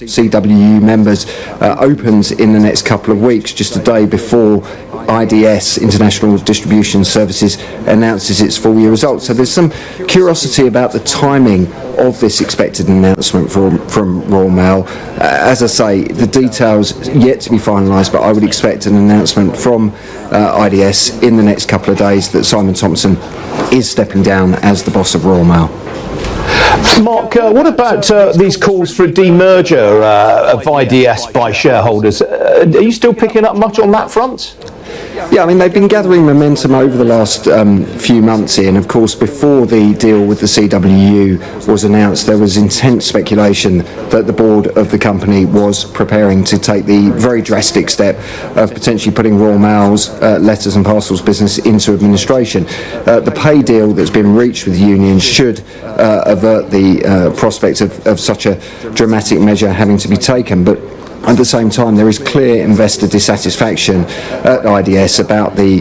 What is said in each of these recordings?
CWU members opens in the next couple of weeks, just a day before IDS, International Distribution Services, announces its full year results. So there's some curiosity about the timing of this expected announcement from Royal Mail. As I say, the details yet to be finalised, but I would expect an announcement from IDS in the next couple of days that Simon Thompson is stepping down as the boss of Royal Mail. Mark, what about these calls for a demerger of IDS by shareholders? Are you still picking up much on that front? Yeah, I mean, they've been gathering momentum over the last few months, Ian. Of course, before the deal with the CWU was announced, there was intense speculation that the board of the company was preparing to take the very drastic step of potentially putting Royal Mail's letters and parcels business into administration. The pay deal that's been reached with unions should avert the prospect of such a dramatic measure having to be taken, but at the same time, there is clear investor dissatisfaction at IDS about the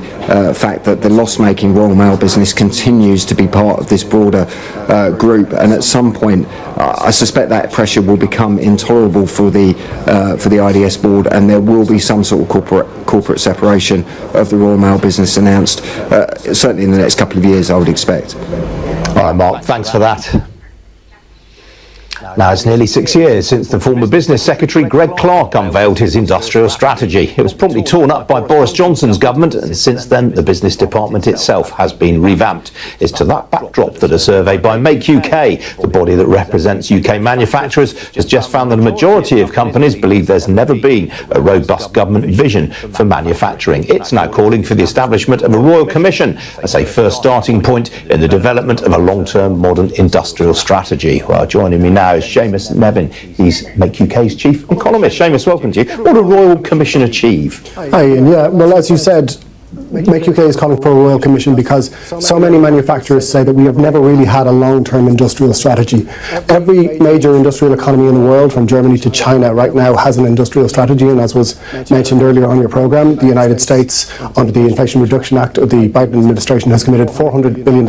fact that the loss-making Royal Mail business continues to be part of this broader group, and at some point, I suspect that pressure will become intolerable for the IDS board, and there will be some sort of corporate separation of the Royal Mail business announced, certainly in the next couple of years, I would expect. All right, Mark, thanks for that. Now, it's nearly 6 years since the former Business Secretary Greg Clark unveiled his industrial strategy. It was promptly torn up by Boris Johnson's government, and since then the business department itself has been revamped. It's to that backdrop that a survey by Make UK, the body that represents UK manufacturers, has just found that a majority of companies believe there's never been a robust government vision for manufacturing. It's now calling for the establishment of a Royal Commission as a first starting point in the development of a long-term modern industrial strategy. Well, joining me now is Seamus Nevin. He's Make UK's chief economist. Seamus, welcome to you. What will a Royal Commission achieve? Hi Ian. Yeah, well, as you said, Make UK is calling for a Royal Commission because so many manufacturers say that we have never really had a long-term industrial strategy. Every major industrial economy in the world, from Germany to China, right now has an industrial strategy, and as was mentioned earlier on your programme, the United States, under the Inflation Reduction Act of the Biden administration, has committed $400 billion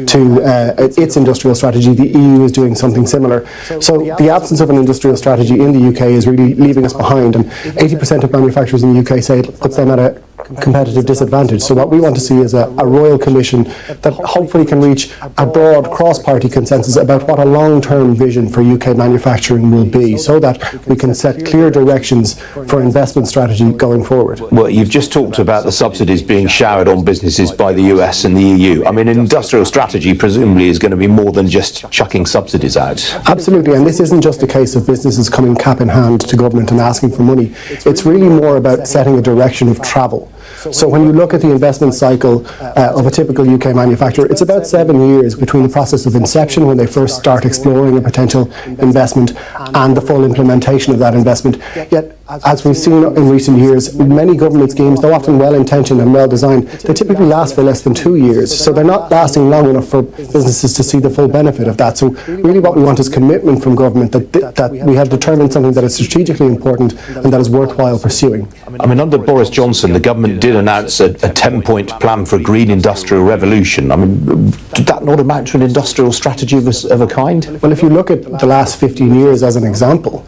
to its industrial strategy. The EU is doing something similar. So the absence of an industrial strategy in the UK is really leaving us behind, and 80% of manufacturers in the UK say it puts them at a competitive disadvantage. So what we want to see is a Royal Commission that hopefully can reach a broad cross-party consensus about what a long-term vision for UK manufacturing will be, so that we can set clear directions for investment strategy going forward. Well, you've just talked about the subsidies being showered on businesses by the US and the EU. I mean, an industrial strategy presumably is going to be more than just chucking subsidies out. Absolutely, and this isn't just a case of businesses coming cap in hand to government and asking for money. It's really more about setting a direction of travel. So when you look at the investment cycle of a typical UK manufacturer, it's about 7 years between the process of inception, when they first start exploring a potential investment, and the full implementation of that investment. Yet, as we've seen in recent years, many government schemes, though often well-intentioned and well-designed, they typically last for less than 2 years. So they're not lasting long enough for businesses to see the full benefit of that. So really what we want is commitment from government that we have determined something that is strategically important and that is worthwhile pursuing. I mean, under Boris Johnson, the government did announce a 10-point plan for a green industrial revolution. I mean, did that not amount to an industrial strategy of a kind? Well, if you look at the last 15 years as an example,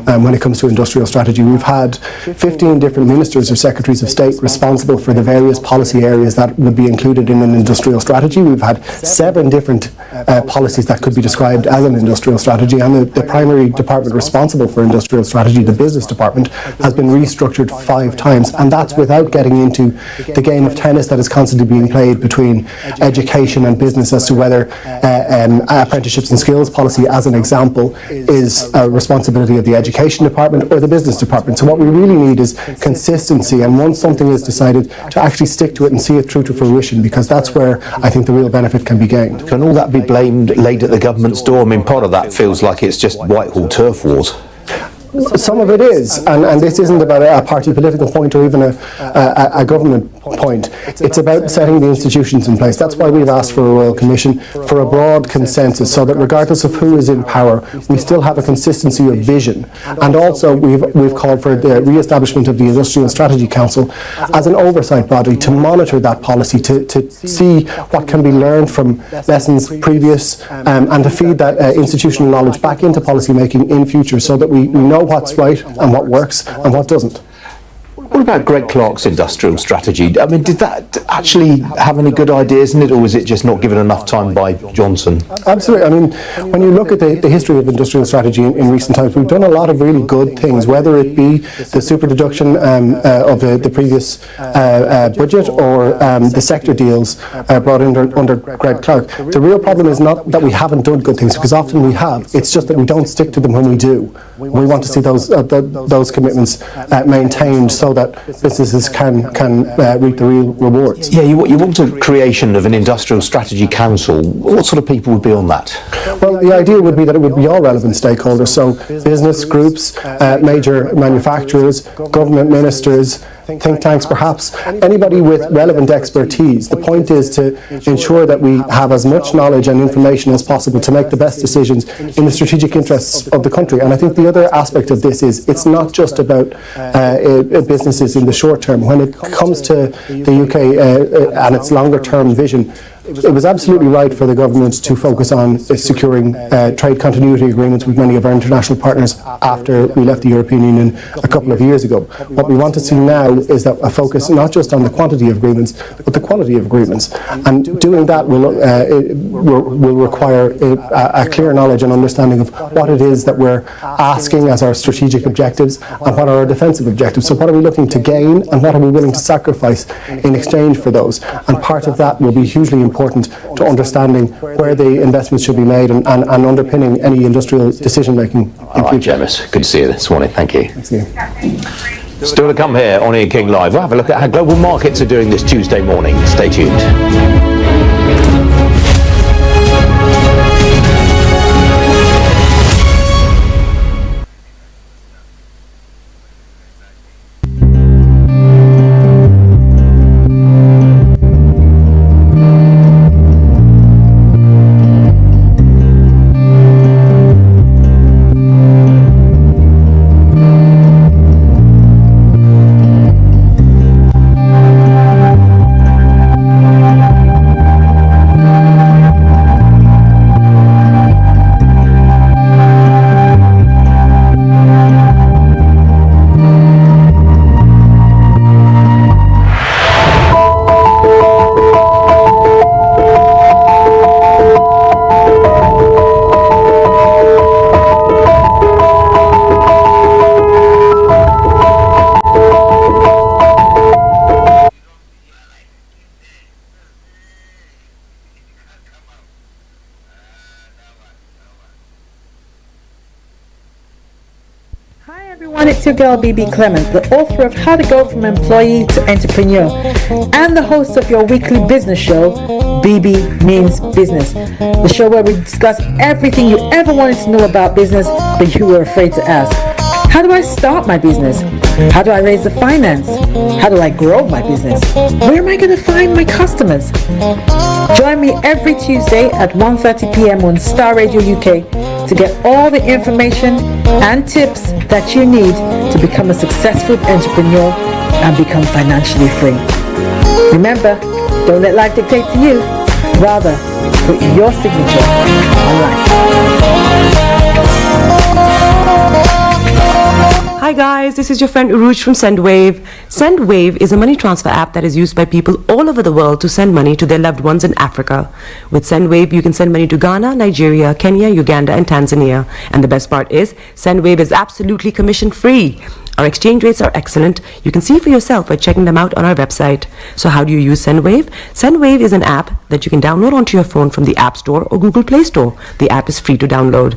when it comes to industrial strategy, we've had 15 different ministers or secretaries of state responsible for the various policy areas that would be included in an industrial strategy. We've had 7 different policies that could be described as an industrial strategy, and the primary department responsible for industrial strategy, the business department, has been restructured 5 times, and that's without getting into the game of tennis that is constantly being played between education and business as to whether apprenticeships and skills policy, as an example, is a responsibility of the education department or the business department. So what we really need is consistency, and once something is decided, to actually stick to it and see it through to fruition, because that's where I think the real benefit can be gained. Can all that be blamed laid at the government's door? I mean, part of that feels like it's just Whitehall turf wars. Some of it is, and this isn't about a party political point or even a government point. It's about setting the institutions in place. That's why we've asked for a Royal Commission, for a broad consensus, so that regardless of who is in power, we still have a consistency of vision. And also we've called for the re-establishment of the Industrial Strategy Council as an oversight body to monitor that policy, to see what can be learned from lessons previous, and to feed that institutional knowledge back into policy making in future, so that we know what's right and what works and what doesn't. What about Greg Clark's industrial strategy? I mean, did that actually have any good ideas in it, or was it just not given enough time by Johnson? Absolutely. I mean, when you look at the history of industrial strategy in recent times, we've done a lot of really good things, whether it be the super deduction of the previous budget, or the sector deals brought in under Greg Clark. The real problem is not that we haven't done good things, because often we have. It's just that we don't stick to them when we do. We want to see those commitments maintained, so that businesses can reap the real rewards. Yeah, you want a creation of an industrial strategy council. What sort of people would be on that? Well, the idea would be that it would be all relevant stakeholders, so business groups, major manufacturers, government ministers, think tanks perhaps, anybody with relevant expertise. The point is to ensure that we have as much knowledge and information as possible to make the best decisions in the strategic interests of the country. And I think the other aspect of this is it's not just about businesses in the short term. When it comes to the UK and its longer term vision, it was absolutely right for the government to focus on securing trade continuity agreements with many of our international partners after we left the European Union a couple of years ago. What we want to see now is that a focus not just on the quantity of agreements, but the quality of agreements. And doing that will require a clear knowledge and understanding of what it is that we're asking as our strategic objectives and what are our defensive objectives. So what are we looking to gain and what are we willing to sacrifice in exchange for those? And part of that will be hugely important to understanding where the investments should be made and underpinning any industrial decision making. All right, Jemis, good to see you this morning. Thank you. Thanks, Ian. Still to come here on Ian King Live. We'll have a look at how global markets are doing this Tuesday morning. Stay tuned. Hi everyone, it's your girl BB Clement, the author of How to Go From Employee to Entrepreneur and the host of your weekly business show, BB Means Business, the show where we discuss everything you ever wanted to know about business but you were afraid to ask. How do I start my business? How do I raise the finance? How do I grow my business? Where am I going to find my customers? Join me every Tuesday at 1:30 p.m. on Starr Radio UK to get all the information and tips that you need to become a successful entrepreneur and become financially free. Remember, don't let life dictate to you. Rather, put your signature on life. Hi guys, this is your friend Uruj from SendWave. SendWave is a money transfer app that is used by people all over the world to send money to their loved ones in Africa. With SendWave, you can send money to Ghana, Nigeria, Kenya, Uganda, and Tanzania. And the best part is, SendWave is absolutely commission free. Our exchange rates are excellent. You can see for yourself by checking them out on our website. So how do you use SendWave? SendWave is an app that you can download onto your phone from the App Store or Google Play Store. The app is free to download.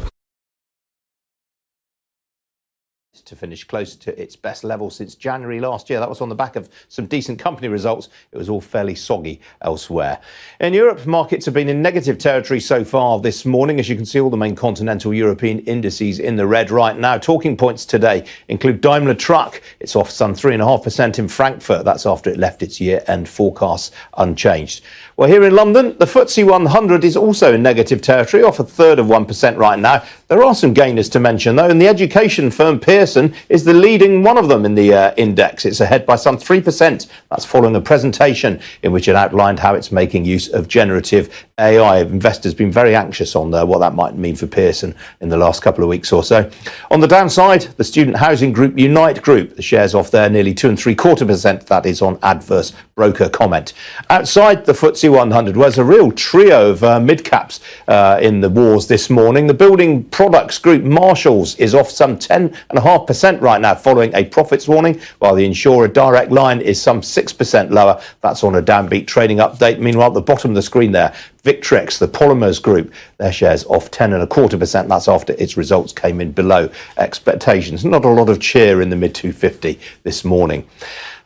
to finish close to its best level since January last year. That was on the back of some decent company results. It was all fairly soggy elsewhere. In Europe, markets have been in negative territory so far this morning. As you can see, all the main continental European indices in the red right now. Talking points today include Daimler Truck. It's off some 3.5% in Frankfurt. That's after it left its year-end forecasts unchanged. Well, here in London, the FTSE 100 is also in negative territory, off 1/3 of 1% right now. There are some gainers to mention, though, and the education firm Pearson is the leading one of them in the index. It's ahead by some 3%. That's following a presentation in which it outlined how it's making use of generative AI. Investors have been very anxious on what that might mean for Pearson in the last couple of weeks or so. On the downside, the student housing group Unite Group, the shares off there nearly 2.75%. That is on adverse broker comment. Outside the FTSE 100 was a real trio of mid-caps in the wars this morning. The building products group Marshalls is off some 10.5% right now following a profits warning, while the insurer Direct Line is some 6% lower. That's on a downbeat trading update. Meanwhile, at the bottom of the screen there, Victrex, the polymers group, their shares off 10.25%. That's after its results came in below expectations. Not a lot of cheer in the mid 250 this morning.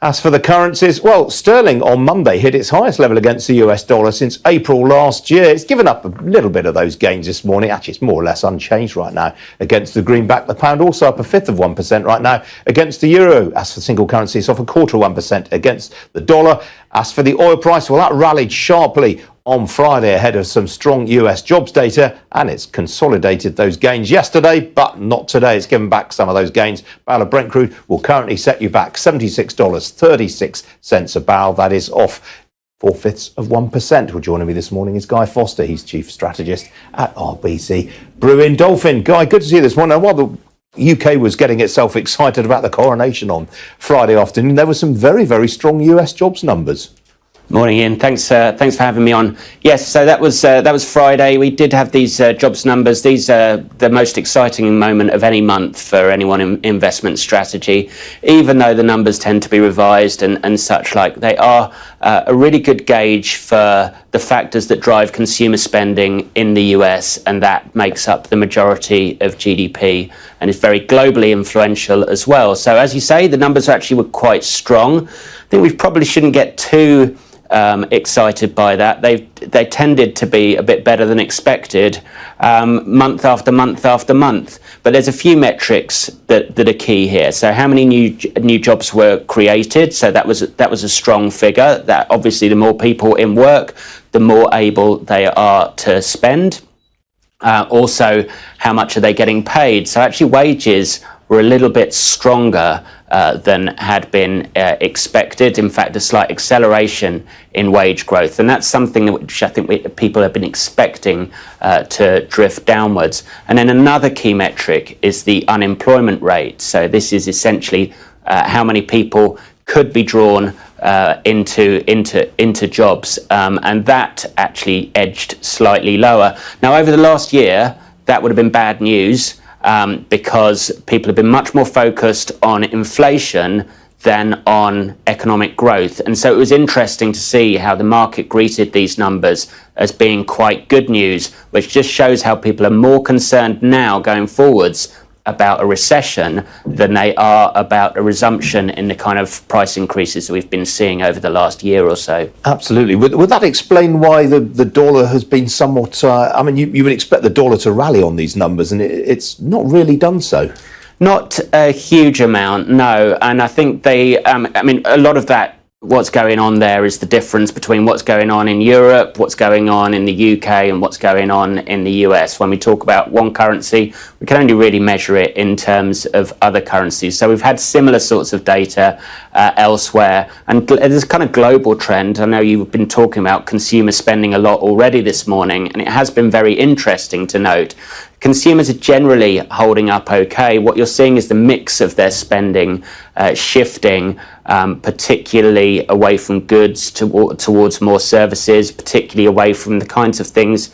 As for the currencies, well, sterling on Monday hit its highest level against the US dollar since April last year. It's given up a little bit of those gains this morning. Actually, it's more or less unchanged right now against the greenback. The pound also up 1/5 of 1% right now against the euro. As for single currency, it's off 1/4 of 1% against the dollar. As for the oil price, well, that rallied sharply on Friday ahead of some strong US jobs data, and it's consolidated those gains yesterday, but not today. It's given back some of those gains. Barrel of Brent crude will currently set you back $76.36 a barrel. That is off 4/5 of 1%. Well, joining me this morning is Guy Foster. He's Chief Strategist at RBC Brewin Dolphin. Guy, good to see you this morning. While the UK was getting itself excited about the coronation on Friday afternoon, there were some very, very strong US jobs numbers. Morning, Ian. Thanks for having me on. Yes, so that was Friday. We did have these jobs numbers. These are the most exciting moment of any month for anyone in investment strategy. Even though the numbers tend to be revised and such like, they are a really good gauge for the factors that drive consumer spending in the US, and that makes up the majority of GDP and is very globally influential as well. So as you say, the numbers actually were quite strong. I think we probably shouldn't get too excited by that. They tended to be a bit better than expected month after month after month. But there's a few metrics that are key here. So how many new jobs were created? So that was a strong figure. That obviously the more people in work, the more able they are to spend. Also, how much are they getting paid? So actually wages were a little bit stronger than had been expected. In fact, a slight acceleration in wage growth. And that's something which I think people have been expecting to drift downwards. And then another key metric is the unemployment rate. So this is essentially how many people could be drawn into jobs. And that actually edged slightly lower. Now, over the last year, that would have been bad news. Because people have been much more focused on inflation than on economic growth. And so it was interesting to see how the market greeted these numbers as being quite good news, which just shows how people are more concerned now going forwards about a recession than they are about a resumption in the kind of price increases that we've been seeing over the last year or so. Absolutely. Would that explain why the dollar has been somewhat... I mean, you would expect the dollar to rally on these numbers, and it's not really done so. Not a huge amount, no. And I think a lot of that, what's going on there is the difference between what's going on in Europe, what's going on in the UK, and what's going on in the US. When we talk about one currency, we can only really measure it in terms of other currencies. So we've had similar sorts of data elsewhere. And there's a kind of global trend. I know you've been talking about consumer spending a lot already this morning, and it has been very interesting to note. Consumers are generally holding up okay. What you're seeing is the mix of their spending shifting, particularly away from goods towards more services, particularly away from the kinds of things,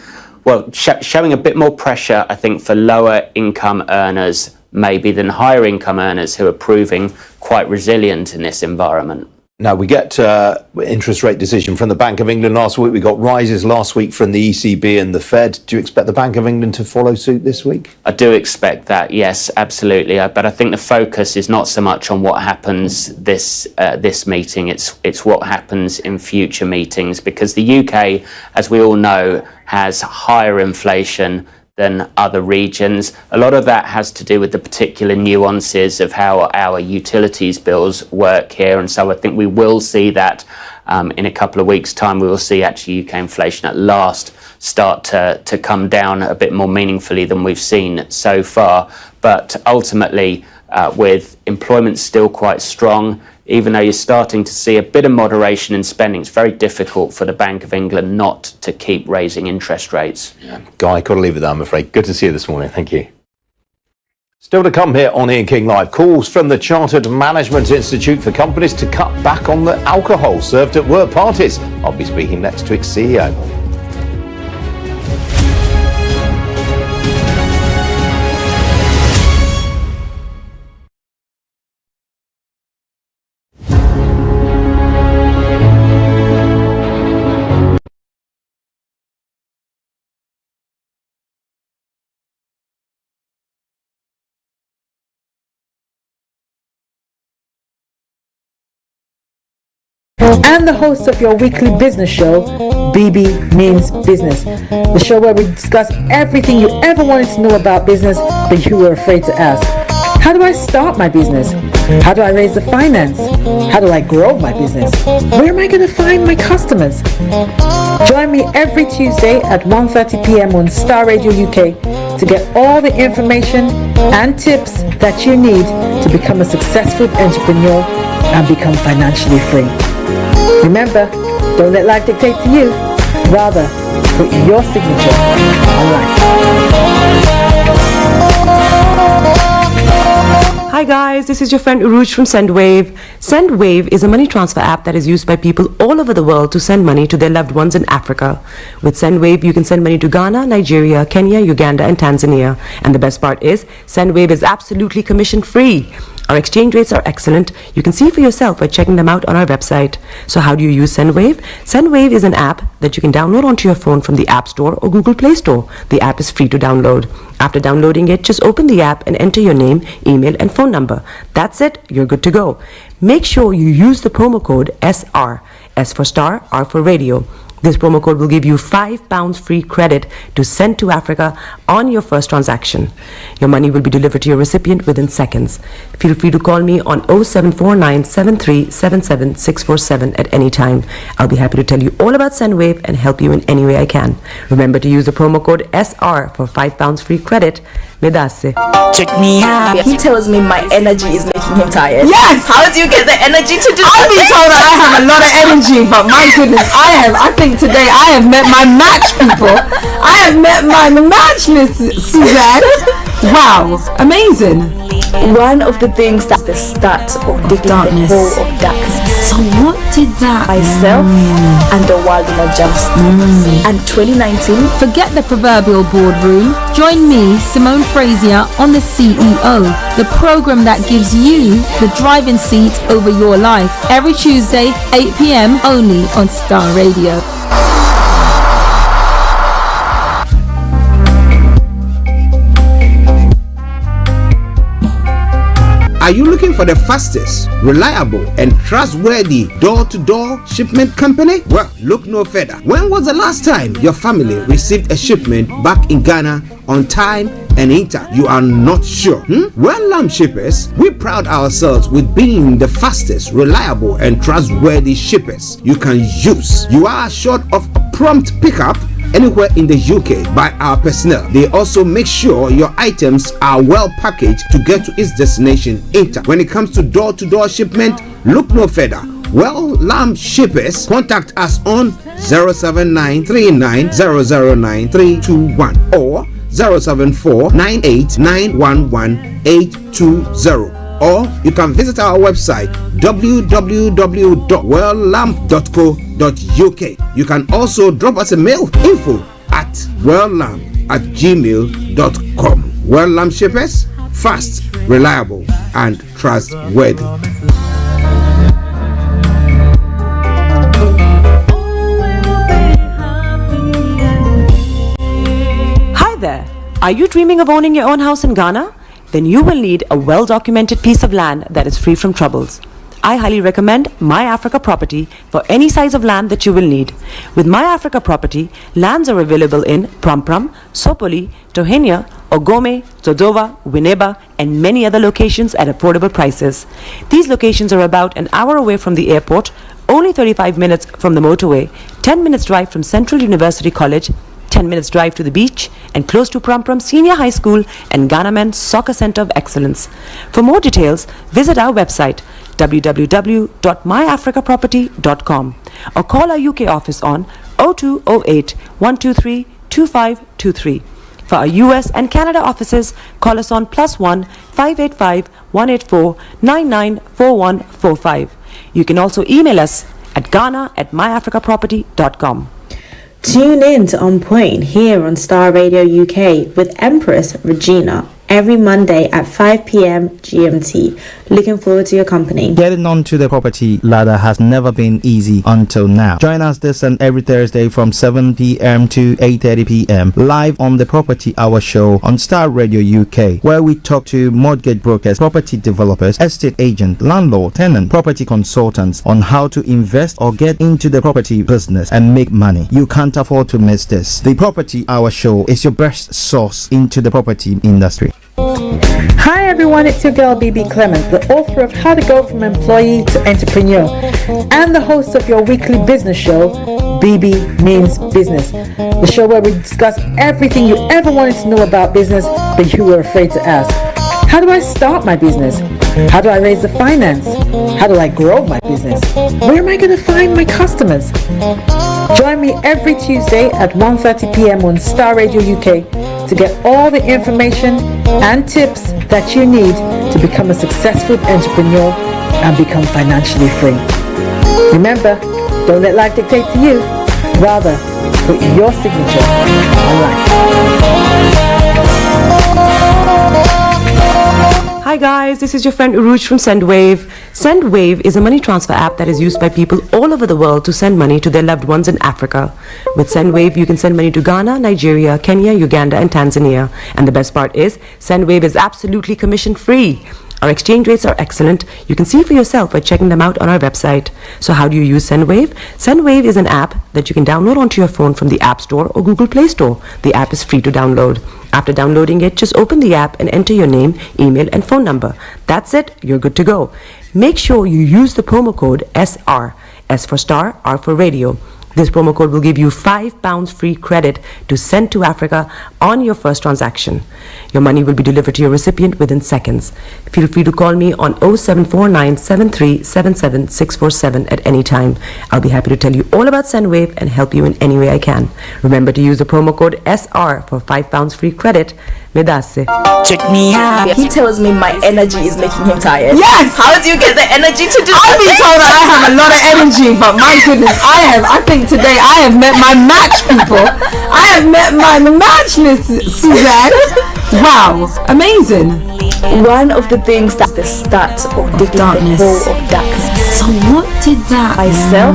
showing a bit more pressure, I think, for lower income earners maybe than higher income earners, who are proving quite resilient in this environment. Now, we get interest rate decision from the Bank of England last week. We got rises last week from the ECB and the Fed. Do you expect the Bank of England to follow suit this week? I do expect that, yes, absolutely. But I think the focus is not so much on what happens this meeting. It's what happens in future meetings, because the UK, as we all know, has higher inflation than other regions. A lot of that has to do with the particular nuances of how our utilities bills work here, and so I think we will see that in a couple of weeks' time. We will see actually UK inflation at last start to come down a bit more meaningfully than we've seen so far. But ultimately, with employment still quite strong, even though you're starting to see a bit of moderation in spending, it's very difficult for the Bank of England not to keep raising interest rates. Guy, got to leave it there, I'm afraid. Good to see you this morning. Thank you. Still to come here on Ian King Live, calls from the Chartered Management Institute for companies to cut back on the alcohol served at work parties. I'll be speaking next to its CEO. And the host of your weekly business show, BB Means Business, the show where we discuss everything you ever wanted to know about business but you were afraid to ask. How do I start my business? How do I raise the finance? How do I grow my business? Where am I going to find my customers? Join me every Tuesday at 1:30 p.m. on Starr Radio UK to get all the information and tips that you need to become a successful entrepreneur and become financially free. Remember, don't let life dictate to you. Rather, put your signature on life. Hi guys, this is your friend Uruj from SendWave. SendWave is a money transfer app that is used by people all over the world to send money to their loved ones in Africa. With SendWave, you can send money to Ghana, Nigeria, Kenya, Uganda, and Tanzania. And the best part is, SendWave is absolutely commission free. Our exchange rates are excellent. You can see for yourself by checking them out on our website. So how do you use SendWave? SendWave is an app that you can download onto your phone from the App Store or Google Play Store. The app is free to download. After downloading it, just open the app and enter your name, email, and phone number. That's it. You're good to go. Make sure you use the promo code SR. S for Star, R for Radio. This promo code will give you £5 free credit to send to Africa on your first transaction. Your money will be delivered to your recipient within seconds. Feel free to call me on 0749 7377 647 at any time. I'll be happy to tell you all about SendWave and help you in any way I can. Remember to use the promo code SR for £5 free credit. Medasse. Check me out. He tells me my energy is making him tired. Yes! How do you get the energy to do that? I've been told that I have a lot of energy, but my goodness, I think today I have met my match people. I have met my matchless Suzanne. Wow, amazing. One of the things that's the start of the darkness. The hole of darkness. So what did that Myself and the world in a justice. And 2019. Forget the proverbial boardroom. Join me, Simone Frazier, on The CEO, the program that gives you the driving seat over your life. Every Tuesday, 8 p.m. only on Starr Radio. Are you looking for the fastest, reliable, and trustworthy door-to-door shipment company? Well, look no further. When was the last time your family received a shipment back in Ghana on time and in time? You are not sure? Well, Lamb Shippers, we pride ourselves with being the fastest, reliable, and trustworthy shippers you can use. You are assured of a prompt pickup anywhere in the UK by our personnel. They also make sure your items are well packaged to get to its destination in time. When it comes to door-to-door shipment, look no further. Well, Lamb Shippers, contact us on 07939009321 or 07498911820. Or you can visit our website www.welllamp.co.uk. You can also drop us a mail, info@welllamp@gmail.com. Well Lamp Shippers, fast, reliable, and trustworthy. Are you dreaming of owning your own house in Ghana? Then you will need a well-documented piece of land that is free from troubles. I highly recommend My Africa Property for any size of land that you will need. With My Africa Property, lands are available in Pram, Sopoli, Tohenia, Ogome, Dodova, Winneba, and many other locations at affordable prices. These locations are about an hour away from the airport, only 35 minutes from the motorway, 10 minutes drive from Central University College, 10 minutes drive to the beach, and close to Pram Senior High School and Ghana Men's Soccer Center of Excellence. For more details, visit our website www.myafricaproperty.com or call our UK office on 0208 123 2523. For our US and Canada offices, call us on +1 585 184 994145. You can also email us at ghana@myafricaproperty.com. Tune in to On Point here on Starr Radio UK with Empress Regina every Monday at 5 p.m. GMT. Looking forward to your company. Getting onto the property ladder has never been easy until now. Join us this and every Thursday from 7 p.m. to 8:30 p.m. live on the Property Hour Show on Starr Radio UK, where we talk to mortgage brokers, property developers, estate agents, landlord, tenant, property consultants on how to invest or get into the property business and make money. You can't afford to miss this. The Property Hour Show is your best source into the property industry. Hi everyone, it's your girl BB Clement, the author of How to Go From Employee to Entrepreneur and the host of your weekly business show, BB Means Business, the show where we discuss everything you ever wanted to know about business but you were afraid to ask. How do I start my business? How do I raise the finance? How do I grow my business? Where am I going to find my customers? Join me every Tuesday at 1:30 p.m. on Starr Radio UK to get all the information and tips that you need to become a successful entrepreneur and become financially free. Remember, don't let life dictate to you. Rather, put your signature on life. Hi guys, this is your friend Uruj from SendWave. SendWave is a money transfer app that is used by people all over the world to send money to their loved ones in Africa. With SendWave, you can send money to Ghana, Nigeria, Kenya, Uganda, and Tanzania. And the best part is, SendWave is absolutely commission free. Our exchange rates are excellent. You can see for yourself by checking them out on our website. So how do you use SendWave? SendWave is an app that you can download onto your phone from the App Store or Google Play Store. The app is free to download. After downloading it, just open the app and enter your name, email, and phone number. That's it. You're good to go. Make sure you use the promo code SR. S for Star, R for Radio. This promo code will give you £5 free credit to send to Africa on your first transaction. Your money will be delivered to your recipient within seconds. Feel free to call me on 0749 7377 647 at any time. I'll be happy to tell you all about SendWave and help you in any way I can. Remember to use the promo code SR for £5 free credit. Medasse. Check me out. He tells me my energy is making him tired. Yes! How do you get the energy to do I've been told that I have a lot of energy, but my goodness, I think today I have met my match people. I have met my matchless Suzanne. Wow, amazing. One of the things that's the start of the darkness. The hole of darkness. So what did that Myself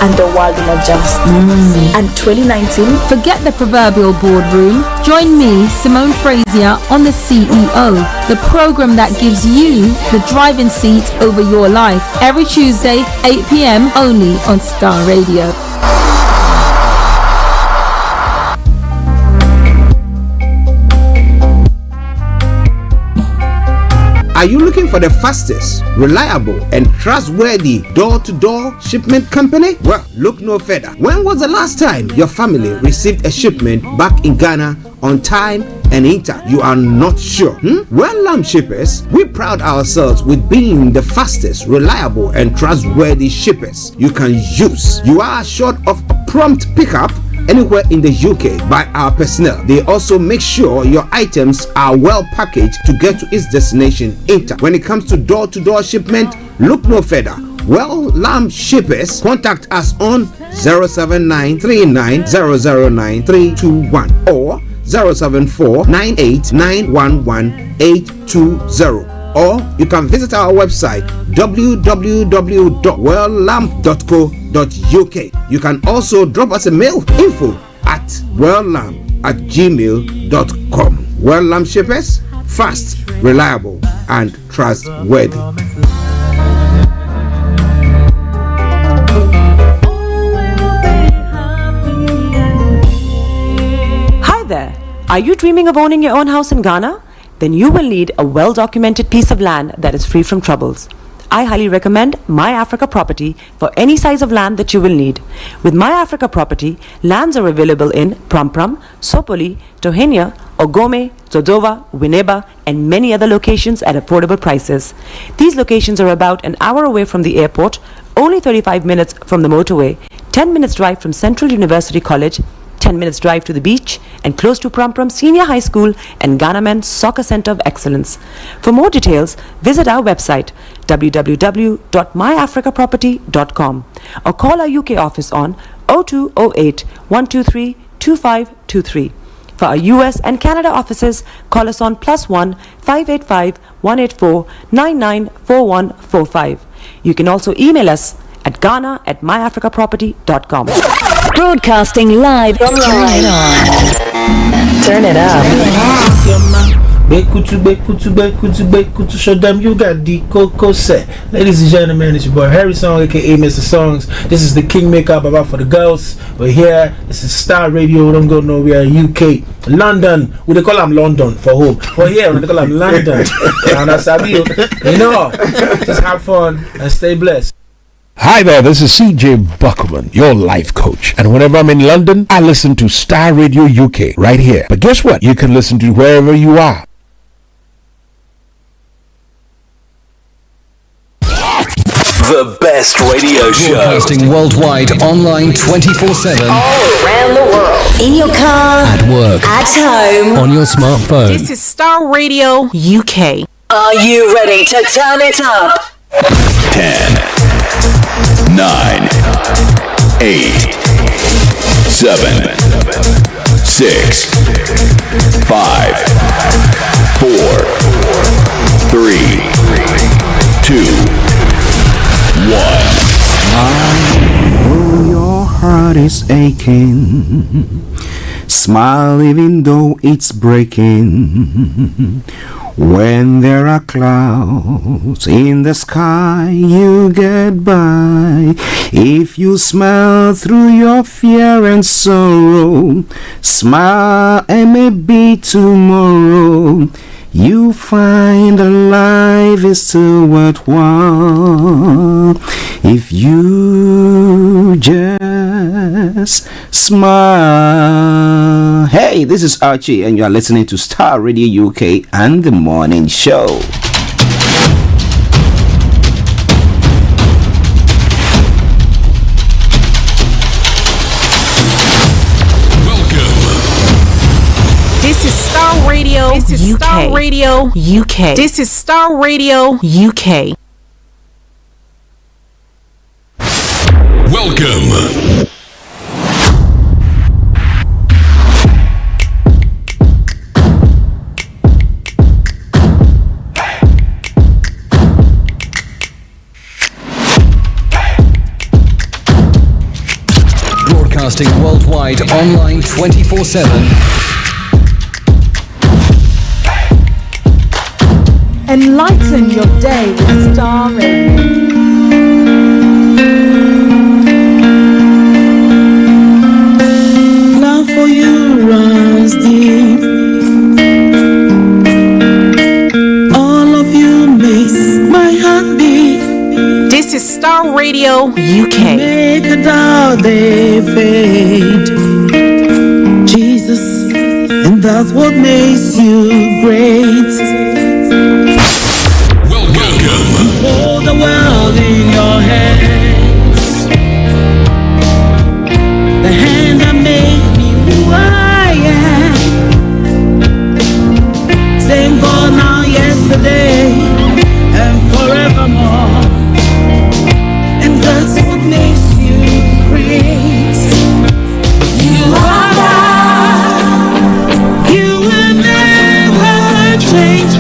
and the world will adjust. And 2019. Forget the proverbial boardroom. Join me, Simone Frazier, on the CEO, the program that gives you the driving seat over your life. Every Tuesday, 8 p.m. only on Starr Radio. Are you looking for the fastest, reliable, and trustworthy door-to-door shipment company? Well, look no further. When was the last time your family received a shipment back in Ghana on time and in time? You are not sure? Well, Lamb Shippers, we pride ourselves with being the fastest, reliable, and trustworthy shippers you can use. You are assured of prompt pickup anywhere in the UK by our personnel. They also make sure your items are well packaged to get to its destination in time. When it comes to door-to-door shipment, look no further. Well, Lamb Shippers, contact us on 07939009321 or 07498911820. Or you can visit our website www.welllamp.co.uk. You can also drop us a mail info@welllamp.co.uk. lamshippersradio@gmail.com. Well, lamb shippers, fast, reliable, and trustworthy. Hi there. Are you dreaming of owning your own house in Ghana? Then you will need a well-documented piece of land that is free from troubles. I highly recommend My Africa Property for any size of land that you will need. With My Africa Property, lands are available in Prampram, Sopoli, Tohenia, Ogome, Dodova, Winneba, and many other locations at affordable prices. These locations are about an hour away from the airport, only 35 minutes from the motorway, 10 minutes drive from Central University College, 10 minutes drive to the beach, and close to Prampram Senior High School and Ghana Men's Soccer Center of Excellence. For more details, visit our website www.myafricaproperty.com or call our UK office on 0208 123 2523. For our US and Canada offices, call us on +1 585 184 994145. You can also email us at ghana@myafricaproperty.com. Broadcasting live online. Turn it up. To show them you got the Coco set. Ladies and gentlemen, it's your boy Harry Song, aka Mr. Songs. This is the Kingmaker Baba for the girls. We're here. This is Star Radio. Don't go nowhere. UK, London. We they call them London for home. For here, we they call them London. And that's how you know. Just have fun and stay blessed. Hi there, this is CJ Buckman, your life coach. And whenever I'm in London, I listen to Star Radio UK right here. But guess what? You can listen to wherever you are. The best radio show. Broadcasting worldwide, online 24/7. All around the world. In your car. At work. At home. On your smartphone. This is Starr Radio UK. Are you ready to turn it up? 10, 9, 8, 7, 6, 5, 4, 3, 2, 1. Oh, your heart is aching. Smile even though it's breaking. When there are clouds in the sky, you get by. If you smile through your fear and sorrow, smile and maybe tomorrow you find that life is still worthwhile if you just smile. Hey, this is Archie and you are listening to Star Radio UK and The Morning Show. This is Starr Radio. This is UK. Starr Radio UK. This is Starr Radio UK. Welcome. Broadcasting worldwide, online 24/7. Enlighten your day with Starr Radio. Love for you runs deep. All of you makes my heart beat. This is Starr Radio UK. Make a doubt they fade. Jesus, and that's what makes you great. Hold the world in your hands. The hand that made me who I am. Same God now, yesterday, and forevermore. And that's what makes you great. You are God. You will never change.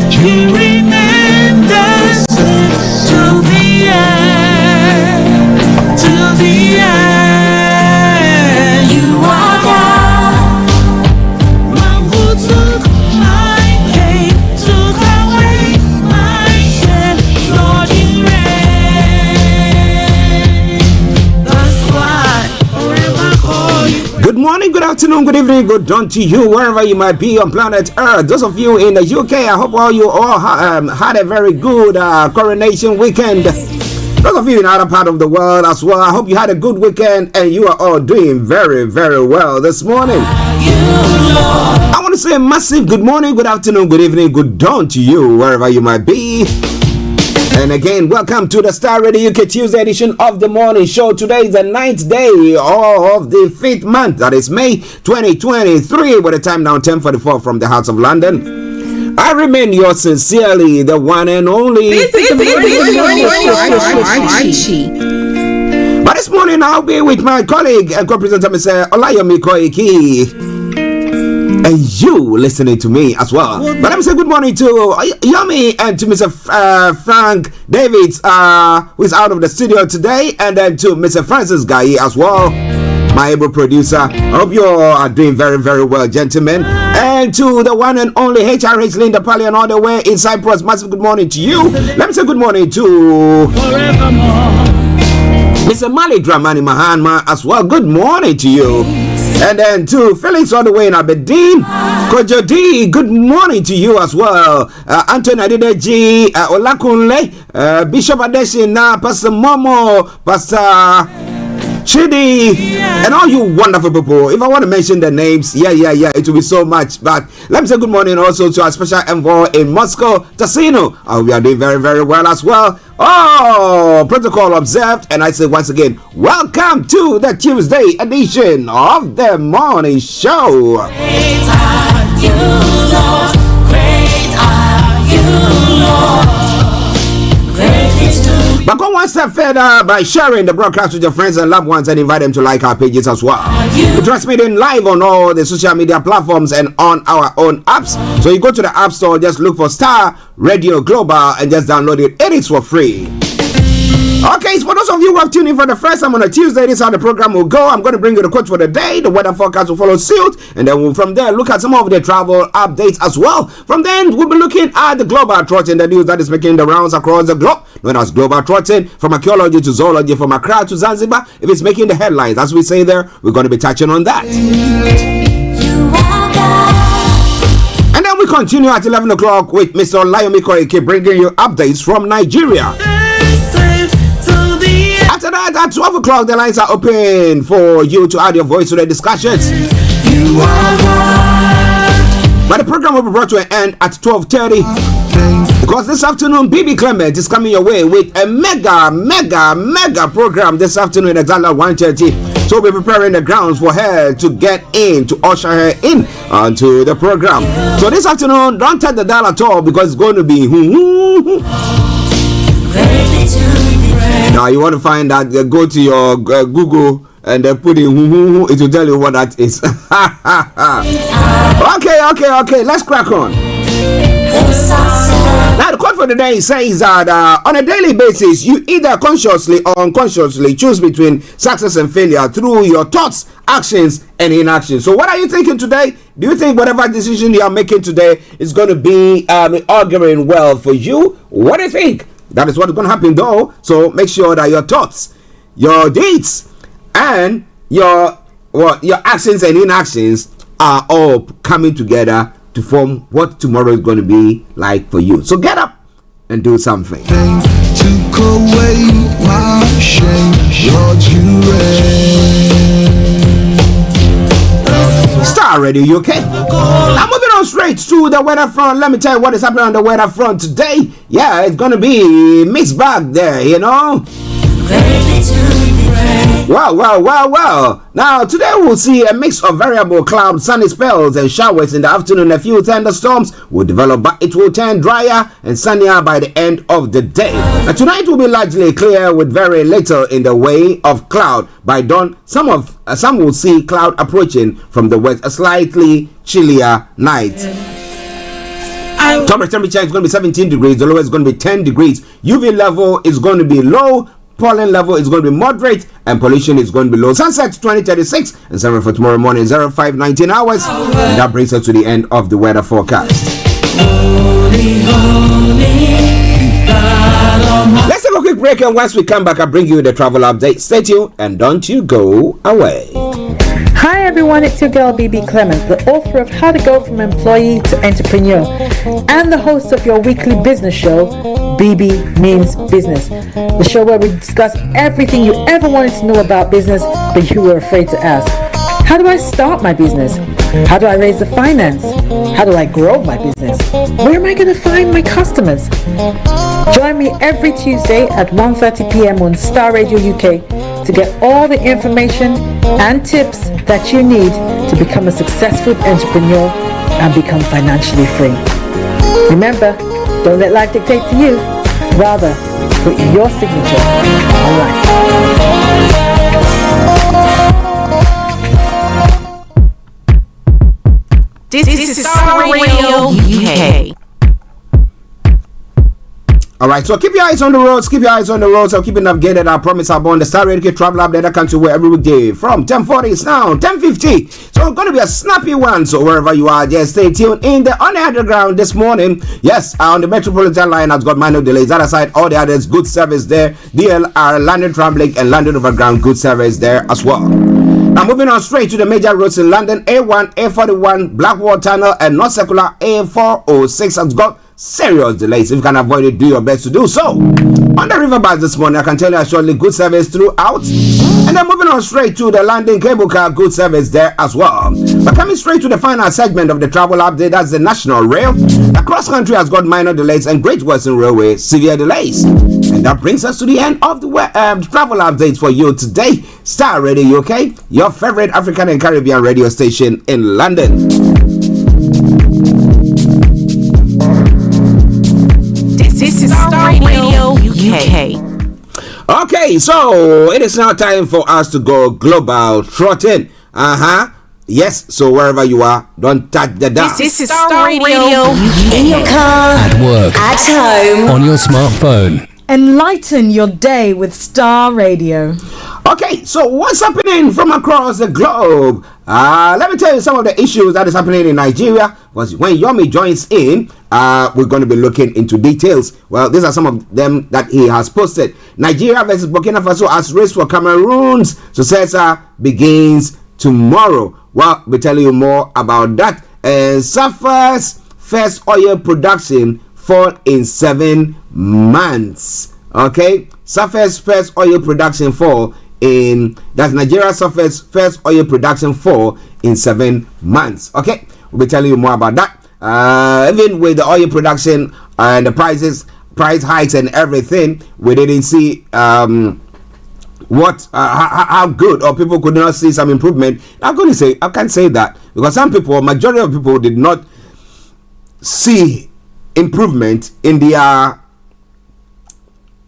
morning, good afternoon, good evening, good dawn to you, wherever you might be on planet Earth. Those of you in the UK, I hope you all had a very good coronation weekend. Those of you in other part of the world as well, I hope you had a good weekend and you are all doing very, very well this morning. I want to say a massive good morning, good afternoon, good evening, good dawn to you, wherever you might be. And again, welcome to the Starr Radio UK Tuesday edition of the morning show. Today is the 9th day of the 5th month, that is May 2023, with the time now 10:44 from the House of London. I remain yours sincerely, the one and only. Archie. But this morning I'll be with my colleague and co-presenter, Mr. Olayomi Koiki. And you listening to me as well. But let me say good morning to Yummy and to Mr. Frank Davids, who is out of the studio today, and then to Mr. Francis Guy as well, my able producer. I hope you all are doing very, very well, gentlemen. And to the one and only HRH Linda Palian all the way in Cyprus, massive good morning to you. Let me say good morning to Mr. Mali Dramani Mahanma as well. Good morning to you. And then to Felix all the way in Aberdeen, Kojo D, good morning to you as well. Anthony Adedeji, Olakunle, Bishop Adesina, Pastor Momo, Pastor Chidi, and all you wonderful people. If I want to mention the names, yeah, it will be so much. But let me say good morning also to our special envoy in Moscow, Tassino. We are doing very, very well as well. Oh, protocol observed, and I say once again, welcome to the Tuesday edition of the morning show. Great are you, Lord. Great are you, Lord. But go one step further by sharing the broadcast with your friends and loved ones and invite them to like our pages as well. We're transmitting live on all the social media platforms and on our own apps. So you go to the App Store, just look for Starr Radio Global and just download it. It is for free. Okay, so for those of you who have tuned in for the first time on a Tuesday, this is how the program will go. I'm going to bring you the quote for the day. The weather forecast will follow suit. And then we'll from there look at some of the travel updates as well. From then, we'll be looking at the global trotting, the news that is making the rounds across the globe, known as global trotting, from archaeology to zoology, from Accra to Zanzibar. If it's making the headlines, as we say there, we're going to be touching on that. And then we continue at 11 o'clock with Mr. Olayomi Koiki bringing you updates from Nigeria. After that, at 12 o'clock, the lines are open for you to add your voice to the discussions. But the program will be brought to an end at 12:30. Because this afternoon, BB Clement is coming your way with a mega program this afternoon exactly at 1:30. So we'll be preparing the grounds for her to get in, to usher her in onto the program. So this afternoon, don't touch the dial at all because it's going to be... Now you want to find that, go to your Google and then put in it will tell you what that is. Okay, let's crack on. Now the quote for the day says that on a daily basis you either consciously or unconsciously choose between success and failure through your thoughts, actions and inaction. So what are you thinking today? Do you think whatever decision you are making today is going to be auguring well for you? What do you think? That is what's going to happen though. So make sure that your thoughts, your deeds, and your actions and inactions are all coming together to form what tomorrow is going to be like for you. So get up and do something. Took away my shame, Lord, you Starr Radio UK. I'm moving on straight to the weather front. Let me tell you what is happening on the weather front today. Yeah, it's gonna be mixed bag there, you know. Wow. Now, today we'll see a mix of variable cloud, sunny spells and showers in the afternoon. A few thunderstorms will develop, but it will turn drier and sunnier by the end of the day. Now, tonight will be largely clear with very little in the way of cloud. By dawn, some will see cloud approaching from the west, a slightly chillier night. Top temperature is going to be 17 degrees. The lowest is going to be 10 degrees. UV level is going to be low. Pollen level is going to be moderate and pollution is going to be low. Sunset 2036 and 7 for tomorrow morning 05:19 hours. And that brings us to the end of the weather forecast. Let's take a quick break, and once we come back, I'll bring you the travel update. Stay tuned and don't you go away. Hi everyone, it's your girl BB Clement, the author of How to Go from Employee to Entrepreneur and the host of your weekly business show, BB Means Business, the show where we discuss everything you ever wanted to know about business but you were afraid to ask. How do I start my business? How do I raise the finance? How do I grow my business? Where am I going to find my customers? Join me every Tuesday at 1:30 p.m. on Starr Radio UK to get all the information and tips that you need to become a successful entrepreneur and become financially free. Remember, don't let life dictate to you. Rather, put your signature on life. This is Starr Radio UK. All right, so keep your eyes on the roads. Keep your eyes on the roads. So keeping updated. I promise I'm on the Starr Radio Travel App that comes to where every weekday from 10:40. It's now 10:50. So it's going to be a snappy one. So wherever you are, just stay tuned. In the on the underground this morning, yes, on the Metropolitan line has got minor delays. That aside, all the others good service there. DLR, London Tramlink, and London Overground good service there as well. Now moving on straight to the major roads in London. A1, A41, Blackwall Tunnel, and North Circular A406 has got serious delays. If you can avoid it, do your best to do so. On the river bus this morning, I can tell you shortly good service throughout. And then moving on straight to the London cable car, good service there as well. But coming straight to the final segment of the travel update, that's the National Rail. The cross country has got minor delays and Great Western Railway severe delays. And that brings us to the end of the travel updates for you today. Starr Radio UK, your favorite African and Caribbean radio station in London. This is Starr Radio UK. Okay, so it is now time for us to go global trotting. Yes, so wherever you are, don't touch the dial. This is Starr Radio UK. In your car, at work, at home, on your smartphone. Enlighten your day with Starr Radio. Okay, so what's happening from across the globe? Let me tell you some of the issues that is happening in Nigeria. Because when Yomi joins in, we're going to be looking into details. Well, these are some of them that he has posted. Nigeria versus Burkina Faso as race for Cameroon's successor begins tomorrow. Well, we'll tell you more about that. Suffers first oil production fall in 7 months. Okay, suffers first oil production fall in Nigeria suffers first oil production fall in 7 months. Okay, we'll be telling you more about that. Even with the oil production and the price hikes and everything, we didn't see how good, or people could not see some improvement. I can't say that because some people, majority of people, did not see improvement in their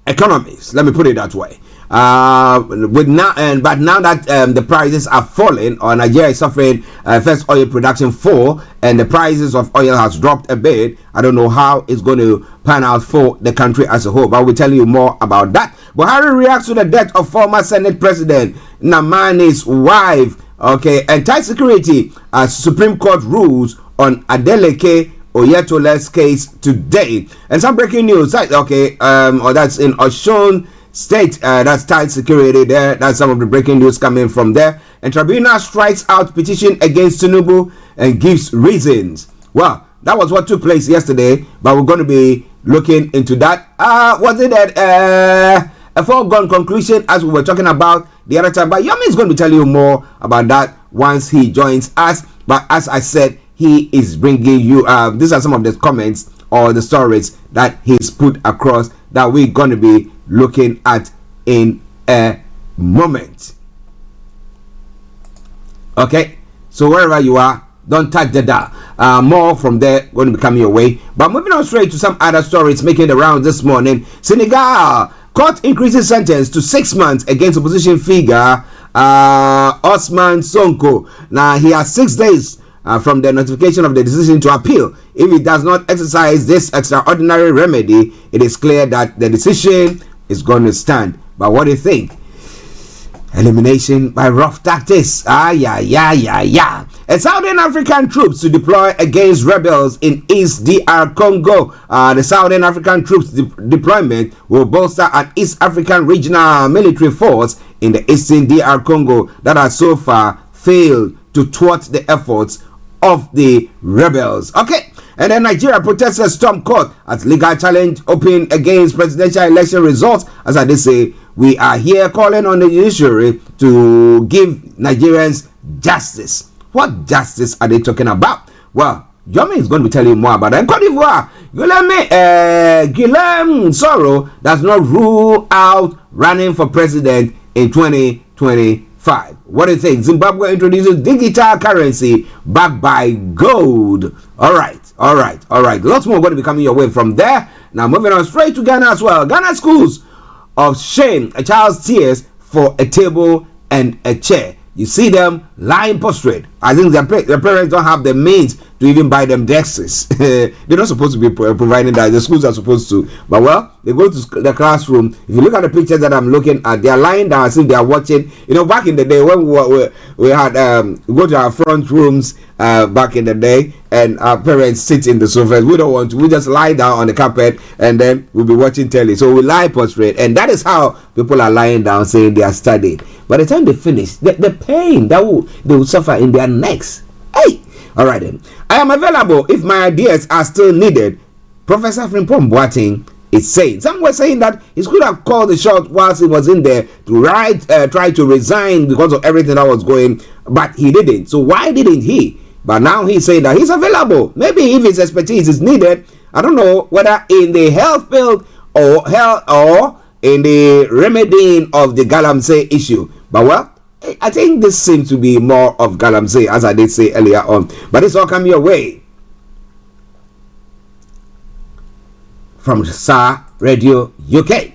economies. Let me put it that way. But now that the prices are falling, or Nigeria is suffering first oil production fall, and the prices of oil has dropped a bit, I don't know how it's going to pan out for the country as a whole, but we'll tell you more about that. Buhari reacts to the death of former Senate President Namani's wife. Okay, and tight security as Supreme Court rules on Adeleke Oyetole's case today. And some breaking news. Okay, that's in Osun State. That's tight security there. That's some of the breaking news coming from there. And tribunal strikes out petition against Tinubu and gives reasons. Well, that was what took place yesterday, but we're going to be looking into that. Was it a foregone conclusion as we were talking about the other time? But Yomi is going to tell you more about that once he joins us. But as I said, he is bringing you, these are some of the comments or the stories that he's put across that we're going to be looking at in a moment. Okay, so wherever you are, don't touch the dial. More from there going to be coming your way. But moving on straight to some other stories making the rounds this morning. Senegal court increases sentence to 6 months against opposition figure Osman Sonko. Now he has 6 days from the notification of the decision to appeal. If he does not exercise this extraordinary remedy, it is clear that the decision is going to stand. But what do you think? Elimination by rough tactics. And Southern African troops to deploy against rebels in East DR Congo. The Southern African troops deployment will bolster an East African regional military force in the Eastern DR Congo that has so far failed to thwart the efforts of the rebels. Okay. And then Nigeria protesters storm court as legal challenge open against presidential election results. As I did say, we are here calling on the judiciary to give Nigerians justice. What justice are they talking about? Well, Yomi is going to be telling you more about that. In Cote d'Ivoire, Guillaume Soro does not rule out running for president in 2025. What do you think? Zimbabwe introduces digital currency backed by gold. All right. Lots more going to be coming your way from there. Now moving on straight to Ghana as well. Ghana schools of shame a child's tears for a table and a chair. You see them lying prostrate. I think their parents don't have the means to even buy them desks. They're not supposed to be providing that. The schools are supposed to. But well, they go to the classroom. If you look at the pictures that I'm looking at, they are lying down as if they are watching. You know, back in the day when we had we go to our front rooms back in the day, and our parents sit in the sofas. We don't want to. We just lie down on the carpet, and then we'll be watching telly. So we lie prostrate, and that is how people are lying down saying they are studying. By the time they finish, the pain that they will suffer in their necks. Hey! Alright then. I am available if my ideas are still needed. Professor Frimpong Boateng is saying. Some were saying that he could have called the shot whilst he was in there to try to resign because of everything that was going, but he didn't. So why didn't he? But now he's saying that he's available. Maybe if his expertise is needed, I don't know whether in the health field or in the remedying of the Galamsey issue. But well, I think this seems to be more of Galamsey, as I did say earlier on. But it's all coming your way from Starr Radio UK.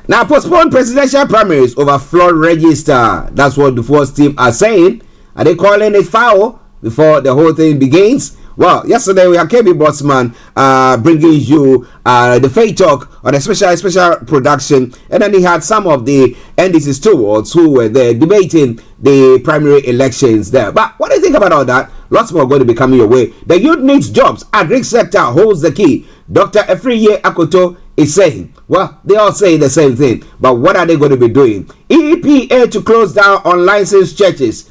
Now, postpone presidential primaries over flawed register. That's what the first team are saying. Are they calling it foul before the whole thing begins? Well, yesterday we had KB Bossman bringing you the Faith Talk on a special production, and then he had some of the NDC stewards who were there debating the primary elections there. But what do you think about all that? Lots more going to be coming your way. The youth needs jobs. Agri sector holds the key. Dr. Efriye Akoto is saying, well, they all say the same thing, but what are they going to be doing? EPA to close down unlicensed churches.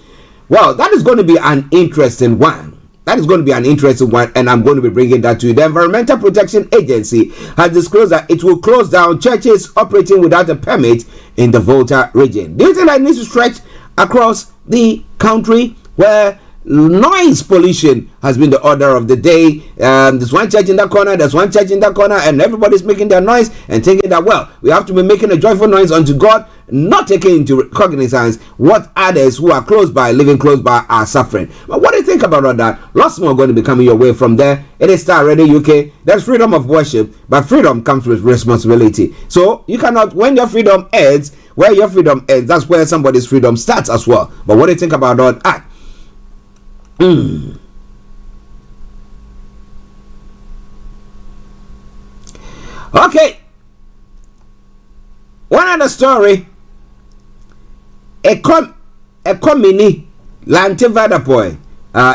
Well, that is going to be an interesting one. That is going to be an interesting one, and I'm going to be bringing that to you. The Environmental Protection Agency has disclosed that it will close down churches operating without a permit in the Volta region. Do you think that needs to stretch across the country, where noise pollution has been the order of the day? There's one church in that corner, there's one church in that corner, and everybody's making their noise and thinking that, well, we have to be making a joyful noise unto God, not taking into cognizance what others who are close by, living close by, are suffering. But what do you think about all that? Lots more going to be coming your way from there. It is Starr Radio UK. There's freedom of worship, but freedom comes with responsibility. So you cannot, when your freedom ends, where your freedom ends, that's where somebody's freedom starts as well. But what do you think about all that? Okay. One other story. A comini Lantevadapoy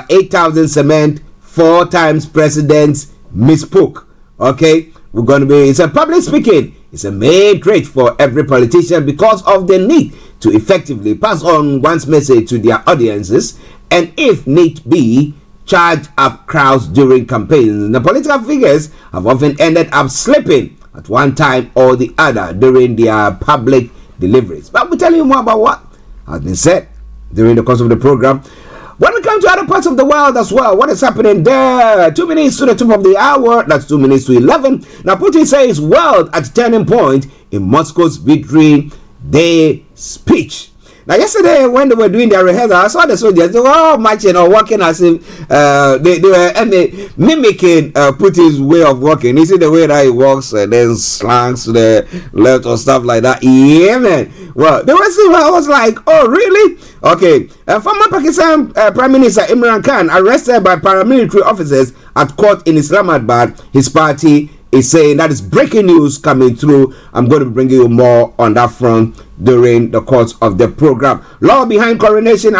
8,000 cement 4 times presidents misspoke. Okay, we're going to be, it's a public speaking. It's a main trait for every politician because of the need to effectively pass on one's message to their audiences, and if need be, charge up crowds during campaigns. The political figures have often ended up slipping at one time or the other during their public deliveries. But we'll tell you more about what has been said during the course of the program. When we come to other parts of the world as well, what is happening there? 2 minutes to the top of the hour. That's 2 minutes to 11. Now, Putin says world at turning point in Moscow's Victory Day speech. Now, yesterday when they were doing their rehearsal, I saw the soldiers, they were all marching or walking as if they were mimicking Putin's way of walking. You see the way that he walks and then slants to the left or stuff like that. Yeah, man. Well, the rest of it, I was like, oh, really? Okay. Former Pakistan Prime Minister Imran Khan arrested by paramilitary officers at court in Islamabad. His party is saying that is breaking news coming through. I'm going to bring you more on that front during the course of the program. Law behind coronation.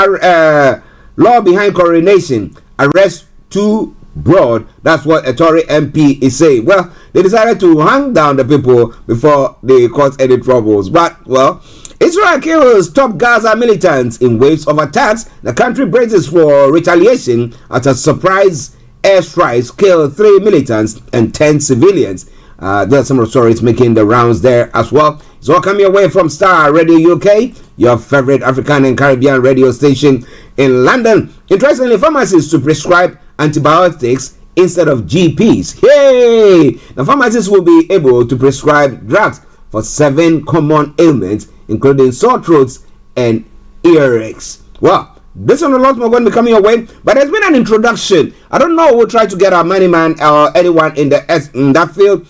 Arrest too broad. That's what a Tory MP is saying. Well, they decided to hang down the people before they cause any troubles. But well, Israel kills top Gaza militants in waves of attacks. The country braces for retaliation after surprise airstrikes killed 3 militants and 10 civilians. There are some stories making the rounds there as well. It's all coming away from Starr Radio UK, your favorite African and Caribbean radio station in London. Interestingly, pharmacists to prescribe antibiotics instead of GPs. Hey! The pharmacists will be able to prescribe drugs for 7 common ailments, including sore throats and earaches. Well, this and a lot more going to be coming your way, but there's been an introduction. I don't know. We'll try to get our money man or anyone in that field.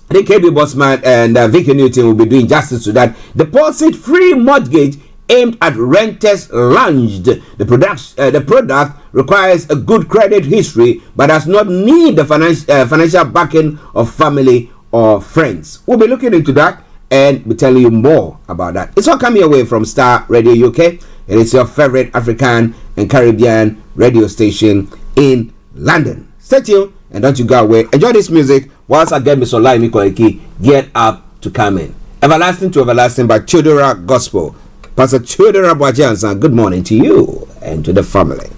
I think KB Bossman and Vicky Newton will be doing justice to that. Deposit-free mortgage aimed at renters launched. The product requires a good credit history, but does not need the financial backing of family or friends. We'll be looking into that and be telling you more about that. It's all coming away from Starr Radio UK. It is your favorite African and Caribbean radio station in London. Stay tuned and don't you go away. Enjoy this music whilst I get Miss Olayomi Koiki geared up to come in. Everlasting to Everlasting by Chodora Gospel. Pastor Chodora Boajansan, good morning to you and to the family.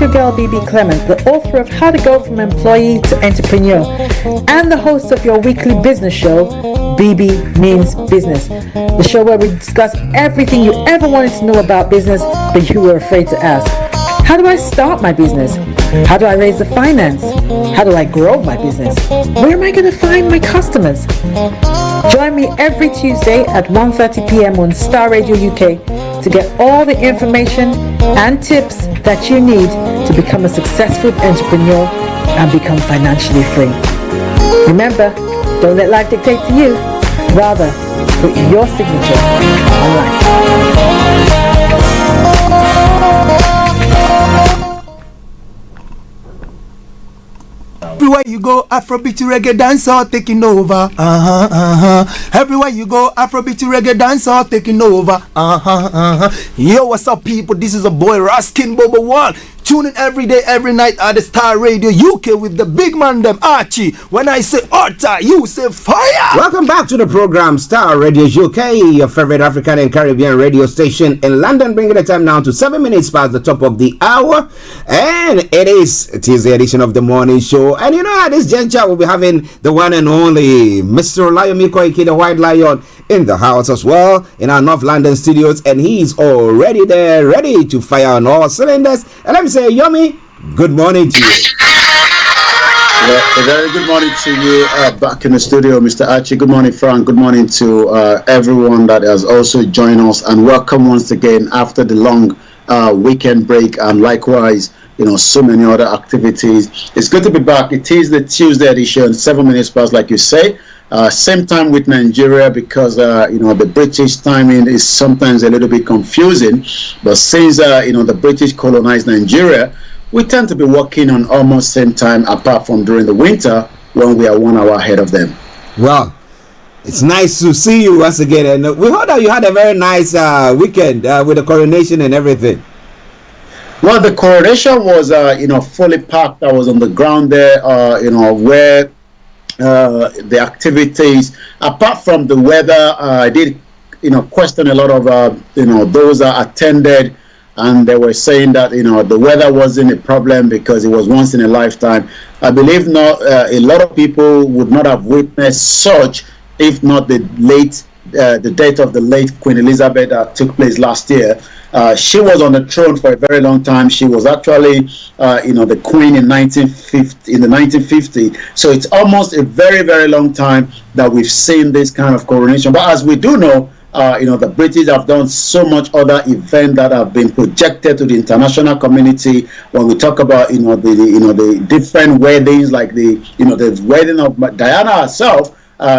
your girl BB Clement, the author of How to Go from Employee to Entrepreneur, and the host of your weekly business show, BB Means Business, the show where we discuss everything you ever wanted to know about business but you were afraid to ask. How do I start my business? How do I raise the finance? How do I grow my business? Where am I going to find my customers? Join me every Tuesday at 1:30 p.m. on Starr Radio UK to get all the information and tips that you need to become a successful entrepreneur and become financially free. Remember, don't let life dictate to you. Rather, put your signature on life. Everywhere you go, Afrobeat reggae dancehall taking over. Everywhere you go, Afrobeat reggae dancehall taking over. Yo, what's up, people? This is a boy Raskin Bobo One. Tune in every day, every night at the Starr Radio UK with the big man them Archie. When I say Orta, you say fire. Welcome back to the program Starr Radio UK, your favorite African and Caribbean radio station in London, bringing the time now to 7 minutes past the top of the hour, and it is the edition of the morning show. And you know, at this juncture we'll be having the one and only Mr. Olayomi Koiki, the White Lion, in the house as well in our North London studios, and he's already there, ready to fire on all cylinders. And let me say, Yomi, good morning to you. A very good morning to you back in the studio, Mr. Archie. Good morning, Frank. Good morning to everyone that has also joined us, and welcome once again after the long weekend break, and likewise, you know, so many other activities. It's good to be back. It is the Tuesday edition, 7 minutes past, like you say. Same time with Nigeria, because you know, the British timing is sometimes a little bit confusing, but since you know, the British colonized Nigeria, we tend to be working on almost same time, apart from during the winter when we are 1 hour ahead of them. Well, it's nice to see you once again, and we heard that you had a very nice weekend with the coronation and everything. Well, the coronation was you know, fully packed. I was on the ground there, you know, where the activities, apart from the weather, I did, you know, question a lot of you know, those that attended, and they were saying that, you know, the weather wasn't a problem because it was once in a lifetime. I believe not. A lot of people would not have witnessed such if not the death of the late Queen Elizabeth that took place last year. She was on the throne for a very long time. She was actually, you know, the queen in 1950. So it's almost a very, very long time that we've seen this kind of coronation. But as we do know, you know, the British have done so much other events that have been projected to the international community. When we talk about, you know, the different weddings, like the wedding of Diana herself,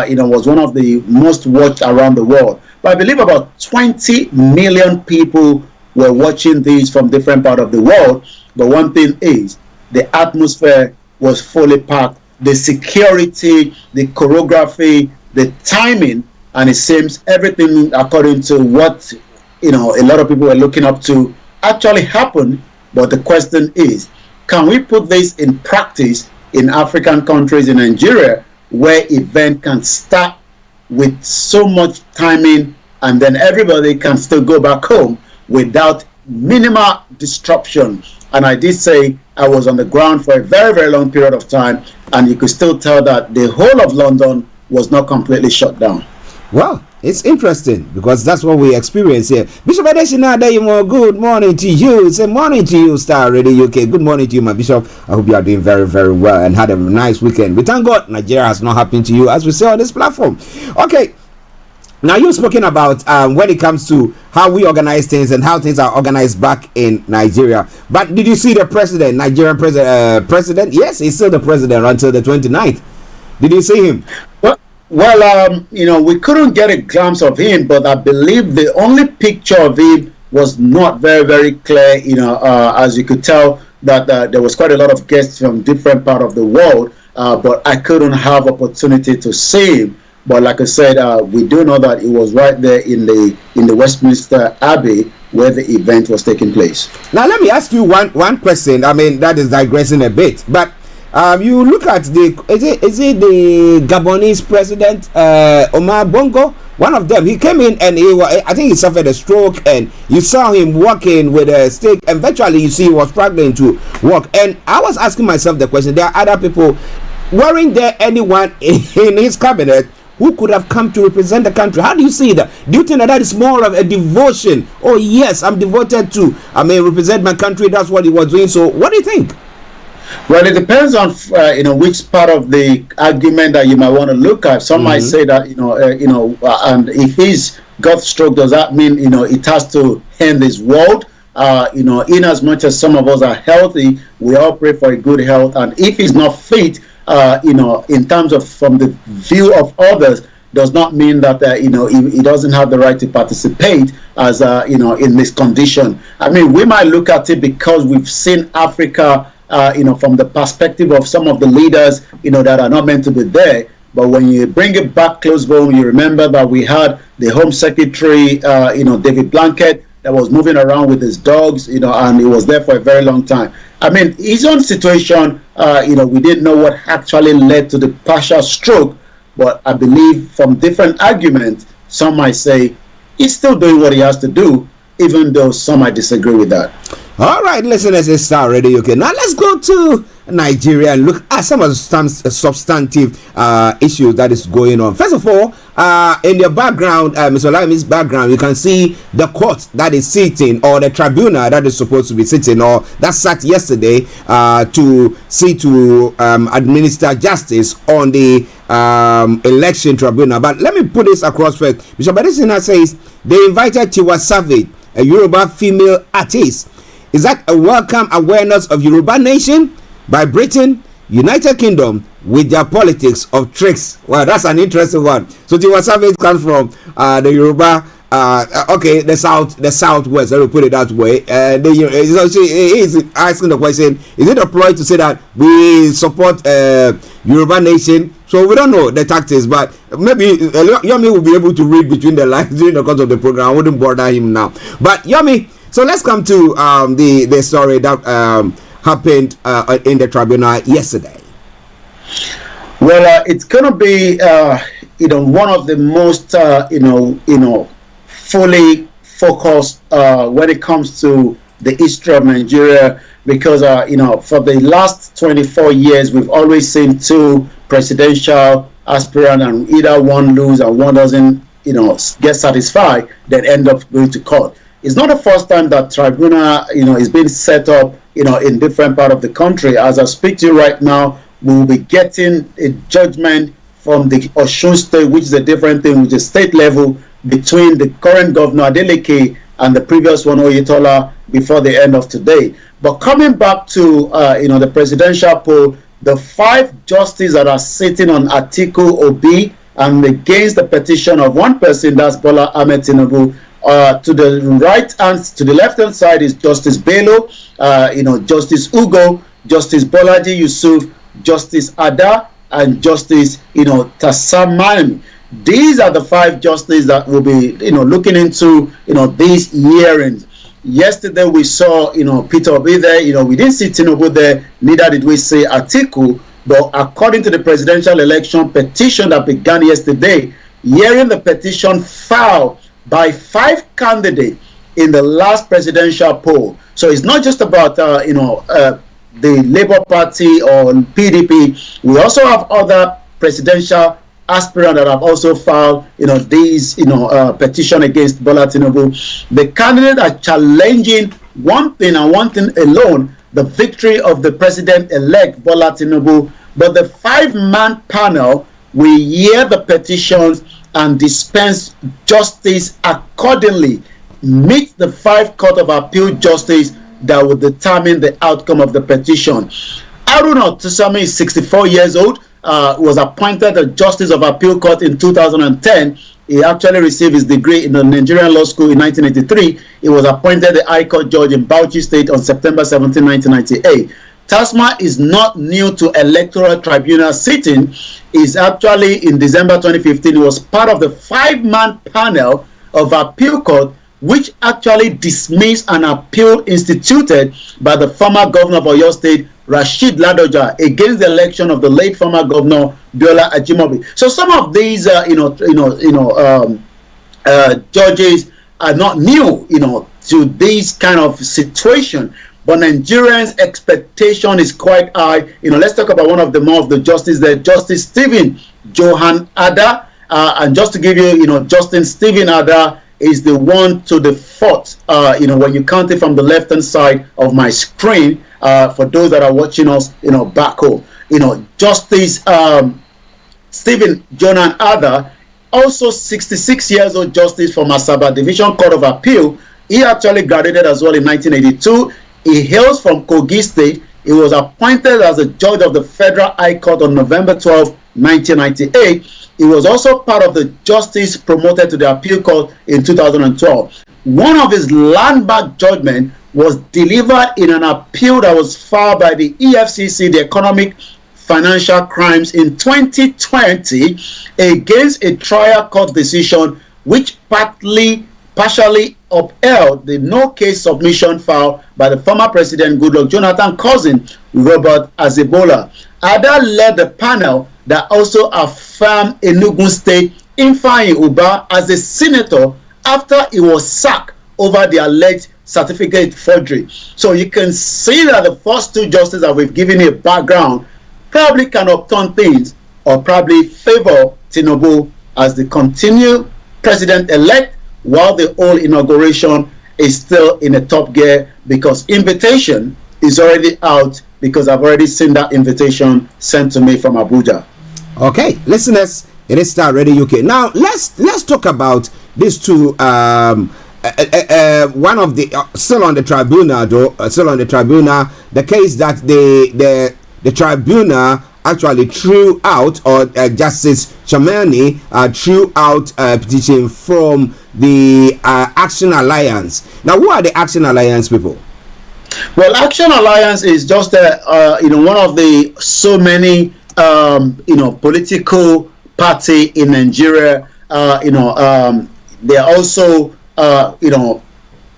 you know, was one of the most watched around the world. But I believe about 20 million people were watching these from different parts of the world. But one thing is, the atmosphere was fully packed. The security, the choreography, the timing, and it seems everything according to what, you know, a lot of people were looking up to actually happened. But the question is, can we put this in practice in African countries, in Nigeria, where event can start with so much timing, and then everybody can still go back home without minimal disruption? And I did say I was on the ground for a very, very long period of time, and you could still tell that the whole of London was not completely shut down. Well, it's interesting because that's what we experience here. Bishop Adesina Adeyemo, good morning to you. Say morning to you, Starr Radio UK. Good morning to you, my Bishop. I hope you are doing very, very well and had a nice weekend. We thank God Nigeria has not happened to you, as we say on this platform. Okay, now you've spoken about when it comes to how we organize things and how things are organized back in Nigeria. But did you see the president, Nigerian president? Yes, he's still the president until the 29th. Did you see him? Well, you know, we couldn't get a glimpse of him, but I believe the only picture of him was not very, very clear. You know, as you could tell that there was quite a lot of guests from different parts of the world, but I couldn't have opportunity to see him. But like I said, we do know that he was right there in the Westminster Abbey where the event was taking place. Now, let me ask you one question. I mean, that is digressing a bit, but you look at is it the Gabonese president Omar Bongo one of them, he came in and I think he suffered a stroke, and you saw him walking with a stick, and virtually you see he was struggling to walk. And I was asking myself the question, there are other people, weren't there anyone in his cabinet who could have come to represent the country? How do you see that? Do you think that is more of a devotion? Oh yes, I'm devoted to, represent my country. That's what he was doing. So what do you think? Well, it depends on which part of the argument that you might want to look at. Some might say that and if he's got stroke, does that mean it has to end his world? In as much as some of us are healthy, we all pray for a good health, and if he's not fit, in terms of from the view of others, does not mean that he doesn't have the right to participate as in this condition. I mean, we might look at it because we've seen Africa from the perspective of some of the leaders that are not meant to be there. But when you bring it back close home, you remember that we had the Home Secretary David Blanket that was moving around with his dogs, and he was there for a very long time. I mean, his own situation, we didn't know what actually led to the partial stroke, but I believe from different arguments, some might say he's still doing what he has to do, even though some might disagree with that. All right, listeners, it's Starr Radio UK. Now let's go to Nigeria and look at some of the substantive issues that is going on. First of all, in your background, Mr. Olayomi's background, you can see the court that is sitting, or the tribunal that is supposed to be sitting, or that sat yesterday to administer justice on the election tribunal. But let me put this across first. Mr. Badesina says they invited Tiwa Savage, a Yoruba female artist. Is that a welcome awareness of Yoruba nation by Britain, United Kingdom, with their politics of tricks? Well, that's an interesting one. So Tiwa Savage comes from the Yoruba, the southwest. Let me put it that way. He is asking the question: is it a ploy to say that we support Yoruba nation? So we don't know the tactics, but maybe Yomi will be able to read between the lines during the course of the program. I wouldn't bother him now. But Yomi. So let's come to the story that happened in the tribunal yesterday. Well, it's going to be one of the most fully focused when it comes to the history of Nigeria, because for the last 24 years we've always seen two presidential aspirants, and either one lose and one doesn't get satisfied, then end up going to court. It's not the first time that tribunal, is being set up, in different part of the country. As I speak to you right now, we will be getting a judgment from the Osun State, which is a different thing, which is state level, between the current governor Adeleke and the previous one Oyetola before the end of today. But coming back to the presidential poll, the 5 justices that are sitting on Atiku Obi and against the petition of one person, that's Bola Ahmed Tinubu. To the right hand, to the left hand side is Justice Bello, Justice Ugo, Justice Bolaji Yusuf, Justice Ada, and Justice Tassamani. These are the 5 justices that will be looking into these hearings. Yesterday we saw Peter Obi there. We didn't see Tinubu there, neither did we see Atiku. But according to the presidential election petition that began yesterday, hearing the petition filed by 5 candidates in the last presidential poll. So it's not just about the Labour Party or PDP. We also have other presidential aspirants that have also filed these petition against Bola Tinubu. The candidates are challenging one thing and one thing alone: the victory of the president-elect Bola Tinubu. But the 5-man panel will hear the petitions and dispense justice accordingly, meet the 5 Court of Appeal justice that will determine the outcome of the petition. Haruna Tusami is 64 years old, was appointed a Justice of Appeal Court in 2010. He actually received his degree in the Nigerian Law School in 1983. He was appointed the High Court judge in Bauchi State on September 17, 1998. Tasma is not new to electoral tribunal sitting. Is actually in December 2015. He was part of the 5-man panel of appeal court, which actually dismissed an appeal instituted by the former governor of Oyo State, Rashid Ladoja, against the election of the late former governor Biola Ajimobi. So some of these, judges are not new, to this kind of situation. But Nigerians' expectation is quite high. Let's talk about one of the more of the justice there, Justice Stephen Johan Ada. And just to give you, Justice Stephen Ada is the one to the fourth. When you count it from the left-hand side of my screen, for those that are watching us, back home, Justice Stephen Johan Ada, also 66 years old justice from Asaba Division Court of Appeal. He actually graduated as well in 1982. He hails from Kogi State. He was appointed as a judge of the Federal High Court on November 12, 1998. He was also part of the justice promoted to the appeal court in 2012. One of his landmark judgments was delivered in an appeal that was filed by the EFCC, the Economic Financial Crimes, in 2020 against a trial court decision which partially upheld the no-case submission filed by the former President Goodluck Jonathan cousin, Robert Azebola. Ada led the panel that also affirmed Enugu State Ifeanyi Uba as a senator after he was sacked over the alleged certificate forgery. So you can see that the first two justices that we've given a background probably can upturn things or probably favor Tinubu as the continued president-elect, while the whole inauguration is still in a top gear because invitation is already out, because I've already seen that invitation sent to me from Abuja. Okay, listeners, it is Star Radio UK. Now let's talk about these two. One of the still on the tribunal, the case that the tribunal actually threw out, or Justice Chamani threw out a petition from the Action Alliance. Now, who are the Action Alliance people? Well, Action Alliance is just one of the so many political party in Nigeria. They are also a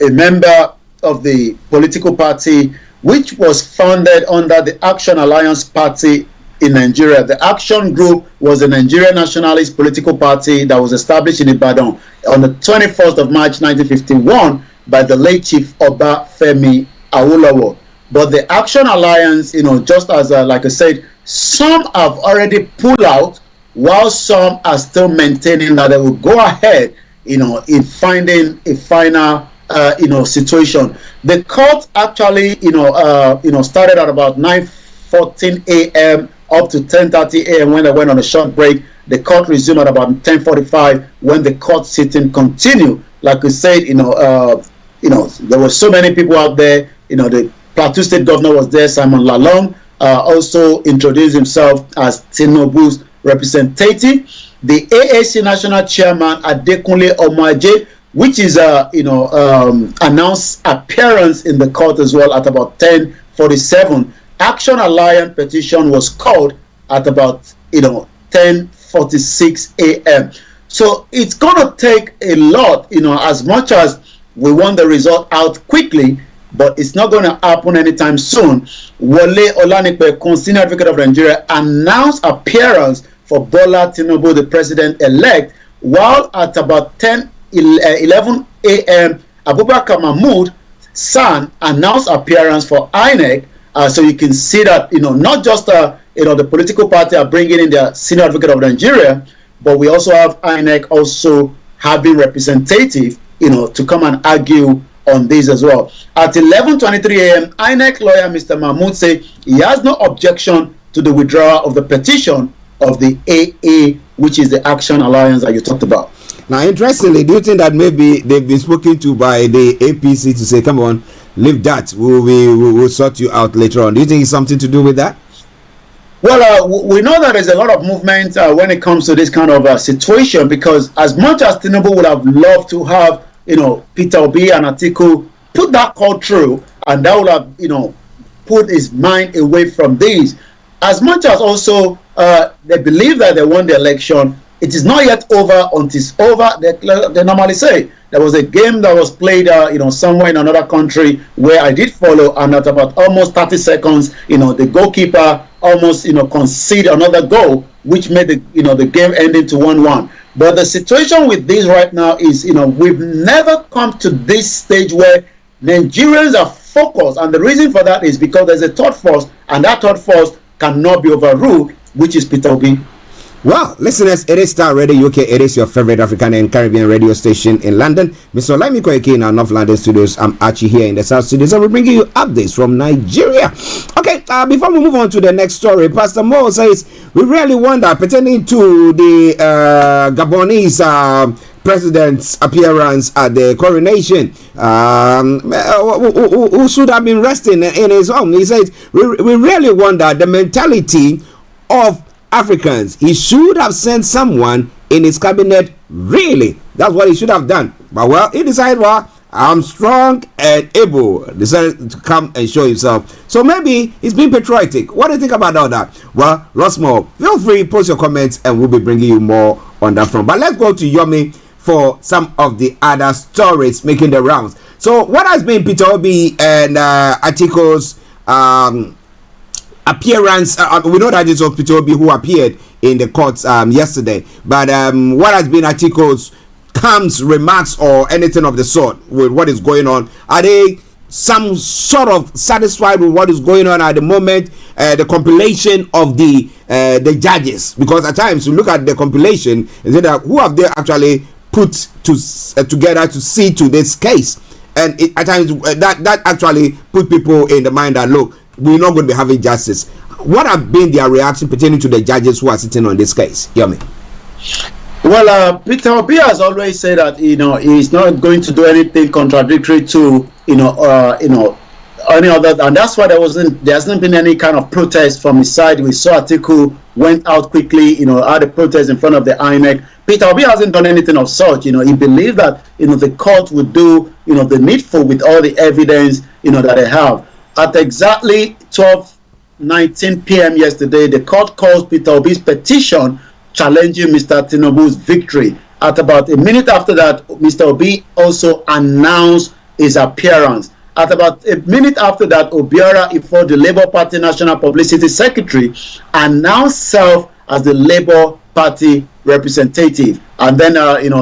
member of the political party which was founded under the Action Alliance Party in Nigeria. The Action Group was a Nigerian nationalist political party that was established in Ibadan on the 21st of March 1951 by the late Chief Oba Femi Awolowo. But the Action Alliance, just as like I said, some have already pulled out, while some are still maintaining that they will go ahead, in finding a final situation. The court actually, started at about 9:14 a.m. up to 10:30 a.m. when they went on a short break. The court resumed at about 10:45 when the court sitting continued. Like we said, there were so many people out there. The Plateau State Governor was there, Simon Lalong, also introduced himself as Tinubu's representative. The AAC National Chairman Adekunle Omaje, which is announced appearance in the court as well at about 10:47. Action Alliance petition was called at about 10:46 a.m. So it's gonna take a lot, as much as we want the result out quickly, but it's not going to happen anytime soon. Wole Olanipe, Senior Advocate of Nigeria, announced appearance for Bola Tinubu, the president-elect, while at about 11 a.m., Abubakar Mahmood San announced appearance for INEC. So you can see that, not just the political party are bringing in their Senior Advocate of Nigeria, but we also have INEC also having representative, to come and argue on this as well. At 11:23 a.m., INEC lawyer Mr. Mahmood said he has no objection to the withdrawal of the petition of the AA, which is the Action Alliance that you talked about. Now, interestingly, do you think that maybe they've been spoken to by the APC to say, come on, leave that, we'll sort you out later on? Do you think it's something to do with that? Well, we know that there's a lot of movement when it comes to this kind of situation, because as much as Tinubu would have loved to have, Peter Obi and Atiku put that call through, and that would have, put his mind away from these. As much as also they believe that they won the election, it is not yet over until it's over. They normally say there was a game that was played, somewhere in another country where I did follow, and at about almost 30 seconds, the goalkeeper almost, conceded another goal, which made the game end into 1-1. But the situation with this right now is, we've never come to this stage where Nigerians are focused, and the reason for that is because there's a third force, and that third force cannot be overruled, which is Peter Obi. Well, listeners, it is Star Radio UK. It is your favorite African and Caribbean radio station in London. Mr. Olayomi Koiki in our North London studios. I'm Archie here in the South Studios, and we're bringing you updates from Nigeria. Okay, before we move on to the next story, Pastor Mo says we really wonder, pertaining to the Gabonese president's appearance at the coronation, who should have been resting in his home. He says we really wonder the mentality of Africans. He should have sent someone in his cabinet. Really, that's what he should have done. But well, he decided, well, I'm strong and able. Decided to come and show himself. So maybe he's being patriotic. What do you think about all that? Well, lots more. Feel free, post your comments, and we'll be bringing you more on that front. But let's go to Yomi for some of the other stories making the rounds. So what has been Peter Obi and Atiko's appearance? We know that it's Peter Obi who appeared in the courts yesterday, but what has been Atiko's comes remarks or anything of the sort with what is going on? Are they some sort of satisfied with what is going on at the moment? The compilation of the judges, because at times you look at the compilation and say that who have they actually put together to see to this case, and at times that actually put people in the mind that, look, we're not going to be having justice. What have been their reaction pertaining to the judges who are sitting on this case? Yomi. Well, Peter Obi has always said that he's not going to do anything contradictory to any other, and that's why there hasn't been any kind of protest from his side. We saw Atiku went out quickly, had a protest in front of the INEC. Peter Obi hasn't done anything of such. He believed that the court would do the needful with all the evidence that they have. At exactly 12:19 p.m. yesterday, the court calls Peter Obi's petition challenging Mr. Tinubu's victory. At about a minute after that, Mr. Obi also announced his appearance. At about a minute after that, Obiora Ifo, the Labour Party National Publicity Secretary, announced self as the Labour Party representative. And then,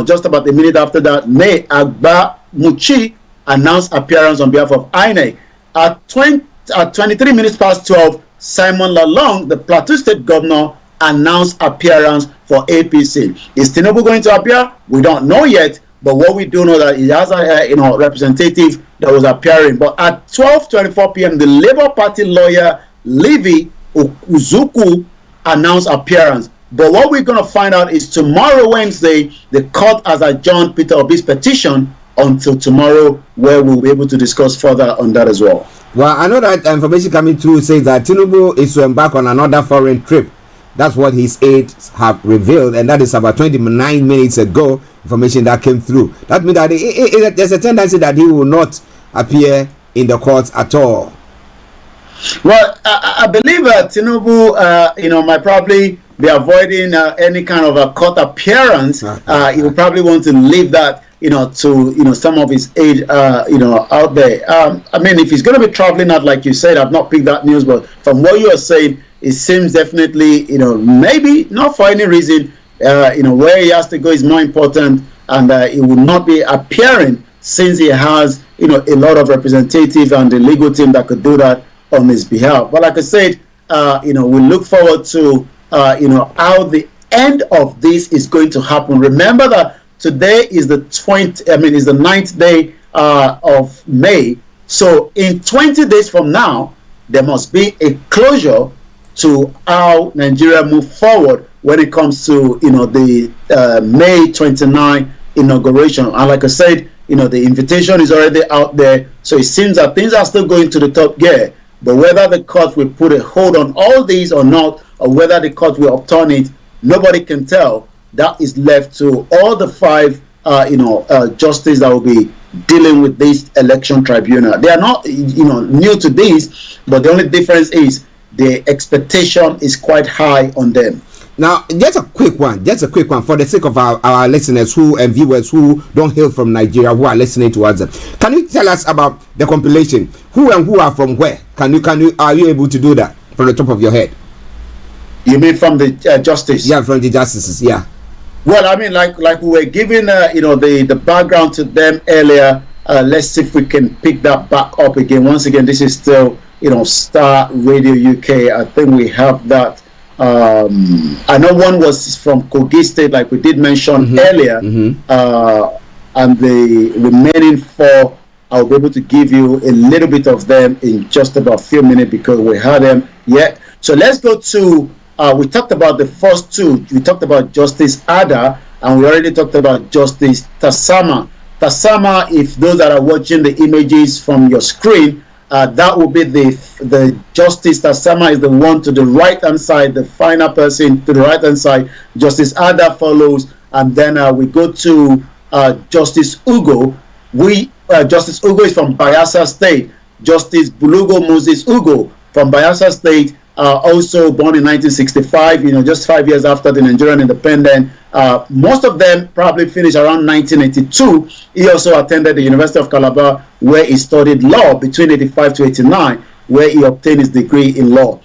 just about a minute after that, May Agba Muchi announced appearance on behalf of INEC. At 23 minutes past 12, Simon Lalong, the Plateau State Governor, announced appearance for APC. Is Tinubu going to appear? We don't know yet, but what we do know that he has a representative that was appearing. But at 12:24 p.m., the Labour Party lawyer Levi Uzuku announced appearance. But what we're going to find out is tomorrow, Wednesday, the court has adjourned Peter Obi's petition until tomorrow, where we'll be able to discuss further on that as well. Well, I know that information coming through says that Tinubu is to embark on another foreign trip. That's what his aides have revealed, and that is about 29 minutes ago. Information that came through. That means that there's a tendency that he will not appear in the courts at all. Well, I believe Tinubu, might probably be avoiding any kind of a court appearance. He will probably want to leave that, to some of his aid, out there. If he's going to be traveling out, like you said, I've not picked that news, but from what you are saying, it seems definitely, maybe not for any reason, where he has to go is more important, and he will not be appearing since he has, a lot of representatives and the legal team that could do that on his behalf. But like I said, we look forward to, how the end of this is going to happen. Remember that today is the 9th day of May. So in 20 days from now, there must be a closure to how Nigeria move forward when it comes to the May 29 inauguration. And like I said, the invitation is already out there, so it seems that things are still going to the top gear. But whether the court will put a hold on all these or not, or whether the court will upturn it, nobody can tell. That is left to all the 5 justices that will be dealing with this election tribunal. They are not new to this, but the only difference is the expectation is quite high on them. Now, just a quick one for the sake of our listeners and viewers who don't hail from Nigeria, who are listening to us. Can you tell us about the compilation? Who and who are from where? Are you able to do that from the top of your head? You mean from the justice? Yeah, from the justices, yeah. Well, I mean, like we were giving, the background to them earlier. Let's see if we can pick that back up again. Once again, this is still, Star Radio UK. I think we have that. I know one was from Kogi State, like we did mention earlier. And the remaining 4, I'll be able to give you a little bit of them in just about a few minutes because we had them yet. So let's go to, we talked about the first 2. We talked about Justice Ada, and we already talked about Justice Tasama. Tasama, if those that are watching the images from your screen, that will be the Justice Tasama is the one to the right hand side, the final person to the right hand side. Justice Ada follows, and then we go to Justice Ugo. Justice Ugo is from Bayelsa State. Justice Bulugo Moses Ugo from Bayelsa State, also born in 1965, just 5 years after the Nigerian independence. Most of them probably finished around 1982. He also attended the University of Calabar, where he studied law between 85 to 89, where he obtained his degree in law.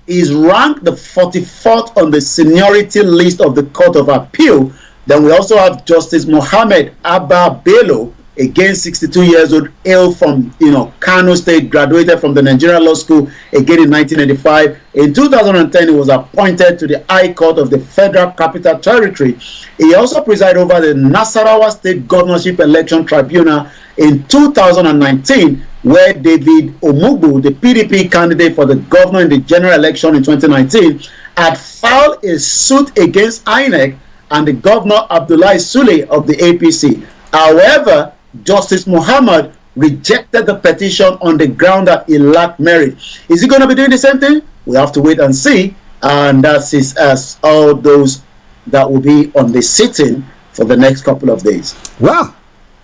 He's ranked the 44th on the seniority list of the Court of Appeal. Then we also have Justice Mohammed Abba Bello, again 62 years old, hail from Kano State, graduated from the Nigerian Law School again in 1985. In 2010, he was appointed to the High Court of the Federal Capital Territory. He also presided over the Nasarawa State Governorship Election Tribunal in 2019, where David Omugbu, the PDP candidate for the governor in the general election in 2019, had filed a suit against INEC and the governor Abdullahi Sule of the APC. However, Justice Muhammad rejected the petition on the ground that he lacked merit. Is he going to be doing the same thing? We have to wait and see. And that is as all those that will be on the sitting for the next couple of days. Well,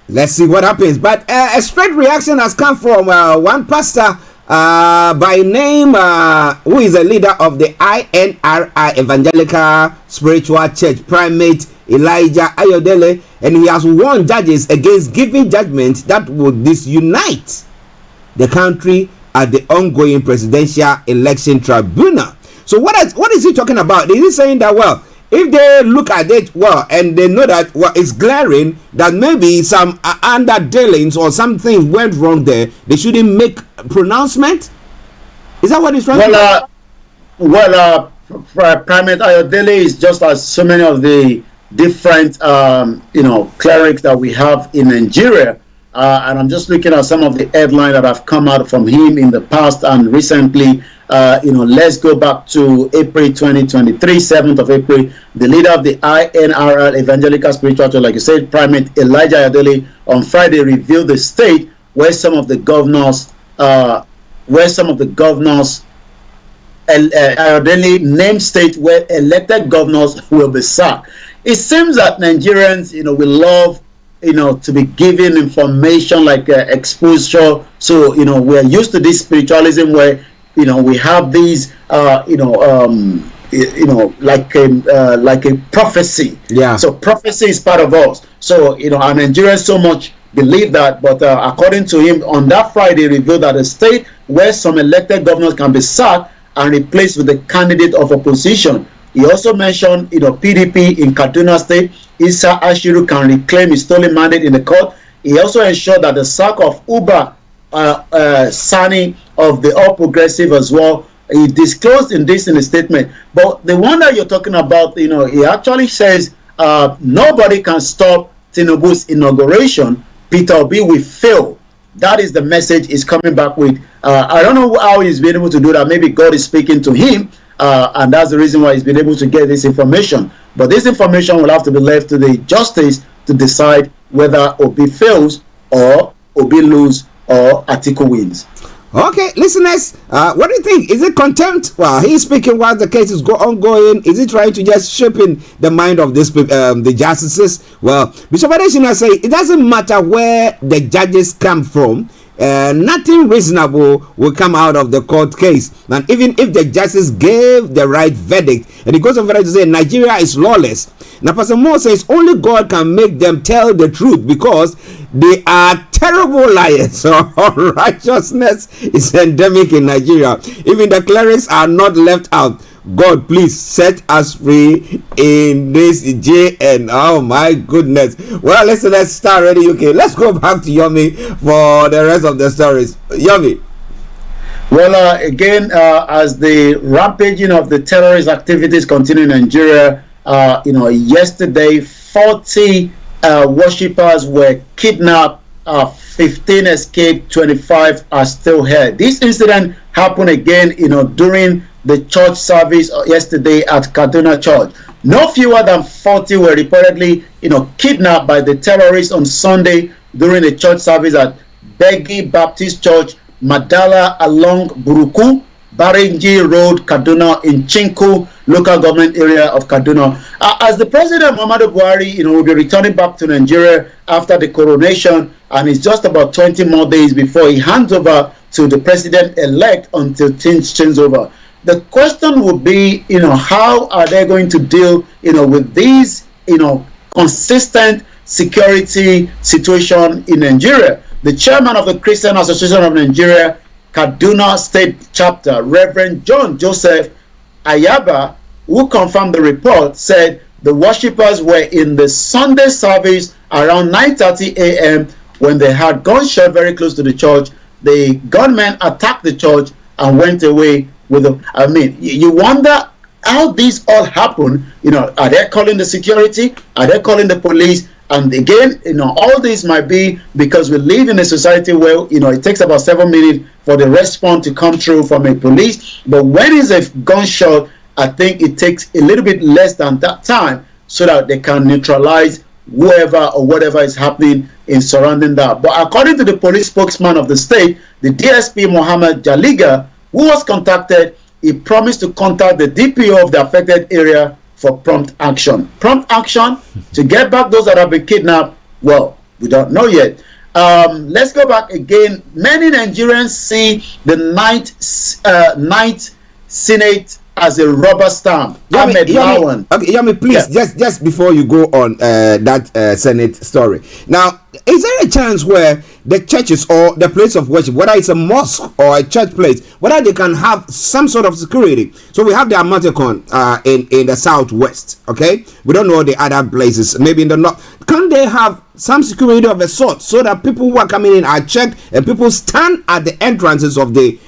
let's see what happens. But a straight reaction has come from one pastor by name, who is a leader of the INRI Evangelical Spiritual Church, Primate Elijah Ayodele, and he has warned judges against giving judgment that would disunite the country at the ongoing presidential election tribunal. So what is he talking about? Is he saying that, well, if they look at it and they know that it's glaring that maybe some underdealings or something went wrong there, they shouldn't make a pronouncement? Is that what he's trying to do? Primate Ayodele is just as so many of the different clerics that we have in Nigeria, and I'm just looking at some of the headlines that have come out from him in the past and recently. Let's go back to April 2023, 7th of April. The leader of the INRL Evangelical Spiritual Church, like you said, Primate Elijah Ayodele, on Friday revealed the state where some of the governors Ayodele named state where elected governors will be sacked. It seems that Nigerians, we love, to be given information like exposure. So, we're used to this spiritualism where, we have these, like a prophecy. Yeah. So prophecy is part of us. So, our Nigerians so much believe that. But according to him, on that Friday, revealed that a state where some elected governors can be sacked and replaced with a candidate of opposition. He also mentioned, PDP in Kaduna State, Isa Ashiru can reclaim his stolen mandate in the court. He also ensured that the sack of Uba Sani of the All Progressive as well. He disclosed in a statement. But the one that you're talking about, he actually says nobody can stop Tinubu's inauguration. Peter Obi will fail. That is the message he's coming back with. I don't know how he's been able to do that. Maybe God is speaking to him. And that's the reason why he's been able to get this information. But this information will have to be left to the justice to decide whether Obi fails or Obi loses or Atiku wins. Okay, listeners, what do you think? Is it contempt? Well, he's speaking while the case is ongoing. Is he trying to just shape in the mind of this the justices? Well, Bishop Adesina say it doesn't matter where the judges come from. Nothing reasonable will come out of the court case. And even if the justice gave the right verdict, and he goes on to say Nigeria is lawless. Now, Pastor Moore says only God can make them tell the truth because they are terrible liars. Unrighteousness is endemic in Nigeria. Even the clerics are not left out. God, please set us free in this JN. Oh my goodness. Well, listen, let's start ready. Okay, let's go back to Yomi for the rest of the stories. Yomi. Well, again, as the rampaging of the terrorist activities continue in Nigeria, yesterday 40 worshippers were kidnapped, 15 escaped, 25 are still here. This incident happened again, during the church service yesterday at Kaduna Church. No fewer than 40 were reportedly, kidnapped by the terrorists on Sunday during the church service at Begi Baptist Church, Madala along Buruku, Barenji Road, Kaduna, in Chinku local government area of Kaduna. As the President Muhammadu Buhari, will be returning back to Nigeria after the coronation, and it's just about 20 more days before he hands over to the President-elect until things change over. The question would be, how are they going to deal, with these, consistent security situation in Nigeria? The chairman of the Christian Association of Nigeria, Kaduna State Chapter, Reverend John Joseph Ayaba, who confirmed the report, said the worshippers were in the Sunday service around 9:30 a.m. when they had gunshot very close to the church. The gunmen attacked the church and went away with them. I mean, you wonder how this all happened. Are they calling the security? Are they calling the police? And again, all this might be because we live in a society where, it takes about 7 minutes for the response to come through from a police. But when it's a gunshot, I think it takes a little bit less than that time so that they can neutralize whoever or whatever is happening in surrounding that. But according to the police spokesman of the state, the DSP Mohammed Jaliga, who was contacted, he promised to contact the DPO of the affected area for prompt action. Prompt action to get back those that have been kidnapped? Well, we don't know yet. Let's go back again. Many Nigerians see the night Senate as a rubber stamp. Yami, please, just before you go on that Senate story. Now, is there a chance where the churches or the place of worship, whether it's a mosque or a church place, whether they can have some sort of security? So we have the Amatekon in the southwest, okay? We don't know the other places, maybe in the north. Can they have some security of a sort so that people who are coming in are checked and people stand at the entrances of the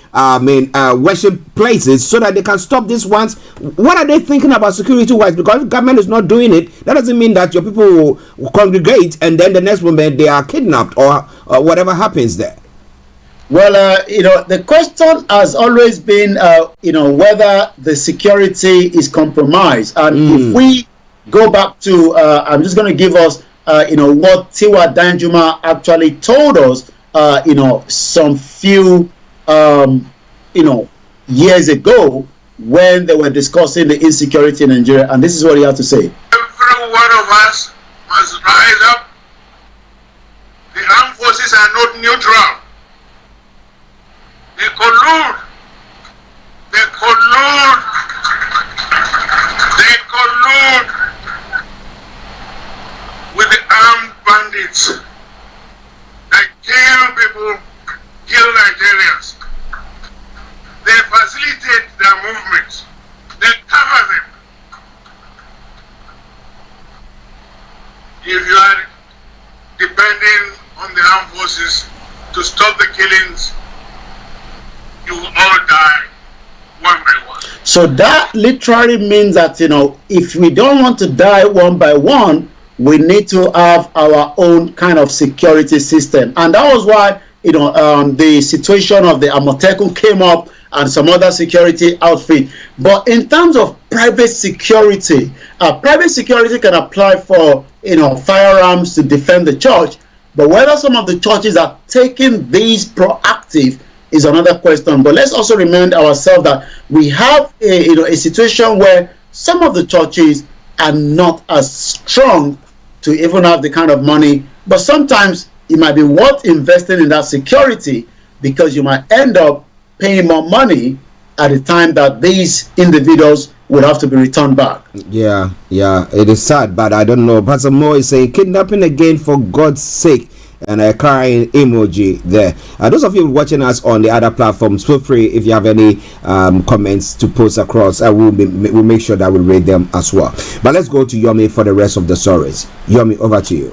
worship places so that they can stop these ones? What are they thinking about security wise? Because if government is not doing it, that doesn't mean that your people will congregate and then the next moment they are kidnapped or whatever happens there. Well, the question has always been, whether the security is compromised. And if we go back to, I'm just going to give us, what Tiwa Danjuma actually told us, some few, years ago when they were discussing the insecurity in Nigeria. And this is what he had to say. Every one of us must rise up. The armed forces are not neutral. They collude. They collude. They collude with the armed bandits that kill people, kill Nigerians. They facilitate their movements. They cover them. If you are depending on the armed forces to stop the killings, you will all die one by one. So that literally means that, if we don't want to die one by one, we need to have our own kind of security system. And that was why, the situation of the Amotekun came up and some other security outfit. But in terms of private security can apply for, firearms to defend the church. But whether some of the churches are taking these proactive is another question. But let's also remind ourselves that we have a situation where some of the churches are not as strong to even have the kind of money. But sometimes it might be worth investing in that security because you might end up paying more money at the time that these individuals would have to be returned back. Yeah, it is sad, but I don't know. Pastor Mo is saying, kidnapping again, for God's sake. and a crying emoji there. Those of you watching us on the other platforms, feel free if you have any comments to post across. I will we'll make sure that we'll read them as well. But let's go to Yomi for the rest of the stories. Yomi, over to you.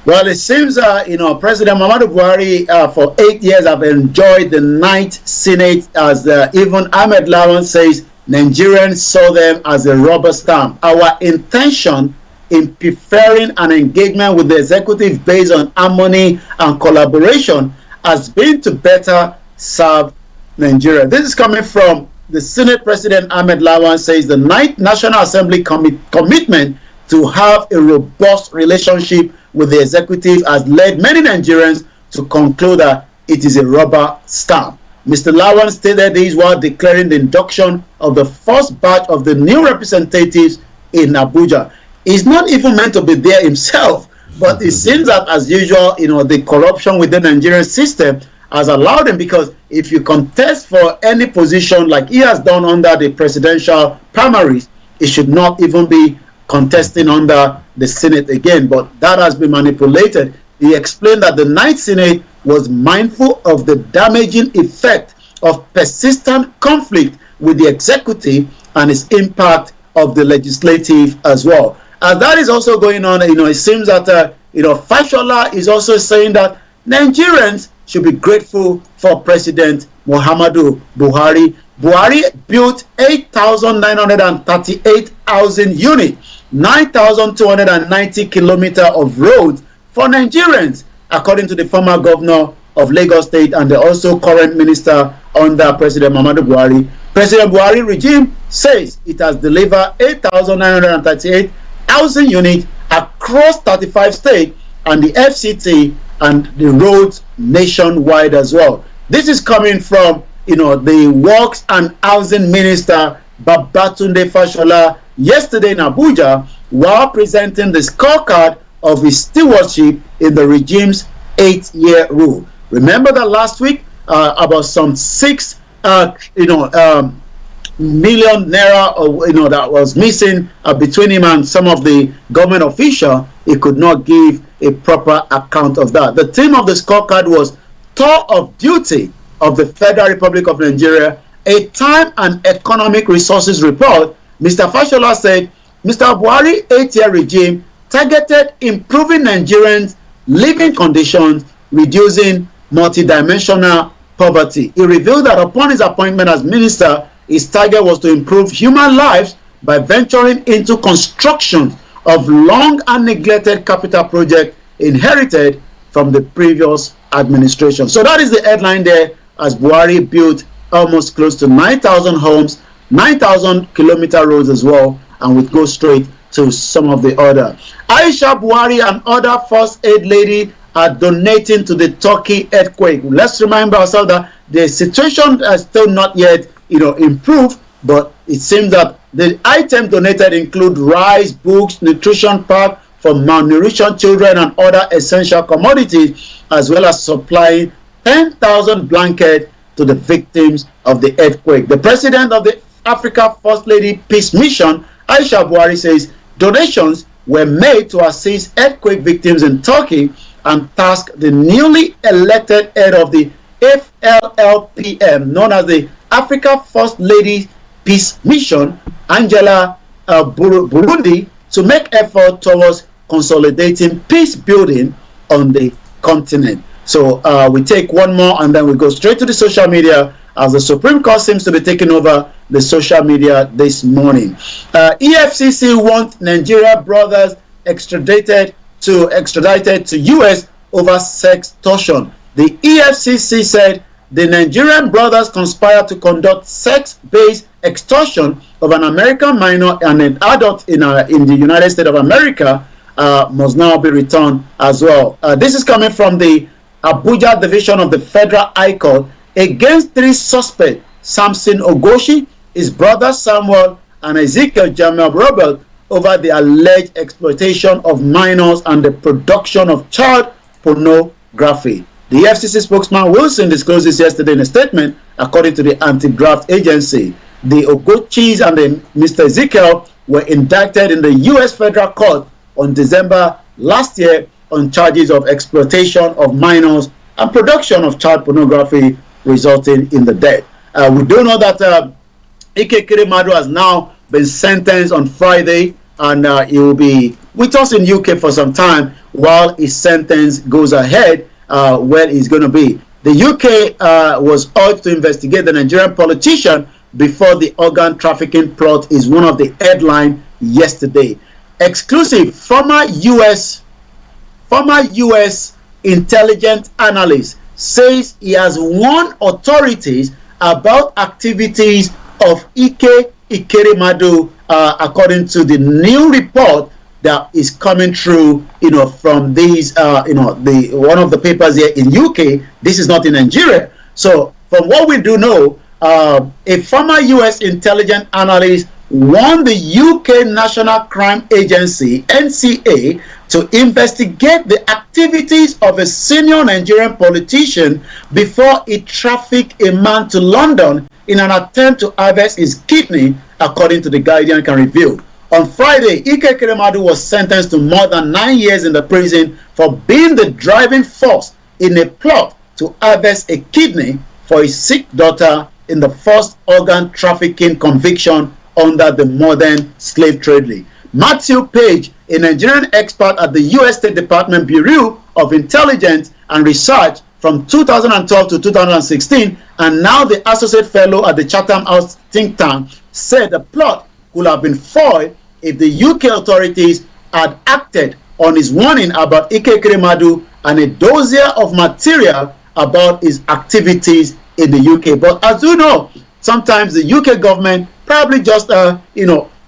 Well, it seems President Muhammadu Buhari for 8 years have enjoyed the Ninth Senate, as even Ahmed Lawan says Nigerians saw them as a rubber stamp. Our intention in preferring an engagement with the executive based on harmony and collaboration has been to better serve Nigeria. This is coming from the Senate President Ahmed Lawan says the Ninth National Assembly commitment to have a robust relationship with the executive has led many Nigerians to conclude that it is a rubber stamp. Mr. Lawan stated this while declaring the induction of the first batch of the new representatives in Abuja. He's not even meant to be there himself, but it seems that, as usual, the corruption within the Nigerian system has allowed him, because if you contest for any position like he has done under the presidential primaries, it should not even be contesting under the Senate again, but that has been manipulated. He explained that the Ninth Senate was mindful of the damaging effect of persistent conflict with the executive and its impact of the legislative as well. And that is also going on. It seems that Fashola is also saying that Nigerians should be grateful for President Muhammadu Buhari. Buhari built 8,938 housing units, 9,290 kilometers of roads for Nigerians, according to the former governor of Lagos State and the also current minister under President Muhammadu Buhari. President Buhari regime says it has delivered 8,938 housing units across 35 states and the FCT and the roads nationwide as well. This is coming from the Works and Housing Minister Babatunde Fashola yesterday in Abuja while presenting the scorecard of his stewardship in the regime's 8-year rule. Remember that last week about some 6 million naira that was missing between him and some of the government officials. He could not give a proper account of that. The theme of the scorecard was Tour of Duty of the Federal Republic of Nigeria, a time and economic resources report. Mr. Fashola said Mr. Buhari's 8-year regime targeted improving Nigerians' living conditions, reducing multidimensional poverty. He revealed that upon his appointment as minister, his target was to improve human lives by venturing into construction of long and neglected capital projects inherited from the previous administration. So that is the headline there, as Buhari built almost close to 9,000 homes, 9,000 kilometer roads as well, and would go straight to some of the other. Aisha Buhari and other first aid lady are donating to the Turkey earthquake. Let's remind ourselves that the situation has still not yet improved, but it seems that the items donated include rice, books, nutrition pack for malnourished children and other essential commodities, as well as supplying 10,000 blankets to the victims of the earthquake. The president of the Africa First Lady Peace Mission, Aisha Buhari, says donations were made to assist earthquake victims in Turkey and tasked the newly elected head of the FLLPM, known as the Africa First Lady Peace Mission, Angela Burundi, to make effort towards consolidating peace building on the continent. So we take one more and then we go straight to the social media, as the Supreme Court seems to be taking over the social media this morning. EFCC wants Nigeria brothers extradited to US over sextortion. The EFCC said the Nigerian brothers conspired to conduct sex-based extortion of an American minor and an adult in the United States of America must now be returned as well. This is coming from the Abuja division of the Federal High Court against 3 suspects: Samson Ogoshi, his brother Samuel, and Ezekiel Jamal Robert, over the alleged exploitation of minors and the production of child pornography. The FCC spokesman Wilson disclosed this yesterday in a statement. According to the anti-graft agency, the Ogochis and Mr. Ezekiel were indicted in the U.S. federal court on December last year on charges of exploitation of minors and production of child pornography, resulting in the death. We do know that Ike Ekweremadu has now been sentenced on Friday, and he will be with us in UK for some time while his sentence goes ahead, where he's going to be. The UK was urged to investigate the Nigerian politician before the organ trafficking plot is one of the headlines yesterday. Exclusive, former US intelligence analyst says he has warned authorities about activities of Ike Ekweremadu, according to the new report that is coming through, from these, the one of the papers here in UK. This is not in Nigeria. So from what we do know, a former US intelligence analyst warned the UK National Crime Agency, NCA, to investigate the activities of a senior Nigerian politician before he trafficked a man to London in an attempt to harvest his kidney, according to the Guardian can reveal. On Friday, Ike Ekweremadu was sentenced to more than 9 years in the prison for being the driving force in a plot to harvest a kidney for his sick daughter in the first organ trafficking conviction under the modern slave trade. Matthew Page, a Nigerian expert at the U.S. State Department Bureau of Intelligence and Research from 2012 to 2016, and now the associate fellow at the Chatham House think tank, said the plot could have been foiled if the UK authorities had acted on his warning about Ike Ekweremadu and a dossier of material about his activities in the UK. But as you know, sometimes the UK government probably just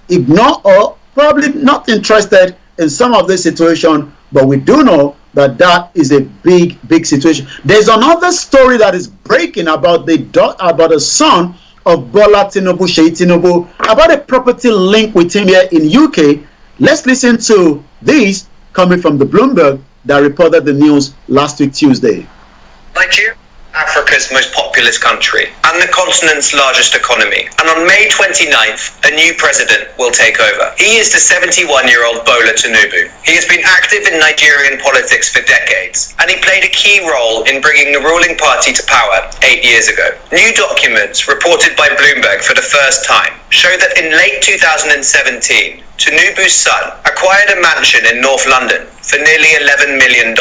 ignore or probably not interested in some of this situation. But we do know that that is a big situation. There's another story that is breaking about the son of Bola Tinubu, Sheyi Tinubu, about a property link with him here in UK. Let's listen to this coming from the Bloomberg that reported the news last week Tuesday. Nigeria, Africa's most populous country and the continent's largest economy. And on May 29th, a new president will take over. He is the 71-year-old Bola Tinubu. He has been active in Nigerian politics for decades, and he played a key role in bringing the ruling party to power 8 years ago. New documents reported by Bloomberg for the first time show that in late 2017, Tinubu's son acquired a mansion in North London for nearly $11 million.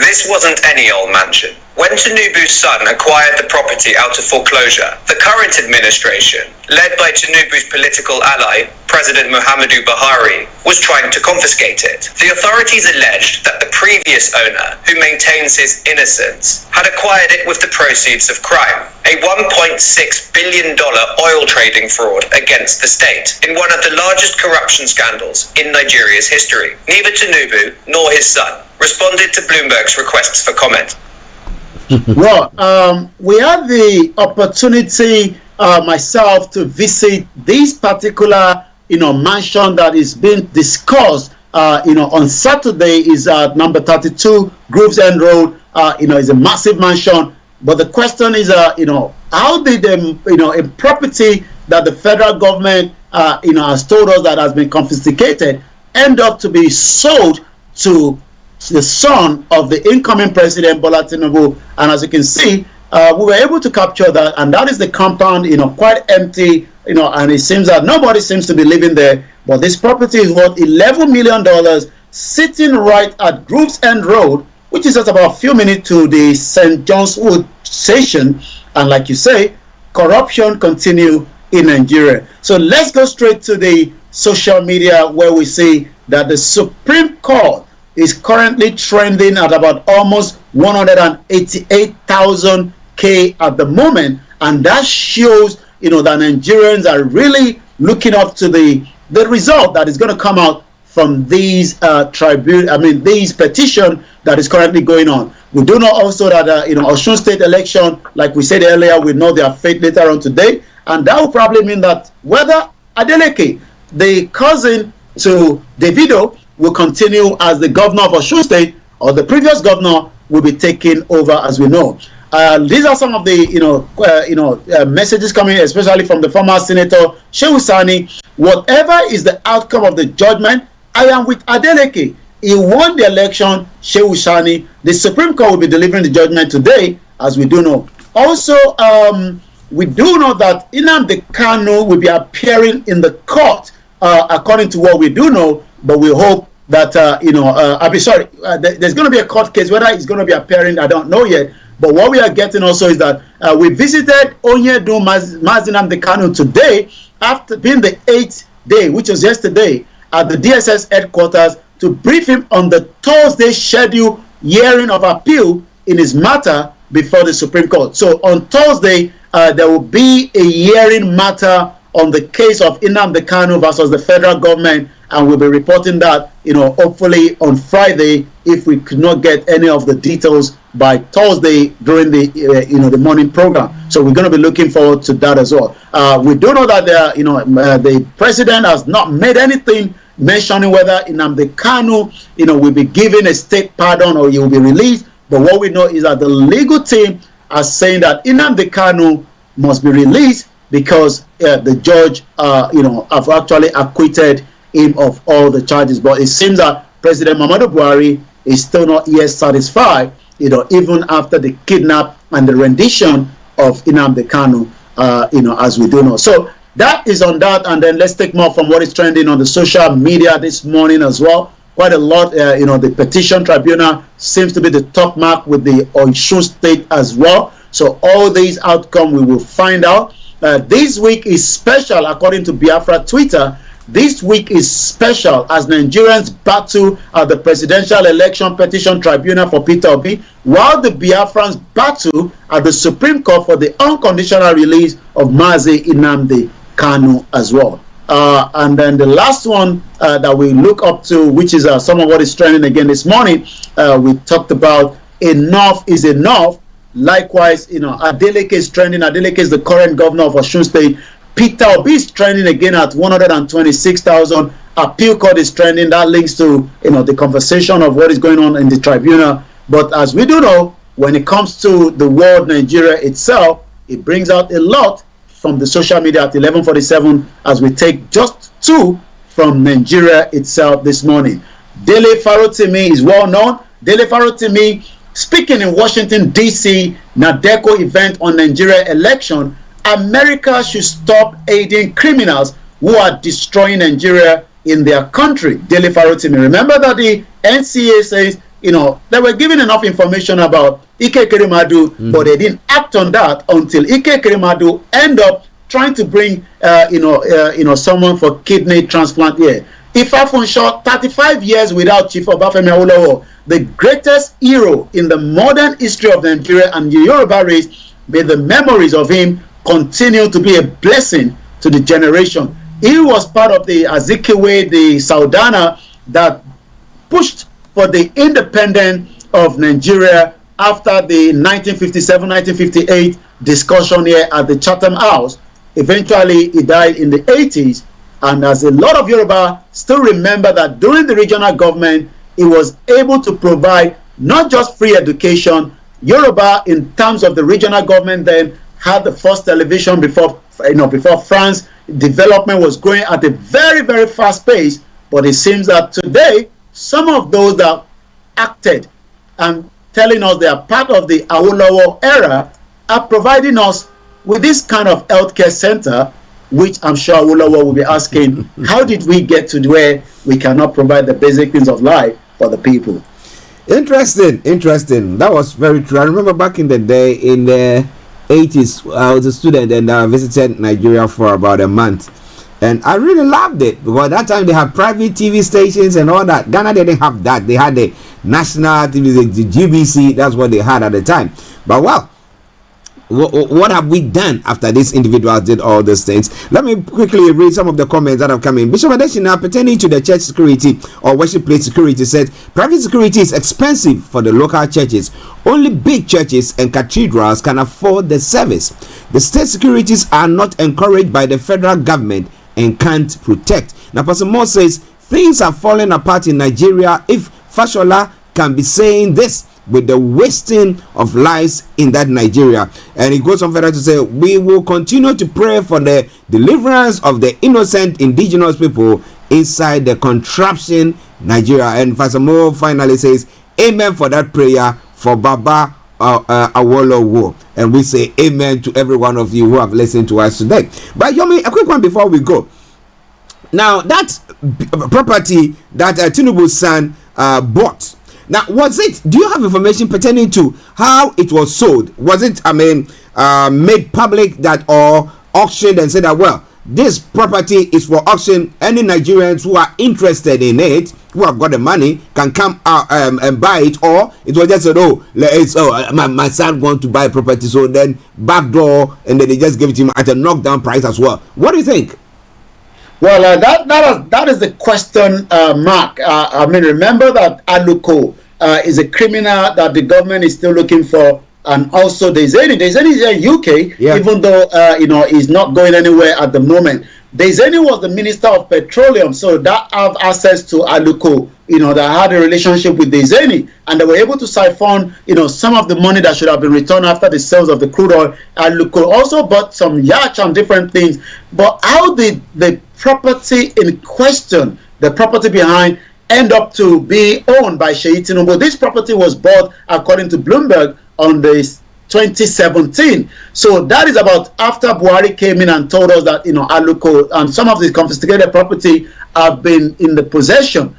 This wasn't any old mansion. When Tinubu's son acquired the property out of foreclosure, the current administration, led by Tinubu's political ally, President Muhammadu Buhari, was trying to confiscate it. The authorities alleged that the previous owner, who maintains his innocence, had acquired it with the proceeds of crime, a $1.6 billion oil trading fraud against the state, in one of the largest corruption scandals in Nigeria's history. Neither Tinubu nor his son responded to Bloomberg's requests for comment. Well, we had the opportunity myself to visit this particular mansion that is being discussed on Saturday. Is at number 32 Grooves End Road. Is a massive mansion, but the question is how did a property that the federal government has told us that has been confiscated end up to be sold to the son of the incoming president, Bola Tinubu? And as you can see, we were able to capture that, and that is the compound, quite empty, and it seems that nobody seems to be living there. But this property is worth $11 million, sitting right at Grooves End Road, which is just about a few minutes to the St. John's Wood station. And like you say, corruption continue in Nigeria. So let's go straight to the social media, where we see that the Supreme Court is currently trending at about almost 188,000 at the moment, and that shows that Nigerians are really looking up to the result that is going to come out from these these petition that is currently going on. We do know also that Osun State election, like we said earlier, we know their fate later on today, and that will probably mean that whether Adeleke, the cousin to Davido, will continue as the governor of Osun State, or the previous governor will be taking over, as we know. These are some of the messages coming, especially from the former Senator Shehu Sani. Whatever is the outcome of the judgment, I am with Adeleke. he won the election, Shehu Shani. The Supreme Court will be delivering the judgment today, as we do know. Also, we do know that Nnamdi Kanu will be appearing in the court, according to what we do know, but we hope that, there's going to be a court case. Whether it's going to be appearing, I don't know yet. But what we are getting also is that we visited Onyedu Nnamdi Kanu today, after being the 8th day, which was yesterday, at the DSS headquarters to brief him on the Thursday scheduled hearing of appeal in his matter before the Supreme Court. So on Thursday, there will be a hearing matter on the case of Nnamdi Kanu versus the federal government, and we'll be reporting that, hopefully on Friday, if we could not get any of the details by Thursday during the the morning program. So we're going to be looking forward to that as well. We do know that the president has not made anything mentioning whether Nnamdi Kanu will be given a state pardon or he will be released. But what we know is that the legal team are saying that Nnamdi Kanu must be released because the judge have actually acquitted him of all the charges. But it seems that President Muhammadu Buhari is still not yet satisfied, even after the kidnap and the rendition of Nnamdi Kanu, as we do know. So that is on that, and then let's take more from what is trending on the social media this morning as well. Quite a lot, the petition tribunal seems to be the top mark with the Osun State as well. So all these outcomes we will find out. This week is special, according to Biafra Twitter. This week is special as Nigerians battle at the presidential election petition tribunal for Peter Obi, while the Biafrans battle at the Supreme Court for the unconditional release of Mazi Nnamdi Kanu as well. And then the last one that we look up to, which is some of what is trending again this morning, we talked about enough is enough. Likewise, Adeleke is trending. Adeleke is the current governor of Osun State. Peter Obi is trending again at 126,000. Appeal court is trending. That links to the conversation of what is going on in the tribunal. But as we do know, when it comes to the world Nigeria itself, it brings out a lot from the social media at 11:47 as we take just two from Nigeria itself this morning. Dele Farotimi is well known. Dele Farotimi speaking in Washington, D.C., NADECO event on Nigeria election. America should stop aiding criminals who are destroying Nigeria in their country. Dele Farotimi. Remember that the NCA says, they were given enough information about Ike Kerimadu, but they didn't act on that until Ike Kerimadu end up trying to bring, someone for kidney transplant here. Ifa Funsho, 35 years without Chief Obafemi Awolowo, the greatest hero in the modern history of Nigeria and the Yoruba race, may the memories of him continue to be a blessing to the generation. He was part of the Azikiwe, the Saudana, that pushed for the independence of Nigeria after the 1957-1958 discussion here at the Chatham House. Eventually, he died in the 80s. And as a lot of Yoruba still remember that during the regional government, he was able to provide not just free education. Yoruba, in terms of the regional government, then had the first television before France. Development was going at a very, very fast pace. But it seems that today, some of those that acted and telling us they are part of the Awolowo era are providing us with this kind of healthcare center, which I'm sure Awolowo will be asking, how did we get to where we cannot provide the basic things of life for the people? Interesting. That was very true. I remember back in the day, in the 80s, I was a student and I visited Nigeria for about a month. And I really loved it because at that time they had private TV stations and all that. Ghana didn't have that. They had the national TV, the GBC. That's what they had at the time. But well, what have we done after these individuals did all these things? Let me quickly read some of the comments that have come in. Bishop Adeshina, pertaining to the church security or worship place security, said private security is expensive for the local churches. Only big churches and cathedrals can afford the service. The state securities are not encouraged by the federal government and can't protect. Now, Pastor Moore says things are falling apart in Nigeria if Fashola can be saying this with the wasting of lives in that Nigeria. And he goes on further to say, we will continue to pray for the deliverance of the innocent indigenous people inside the contraption Nigeria. And Fasamo finally says, amen for that prayer for Baba Awolowo. And we say amen to every one of you who have listened to us today. But Yomi, a quick one before we go. Now, that property that Tinubu's son bought, now, do you have information pertaining to how it was sold? Was it, made public that or auctioned and said that, well, this property is for auction. Any Nigerians who are interested in it, who have got the money, can come out and buy it, or it was just said, my son wants to buy a property, so then backdoor, and then they just give it to him at a knockdown price as well. What do you think? Well, that is the question mark. Remember that Aluko is a criminal that the government is still looking for, and also Dezeni is in UK, even though he's not going anywhere at the moment. Dezeni was the Minister of Petroleum, so that have access to Aluko, that had a relationship with Dezeni, and they were able to siphon, some of the money that should have been returned after the sales of the crude oil. Aluko also bought some yachts and different things. But how did the property in question, the property behind, end up to be owned by Sheyi Tinubu? This property was bought, according to Bloomberg, on the 2017. So that is about after Buhari came in and told us that Aluko and some of the confiscated property have been in the possession.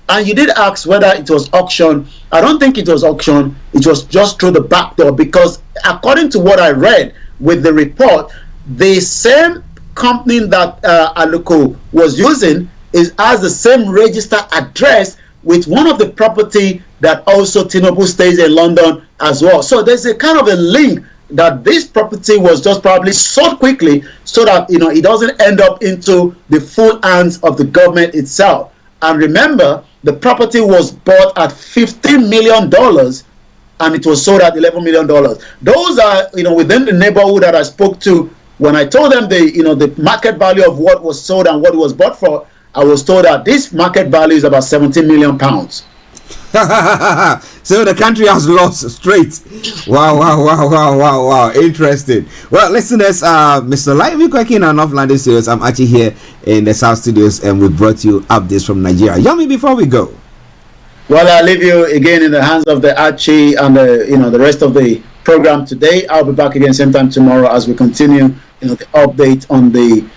And you did ask whether it was auction. I don't think it was auction. It was just through the back door, because according to what I read with the report, the same company that Aluko was using has the same register address with one of the property that also Tinubu stays in London as well. So there's a kind of a link that this property was just probably sold quickly so that it doesn't end up into the full hands of the government itself. And remember, the property was bought at $15 million and it was sold at $11 million. Those are within the neighborhood that I spoke to. When I told them the market value of what was sold and what it was bought for, I was told that this market value is about 17 million pounds. So the country has lost straight. Wow. Interesting. Well, listeners, Mr. Olayomi Koiki and North London Studios. I'm Archie here in the South Studios, and we brought you updates from Nigeria. Yomi, before we go. Well, I'll leave you again in the hands of the Archie and the rest of the program today. I'll be back again same time tomorrow as we continue the update on the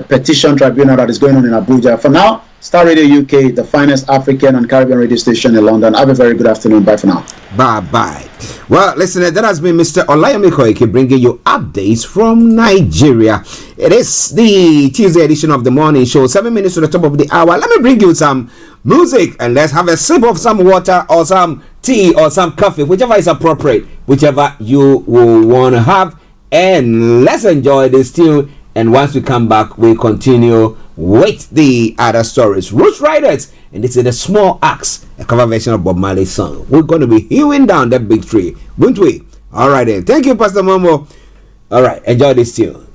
petition tribunal that is going on in Abuja. For now, Starr Radio UK, the finest African and Caribbean radio station in London. Have a very good afternoon. Bye for now. Bye. Well, listeners, that has been Mr. Olayomi Koiki bringing you updates from Nigeria. It is the Tuesday edition of the morning show, 7 minutes to the top of the hour. Let me bring you some music and let's have a sip of some water or some tea or some coffee, whichever is appropriate, whichever you will want to have. And let's enjoy this tune. And once we come back, we continue with the other stories. Roots Riders, and this is a Small Axe, a cover version of Bob Marley's song. We're going to be hewing down that big tree, won't we? All right then. Thank you, Pastor Momo. All right, enjoy this tune.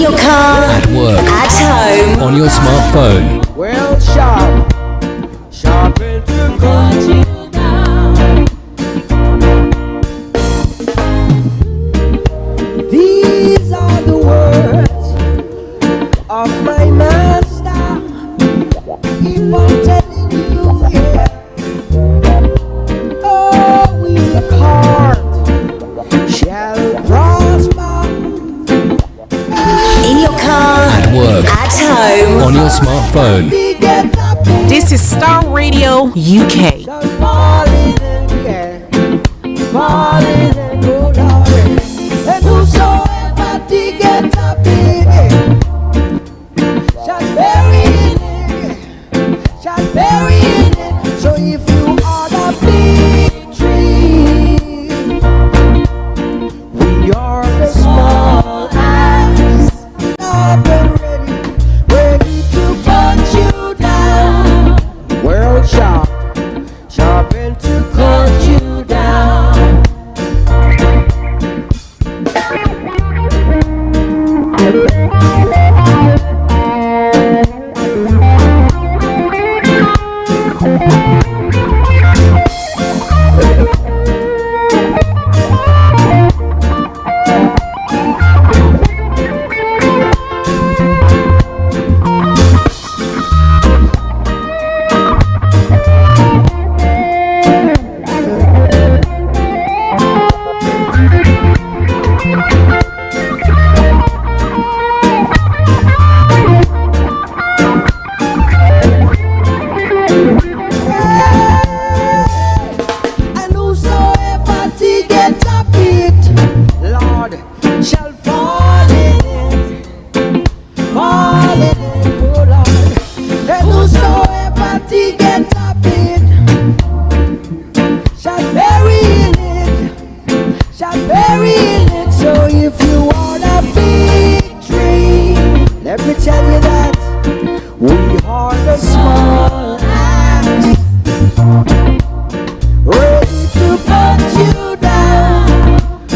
your car, at work, at home, on your smartphone. Well, sharp to cut you down. These are the words of my master. Keep on telling you, yeah. Oh, we look hard, shall prosper. In your car, at work, at home, on your smartphone. This is Starr Radio UK. Falling and go down. And whosoever get up in it shall bury in it, shall bury in it. So if you are the big tree, we are the small axe, up and ready to cut you down. World sharp and to cut you down. And whosoever get up it, Lord, shall fall in it, oh Lord. And whosoever get up it, shall bury in it, shall bury in it. So if you want a big tree, let me tell you that we are the small axe, ready to cut you down.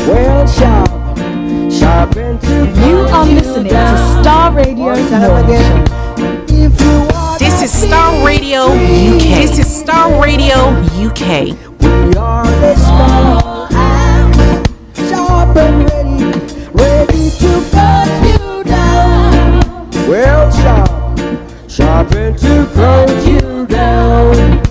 Well, sharp and to You are listening to Starr Radio Morning Show. If you want This is Starr Radio UK. This is Starr Radio UK. we are the small axe, sharp and ready to cut you down. Well, sharp and to cut you down.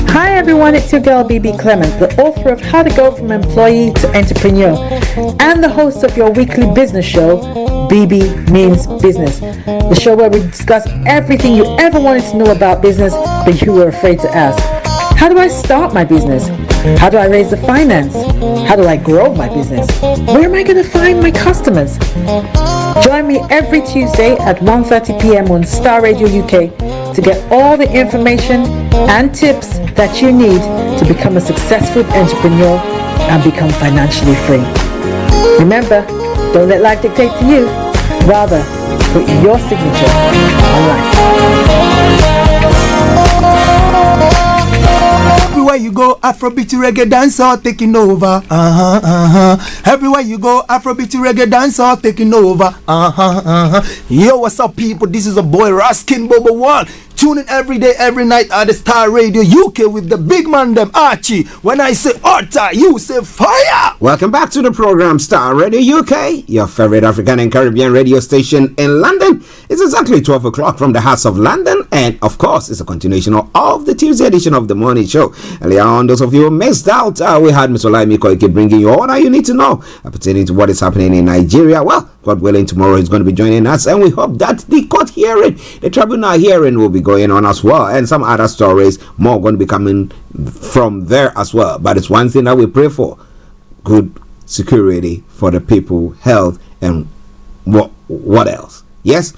Hi everyone, it's your girl BB Clement, the author of How to Go From Employee to Entrepreneur and the host of your weekly business show, BB Means Business, the show where we discuss everything you ever wanted to know about business but you were afraid to ask. How do I start my business? How do I raise the finance? How do I grow my business? Where am I going to find my customers? Join me every Tuesday at 1:30 p.m. on Starr Radio UK to get all the information and tips that you need to become a successful entrepreneur and become financially free. Remember, don't let life dictate to you. Rather, put your signature on life. Everywhere you go, Afrobeat reggae dancer taking over. Everywhere you go, Afrobeat reggae dancer taking over. Yo, what's up, people? This is a boy Raskin Bobo One. Tune in every day, every night at the Starr Radio UK with the big man them Archie. When I say Orta, you say fire. Welcome back to the program Starr Radio UK, your favorite African and Caribbean radio station in London. It's exactly 12 o'clock from the hearts of London, and of course, it's a continuation of the Tuesday edition of the morning show. Earlier on, those of you who missed out, we had Mr. Olayomi Koiki bringing you all that you need to know pertaining to what is happening in Nigeria. Well, God willing, tomorrow he's going to be joining us, and we hope that the court hearing, the tribunal hearing will be going on as well, and some other stories more going to be coming from there as well. But it's one thing that we pray for: good security for the people, health, and what else? Yes,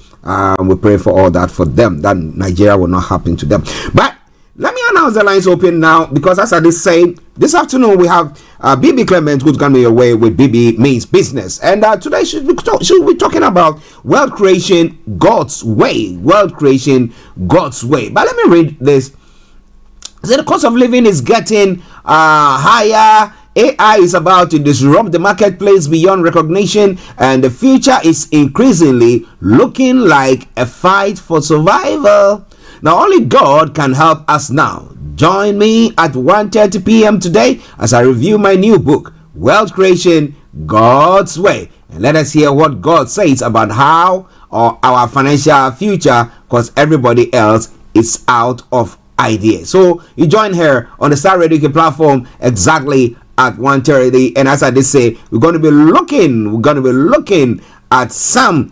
we pray for all that for them, that Nigeria will not happen to them. But let me announce the lines open now, because as I did say, this afternoon we have BB Clement, who's going to be away with BB Means Business. And today she'll be talking about wealth creation God's way. Wealth creation God's way. But let me read this. So the cost of living is getting higher. AI is about to disrupt the marketplace beyond recognition, and the future is increasingly looking like a fight for survival. Now, only God can help us now. Join me at 1:30 p.m. today as I review my new book, Wealth Creation God's Way. And let us hear what God says about how or our financial future, because everybody else is out of ideas. So you join her on the Starr Radio platform exactly at 1:30, and as I did say, we're going to be looking at some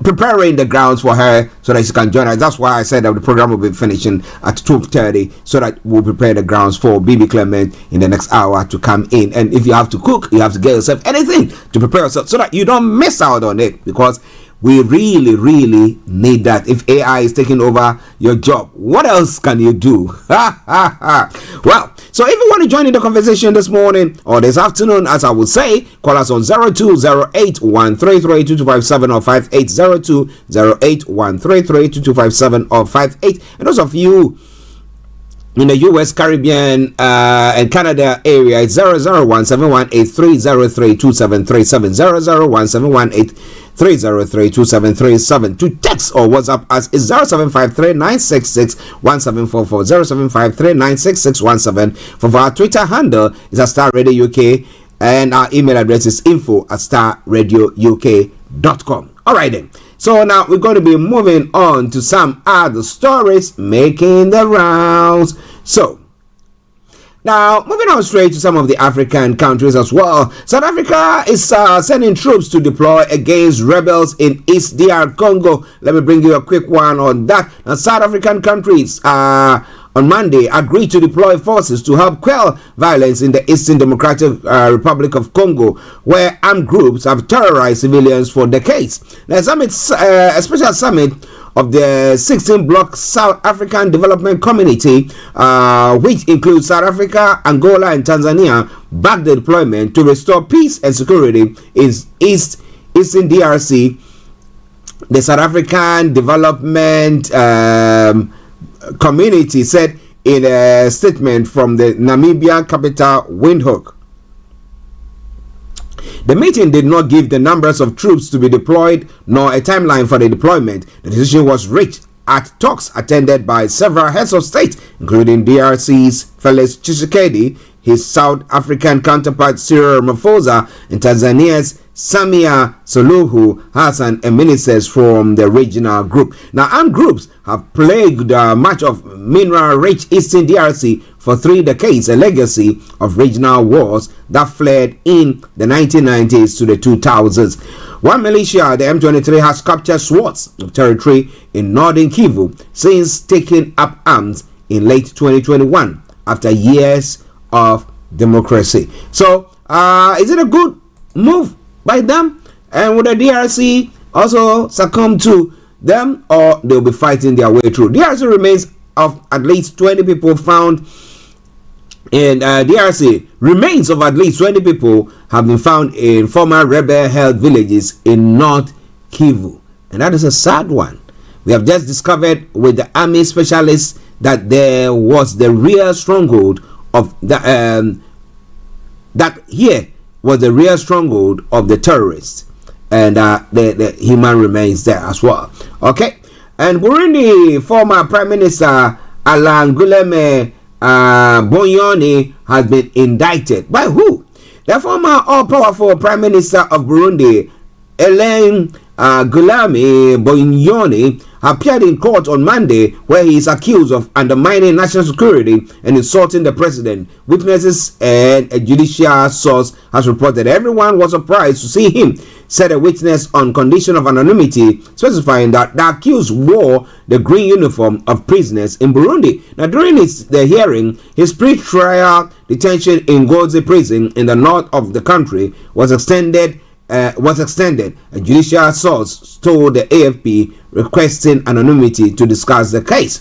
preparing the grounds for her so that she can join us. That's why I said that the program will be finishing at 12:30, so that we'll prepare the grounds for BB Clement in the next hour to come in. And if you have to cook, you have to get yourself anything to prepare yourself so that you don't miss out on it, because we really need that. If AI is taking over your job, what else can you do? Well, so if you want to join in the conversation this morning or this afternoon, as I would say, call us on 0208-133-2257 or 5802-08-133-2257 or 58. And those of you in the US, Caribbean, and Canada area, it's 001-718-303-2737, 001-718-303-2737. To text or WhatsApp us is 0753-966-1744, 0753-966-1744. For our Twitter handle is at Starr Radio UK, and our email address is info@starradiouk.com. All right then. So now we're going to be moving on to some other stories making the rounds. So now moving on straight to some of the African countries as well. South Africa is sending troops to deploy against rebels in East DR Congo. Let me bring you a quick one on that. Now, South African countries on Monday agreed to deploy forces to help quell violence in the Eastern Democratic Republic of Congo, where armed groups have terrorized civilians for decades. The summit, a special summit of the 16-block South African Development Community, which includes South Africa, Angola, and Tanzania, backed the deployment to restore peace and security in Eastern DRC. The South African Development Community said in a statement from the Namibia capital Windhoek. The meeting did not give the numbers of troops to be deployed nor a timeline for the deployment. The decision was reached at talks attended by several heads of state, including DRC's Felix Tshisekedi, his South African counterpart Cyril Ramaphosa, and Tanzania's Samia Suluhu Hassan, and ministers from the regional group. Now, armed groups have plagued much of mineral-rich Eastern DRC for 3 decades, a legacy of regional wars that fled in the 1990s to the 2000s. One militia, the M23, has captured swaths of territory in northern Kivu since taking up arms in late 2021 after years of democracy. So, is it a good move by them? And would the DRC also succumb to them, or they'll be fighting their way through? DRC remains of at least 20 people found in DRC. Remains of at least 20 people have been found in former rebel-held villages in North Kivu, and that is a sad one. We have just discovered with the army specialists that there was the real stronghold of the that here was the real stronghold of the terrorists, and the human remains there as well. Okay, and Burundi former Prime Minister Alain Guillaume Bunyoni has been indicted. By who? The former all-powerful Prime Minister of Burundi, Alain Guillaume Bunyoni, appeared in court on Monday, where he is accused of undermining national security and insulting the president. Witnesses and a judicial source has reported everyone was surprised to see him, said a witness on condition of anonymity, specifying that the accused wore the green uniform of prisoners in Burundi. Now, during the hearing, his pre-trial detention in Gozi prison in the north of the country was extended. A judicial source told the AFP, requesting anonymity to discuss the case.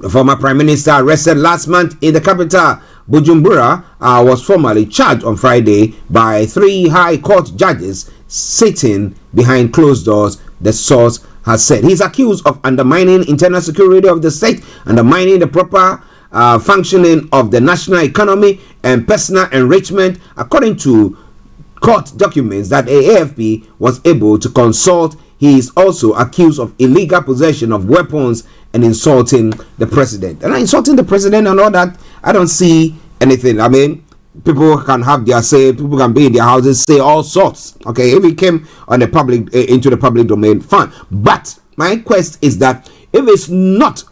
The former Prime Minister arrested last month in the capital, Bujumbura, was formally charged on Friday by 3 High Court judges sitting behind closed doors, the source has said. He's accused of undermining internal security of the state, undermining the proper functioning of the national economy, and personal enrichment, according to court documents that AFP was able to consult. He is also accused of illegal possession of weapons and insulting the president. And insulting the president and all that, I don't see anything. I mean, people can have their say, people can be in their houses, say all sorts. Okay, if it came on the public into the public domain, fine. But my quest is that if it's not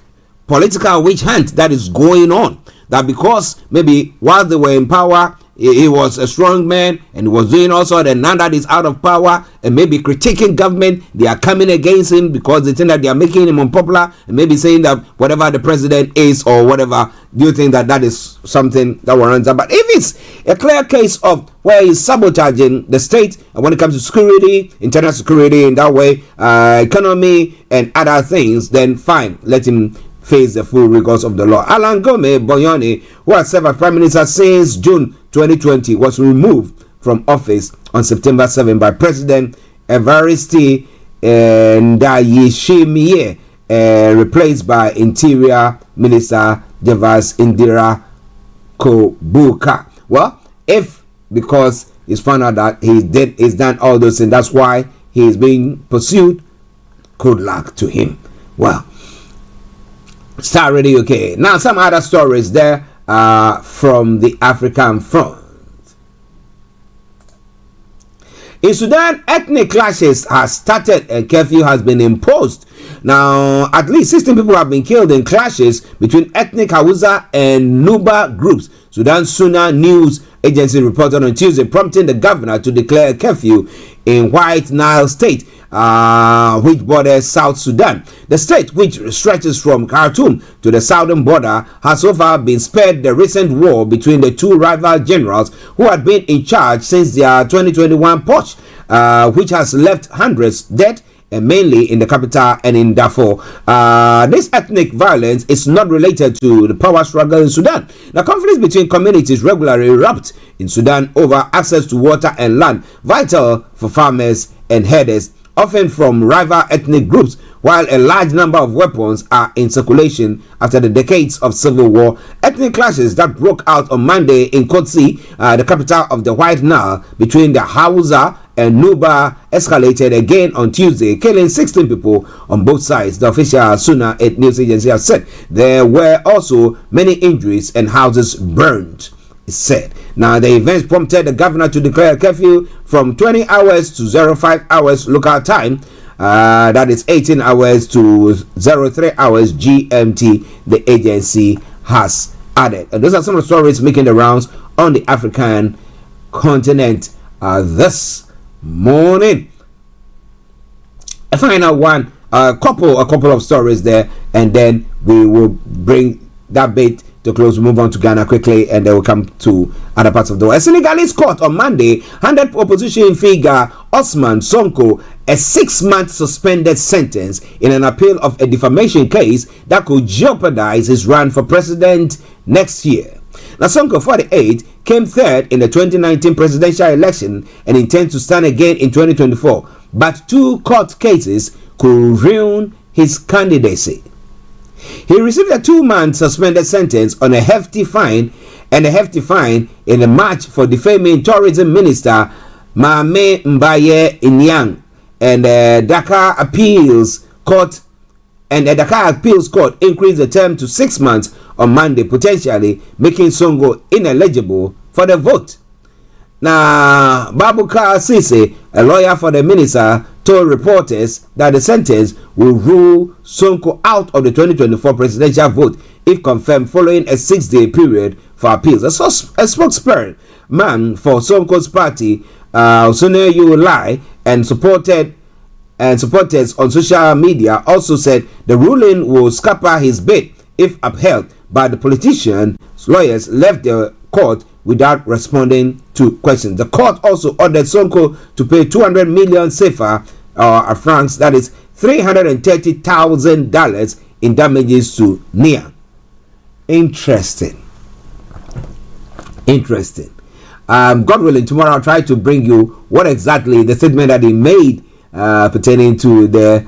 political witch hunt that is going on, that because maybe while they were in power, he was a strong man and he was doing all sorts, and now that he's out of power and maybe critiquing government, they are coming against him because they think that they are making him unpopular, and maybe saying that whatever the president is or whatever, do you think that that is something that warrants that? But if it's a clear case of where he's sabotaging the state, and when it comes to security, internal security in that way, economy and other things, then fine, let him face the full rigors of the law. Alan Gome Boyoni, who has served as Prime Minister since June 2020, was removed from office on September 7 by President Evariste Ndayishimiye, replaced by Interior Minister Devas Indira Kobuka. Well, if because he's found out that he's done all those things, that's why he is being pursued, good luck to him. Well, Starr Radio UK. Now, some other stories there from the African front. In Sudan, ethnic clashes has started and curfew has been imposed. Now, at least 16 people have been killed in clashes between ethnic Hausa and Nuba groups. Sudan Suna News Agency reported on Tuesday, prompting the governor to declare a curfew in White Nile State, which borders South Sudan. The state, which stretches from Khartoum to the southern border, has so far been spared the recent war between the two rival generals who had been in charge since their 2021 putsch, which has left hundreds dead, and mainly in the capital and in Darfur. This ethnic violence is not related to the power struggle in Sudan. The conflicts between communities regularly erupt in Sudan over access to water and land, vital for farmers and herders, often from rival ethnic groups, while a large number of weapons are in circulation after the decades of civil war. Ethnic clashes that broke out on Monday in Kotsi, the capital of the White Nile, between the Hausa and Nuba escalated again on Tuesday, killing 16 people on both sides, the official Suna news agency has said. There were also many injuries and houses burned, it said. Now, the events prompted the governor to declare a curfew from 20 hours to 05 hours local time. That is 18 hours to 03 hours GMT, the agency has added. And those are some of the stories making the rounds on the African continent this morning. A final one, a couple of stories there, and then we will bring that bit to close. Move on to Ghana quickly, and then we'll come to other parts of the world. A Senegalese court on Monday handed opposition figure Ousmane Sonko a 6-month suspended sentence in an appeal of a defamation case that could jeopardize his run for president next year. Now, Sonko, 48, came third in the 2019 presidential election and intends to stand again in 2024, but 2 court cases could ruin his candidacy. He received a 2-month suspended sentence on a hefty fine in the March for defaming tourism minister Mame Mbaye Inyang, and the Dakar Appeals Court increased the term to 6 months on Monday, potentially making Sonko ineligible for the vote. Now, Babukar Sise, a lawyer for the minister, told reporters that the sentence will rule Sonko out of the 2024 presidential vote if confirmed, following a 6-day period for appeals. A spokesperson for Sonko's party, Soneyu Lai, and supporters on social media also said the ruling will scupper his bid if upheld, but the politician's lawyers left the court without responding to questions. The court also ordered Sonko to pay 200 million CFA francs, that is $330,000 in damages to Nia. Interesting. God willing, tomorrow I'll try to bring you what exactly the statement that he made pertaining to the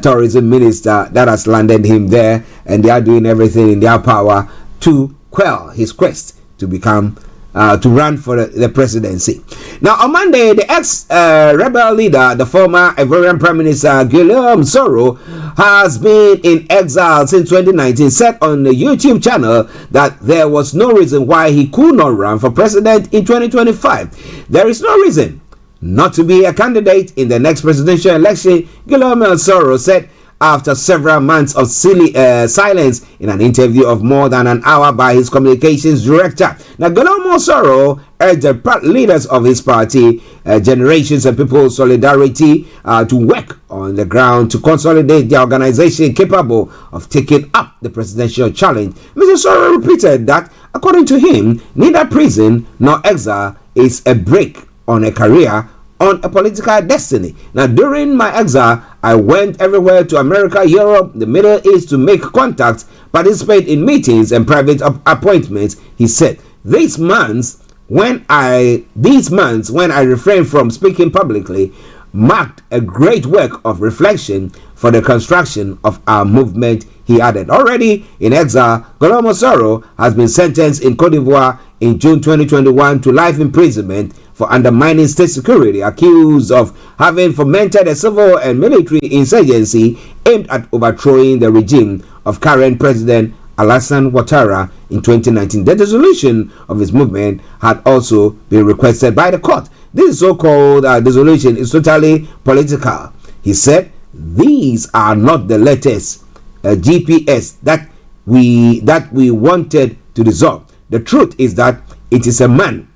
tourism minister that has landed him there, and they are doing everything in their power to quell his quest to become to run for the presidency. Now on Monday, the ex-rebel leader, the former Ivorian Prime Minister Guillaume Soro, has been in exile since 2019, said on the YouTube channel that there was no reason why he could not run for president in 2025. There is no reason not to be a candidate in the next presidential election, Guillaume Soro said after several months of silence in an interview of more than an hour by his communications director. Now, Guillaume Soro urged the leaders of his party, Generations and People's Solidarity, to work on the ground to consolidate the organization capable of taking up the presidential challenge. Mr. Soro repeated that, according to him, neither prison nor exile is a break on a career, on a political destiny. Now, during my exile, I went everywhere to America, Europe, the Middle East to make contacts, participate in meetings and private appointments. He said, these months when I refrained from speaking publicly marked a great work of reflection for the construction of our movement, he added. Already in exile, Guillaume Soro has been sentenced in Cote d'Ivoire in June 2021 to life imprisonment for undermining state security, accused of having fomented a civil and military insurgency aimed at overthrowing the regime of current President Alassane Ouattara in 2019. The dissolution of his movement had also been requested by the court. This so-called dissolution is totally political. He said, these are not the latest GPS that we wanted to dissolve. The truth is that it is a man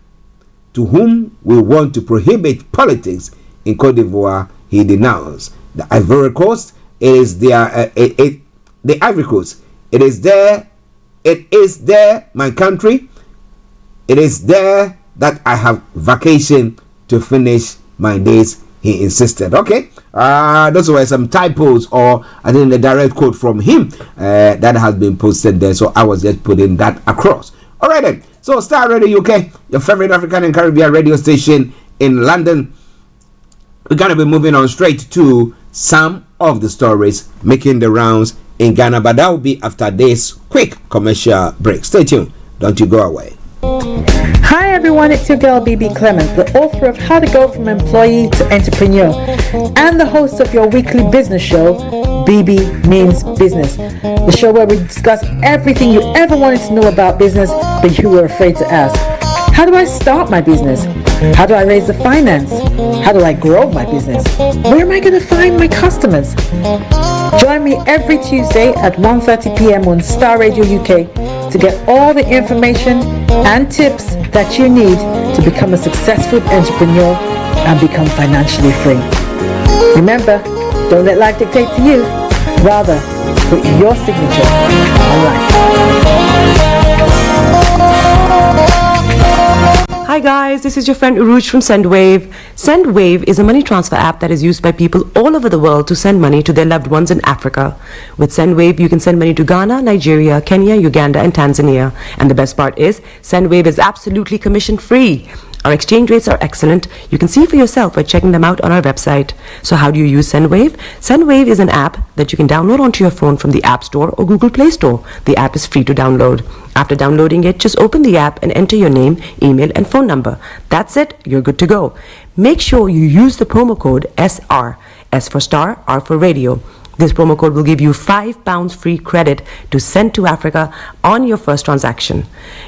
to whom we want to prohibit politics in Cote d'Ivoire, he denounced. The Ivory Coast is their the Ivory Coast. It is there, my country. It is there that I have vacation to finish my days, he insisted. Okay, those were some typos, or I think the direct quote from him that has been posted there. So I was just putting that across. All right then. So Starr Radio UK, your favorite African and Caribbean radio station in London. We're going to be moving on straight to some of the stories making the rounds in Ghana, but that will be after this quick commercial break. Stay tuned. Don't you go away. Hi everyone, it's your girl BB Clement, the author of How to Go From Employee to Entrepreneur and the host of your weekly business show, BB Means Business, the show where we discuss everything you ever wanted to know about business but you were afraid to ask. How do I start my business? How do I raise the finance? How do I grow my business? Where am I going to find my customers? Join me every Tuesday at 1:30 p.m. on Starr Radio UK to get all the information and tips that you need to become a successful entrepreneur and become financially free. Remember, don't let life dictate to you. Rather, put your signature on life. Hi guys, this is your friend Uruj from SendWave. SendWave is a money transfer app that is used by people all over the world to send money to their loved ones in Africa. With SendWave, you can send money to Ghana, Nigeria, Kenya, Uganda, and Tanzania. And the best part is, SendWave is absolutely commission free. Our exchange rates are excellent. You can see for yourself by checking them out on our website. So how do you use SendWave? SendWave is an app that you can download onto your phone from the App Store or Google Play Store. The app is free to download. After downloading it, just open the app and enter your name, email, and phone number. That's it. You're good to go. Make sure you use the promo code SR. S for Starr, R for Radio. This promo code will give you £5 free credit to send to Africa on your first transaction.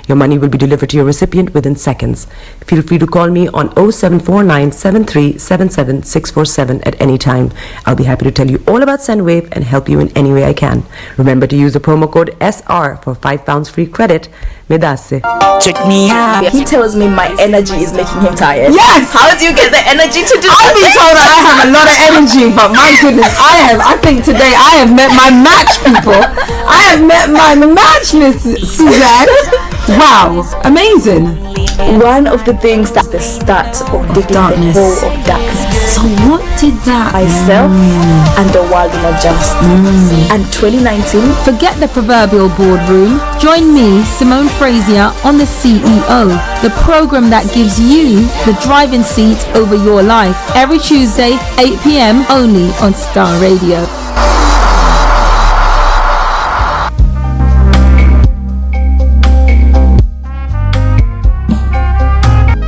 Your money will be delivered to your recipient within seconds. Feel free to call me on 0749 7377 647 at any time. I'll be happy to tell you all about SendWave and help you in any way I can. Remember to use the promo code SR for £5 free credit. Medasse. Check me out. He tells me my energy is making him tired. Yes! How do you get the energy to do I've been told I have a lot of energy, but my goodness, I think today I have met my match people. I have met my match, Miss Suzanne. Wow, amazing. One of the things that's the start of the darkness. Of darkness. So what accepted that myself and the world will adjust. And 2019, forget the proverbial boardroom. Join me, Simone Frazier, on the CEO, the program that gives you the driving seat over your life. Every Tuesday, 8 p.m. only on Starr Radio.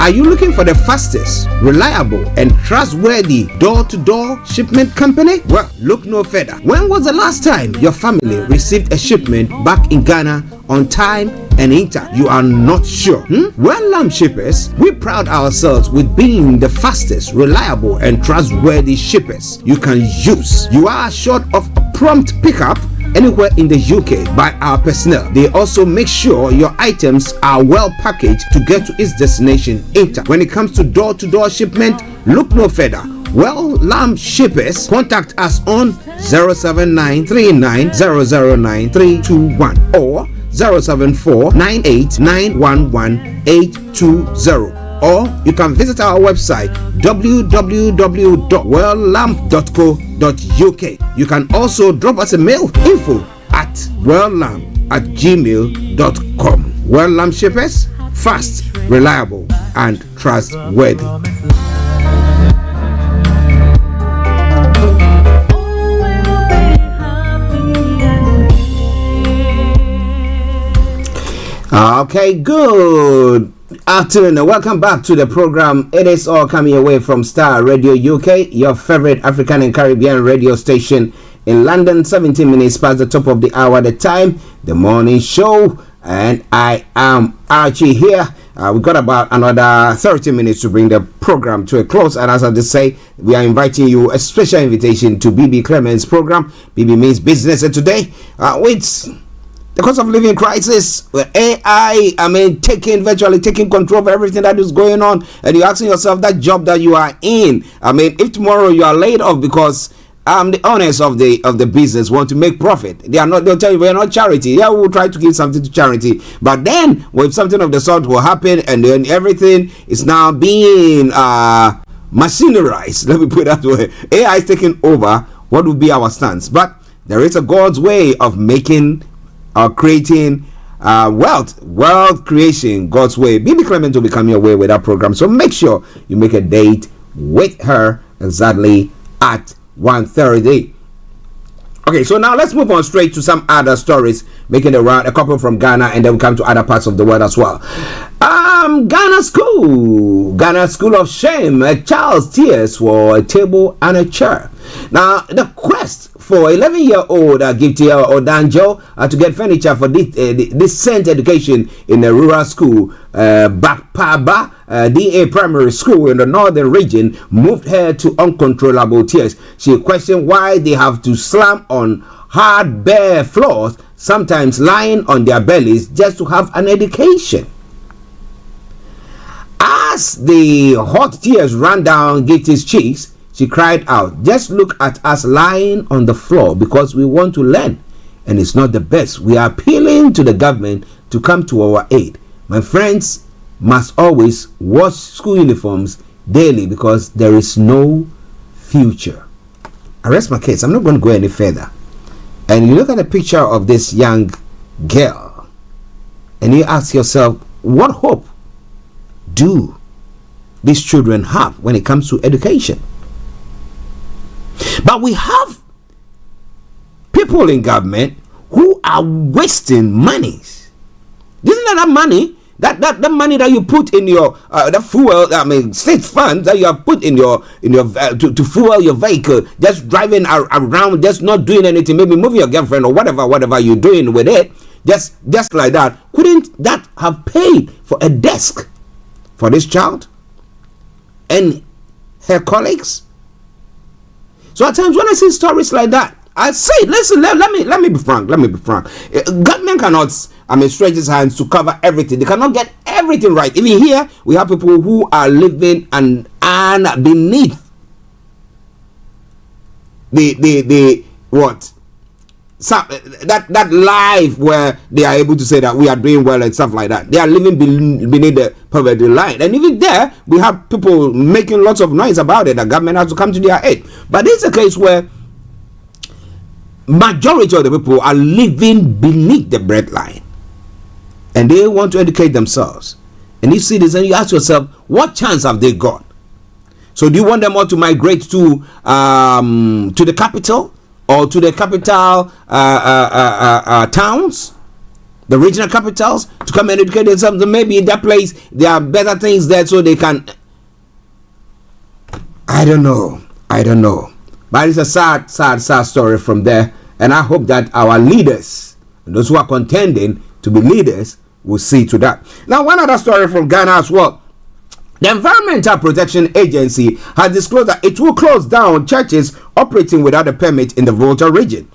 Are you looking for the fastest, reliable, and trustworthy door-to-door shipment company? Well, look no further. When was the last time your family received a shipment back in Ghana on time and in time? You are not sure? Well, Lamb Shippers, we pride ourselves with being the fastest, reliable, and trustworthy shippers you can use. You are assured of a prompt pickup anywhere in the UK by our personnel. They also make sure your items are well packaged to get to its destination in time. When it comes to door-to-door shipment, look no further. Well, Lamb Shippers, contact us on 07939009321 or 07498911820. Or you can visit our website www.welllamp.co.uk. You can also drop us a mail, info@welllamp@gmail.com. Well Lamp Shippers, fast, reliable, and trustworthy. Okay, good afternoon and welcome back to the program. It is all coming away from Starr Radio UK, your favorite African and Caribbean radio station in London. 17 minutes past the top of the hour, the time, the morning show, and I am Archie here. We've got about another 30 minutes to bring the program to a close, and as I just say, we are inviting you a special invitation to BB Clement's program. BB means business, and today with the cost of living crisis, AI, virtually taking control of everything that is going on, and you're asking yourself that job that you are in. If tomorrow you are laid off because the owners of the business want to make profit, they'll tell you we're not charity. Yeah, we'll try to give something to charity, but then if something of the sort will happen, and then everything is now being machinerized, let me put it that way, AI is taking over, what would be our stance? But there is a God's way of making creating wealth creation God's way. BB Clement will be coming your way with that program, so make sure you make a date with her exactly at 1:30. Okay, so now let's move on straight to some other stories making the round, a couple from Ghana, and then we come to other parts of the world as well. Ghana School of Shame. A child's tears for a table and a chair. Now, the quest for 11-year-old Giftia Odanjo to get furniture for this sent education in a rural school, Bakpaba DA Primary School in the northern region, moved her to uncontrollable tears. She questioned why they have to slam on hard bare floors, sometimes lying on their bellies, just to have an education. As the hot tears ran down Gifty's cheeks, she cried out, "Just look at us lying on the floor because we want to learn, and it's not the best. We are appealing to the government to come to our aid. My friends must always wash school uniforms daily because there is no future." I rest my case. I'm not going to go any further. And you look at a picture of this young girl, and you ask yourself, what hope do these children have when it comes to education? But we have people in government who are wasting money. Isn't that money? That money that you put in your the fuel, state funds that you have put in your to fuel your vehicle, just driving around, just not doing anything, maybe moving your girlfriend or whatever you're doing with it, just like that. Couldn't that have paid for a desk for this child and her colleagues? So at times when I see stories like that, I say, listen, let me be frank. Government cannot stretch its hands to cover everything. They cannot get everything right. Even here, we have people who are living and beneath the that life where they are able to say that we are doing well and stuff like that. They are living beneath the poverty line, and even there we have people making lots of noise about it. The government has to come to their aid. But this is a case where majority of the people are living beneath the breadline, and they want to educate themselves. And you see this, and you ask yourself, what chance have they got? So do you want them all to migrate to the capital, or to the capital towns, the regional capitals, to come and educate themselves? Maybe in that place there are better things there, so they can. I don't know. But it's a sad story from there, and I hope that our leaders, those who are contending to be leaders, will see to that. Now, one other story from Ghana as well. The Environmental Protection Agency has disclosed that it will close down churches operating without a permit in the Volta region.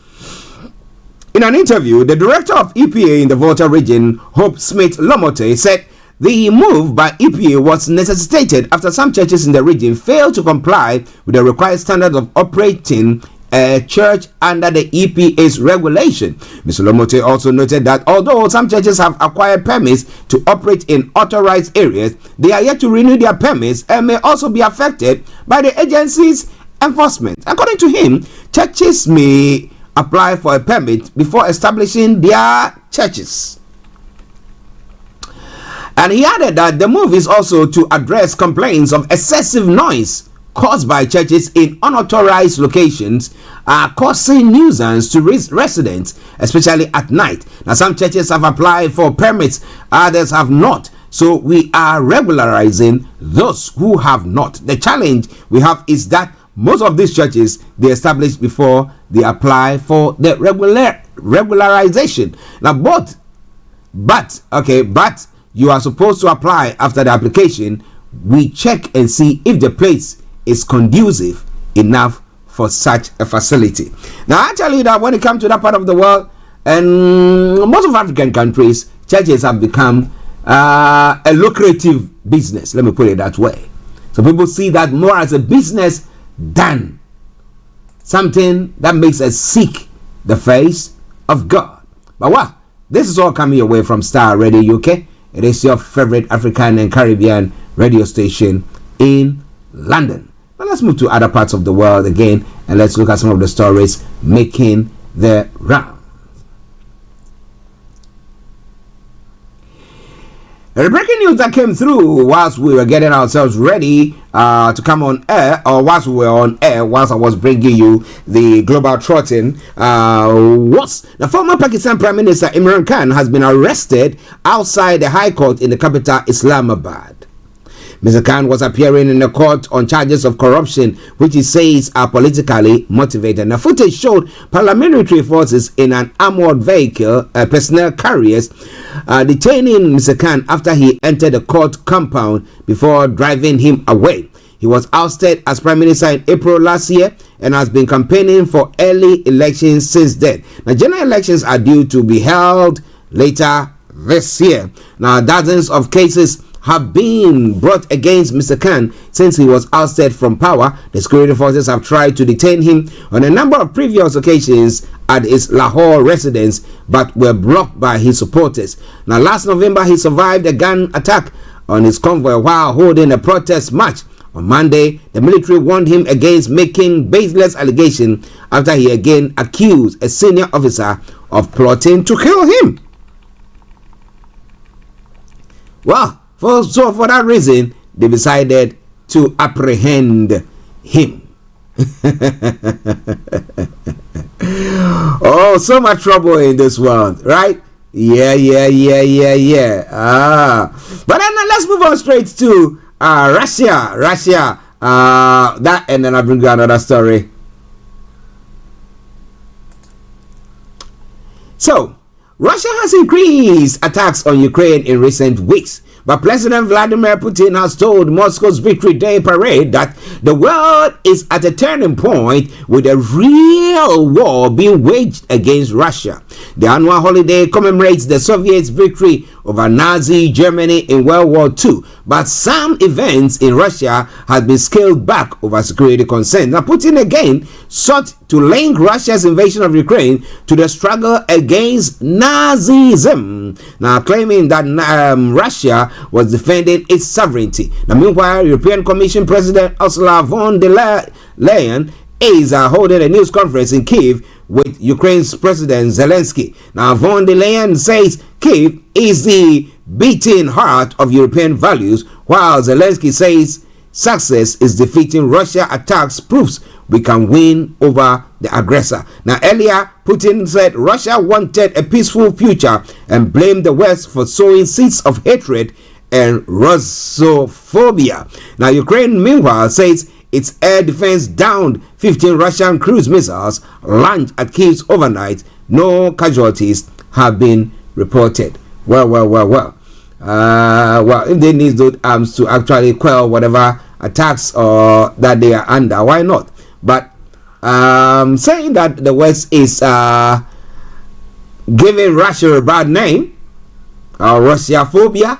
In an interview, the director of EPA in the Volta region, Hope Smith Lomote, said the move by EPA was necessitated after some churches in the region failed to comply with the required standards of operating a church under the EPA's regulation. Mr. Lomote also noted that although some churches have acquired permits to operate in authorized areas, they are yet to renew their permits and may also be affected by the agency's enforcement. According to him, churches may apply for a permit before establishing their churches. And he added that the move is also to address complaints of excessive noise caused by churches in unauthorized locations are causing nuisance to residents, especially at night. Now, some churches have applied for permits, others have not. So we are regularizing those who have not. The challenge we have is that most of these churches, they establish before they apply for the regularization. Now, but you are supposed to apply after the application. We check and see if the place is conducive enough for such a facility. Now, I tell you that when it comes to that part of the world, and most of African countries, churches have become a lucrative business. Let me put it that way. So people see that more as a business than something that makes us seek the face of God. But what? This is all coming your way from Starr Radio UK. It is your favorite African and Caribbean radio station in London. Now let's move to other parts of the world again, and let's look at some of the stories making the round. The breaking news that came through whilst we were getting ourselves ready to come on air, or whilst we were on air, whilst I was bringing you the global trotting, was the former Pakistan Prime Minister Imran Khan has been arrested outside the High Court in the capital Islamabad. Mr. Khan was appearing in the court on charges of corruption, which he says are politically motivated. Now, footage showed paramilitary forces in an armored vehicle, personnel carriers, detaining Mr. Khan after he entered the court compound before driving him away. He was ousted as Prime Minister in April last year and has been campaigning for early elections since then. Now, general elections are due to be held later this year. Now, dozens of cases have been brought against Mr. Khan since he was ousted from power. The security forces have tried to detain him on a number of previous occasions at his Lahore residence, but were blocked by his supporters. Now, last November, he survived a gun attack on his convoy while holding a protest march. On Monday, the military warned him against making baseless allegations after he again accused a senior officer of plotting to kill him. Well, so for that reason, they decided to apprehend him. Oh, so much trouble in this world, right? Yeah. But then let's move on straight to Russia. That, and then I'll bring you another story. So, Russia has increased attacks on Ukraine in recent weeks. But President Vladimir Putin has told Moscow's Victory Day parade that the world is at a turning point with a real war being waged against Russia. The annual holiday commemorates the Soviets' victory over Nazi Germany in World War II, but some events in Russia have been scaled back over security concerns. Now, Putin again sought to link Russia's invasion of Ukraine to the struggle against Nazism, now claiming that Russia was defending its sovereignty. Now, meanwhile, European Commission President Ursula von der Leyen is holding a news conference in Kyiv with Ukraine's President Zelensky. Now, von der Leyen says Kyiv is the beating heart of European values, while Zelensky says success is defeating Russia attacks proves we can win over the aggressor. Now, earlier, Putin said Russia wanted a peaceful future and blamed the West for sowing seeds of hatred and Russophobia. Now, Ukraine, meanwhile, says its air defense downed 15 Russian cruise missiles launched at Kyiv overnight. No casualties have been reported. Well, if they need those arms to actually quell whatever attacks that they are under, why not? But saying that the West is giving Russia a bad name, Russophobia.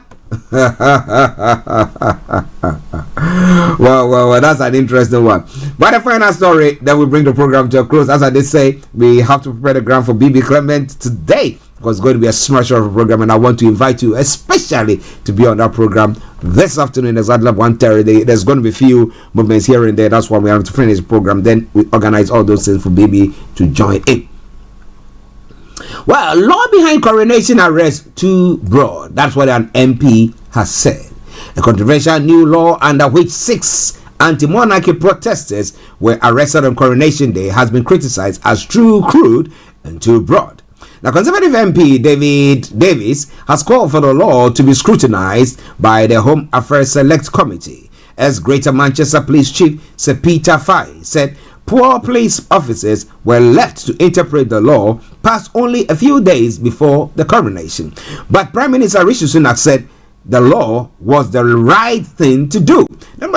well, that's an interesting one. But the final story that will bring the program to a close, as I did say, we have to prepare the ground for BB Clement today, because it's going to be a smasher of a program, and I want to invite you especially to be on that program this afternoon exactly 1:30. There's going to be a few movements here and there. That's why we have to finish the program. Then we organize all those things for BB to join in. Well, law behind coronation arrest too broad. That's what an MP has said. A controversial new law under which 6 anti-monarchy protesters were arrested on Coronation Day has been criticized as too crude and too broad. Now, Conservative MP David Davis has called for the law to be scrutinized by the Home Affairs Select Committee. As Greater Manchester Police Chief Sir Peter Fay said, poor police officers were left to interpret the law past only a few days before the coronation. But Prime Minister Rishi Sunak said the law was the right thing to do. The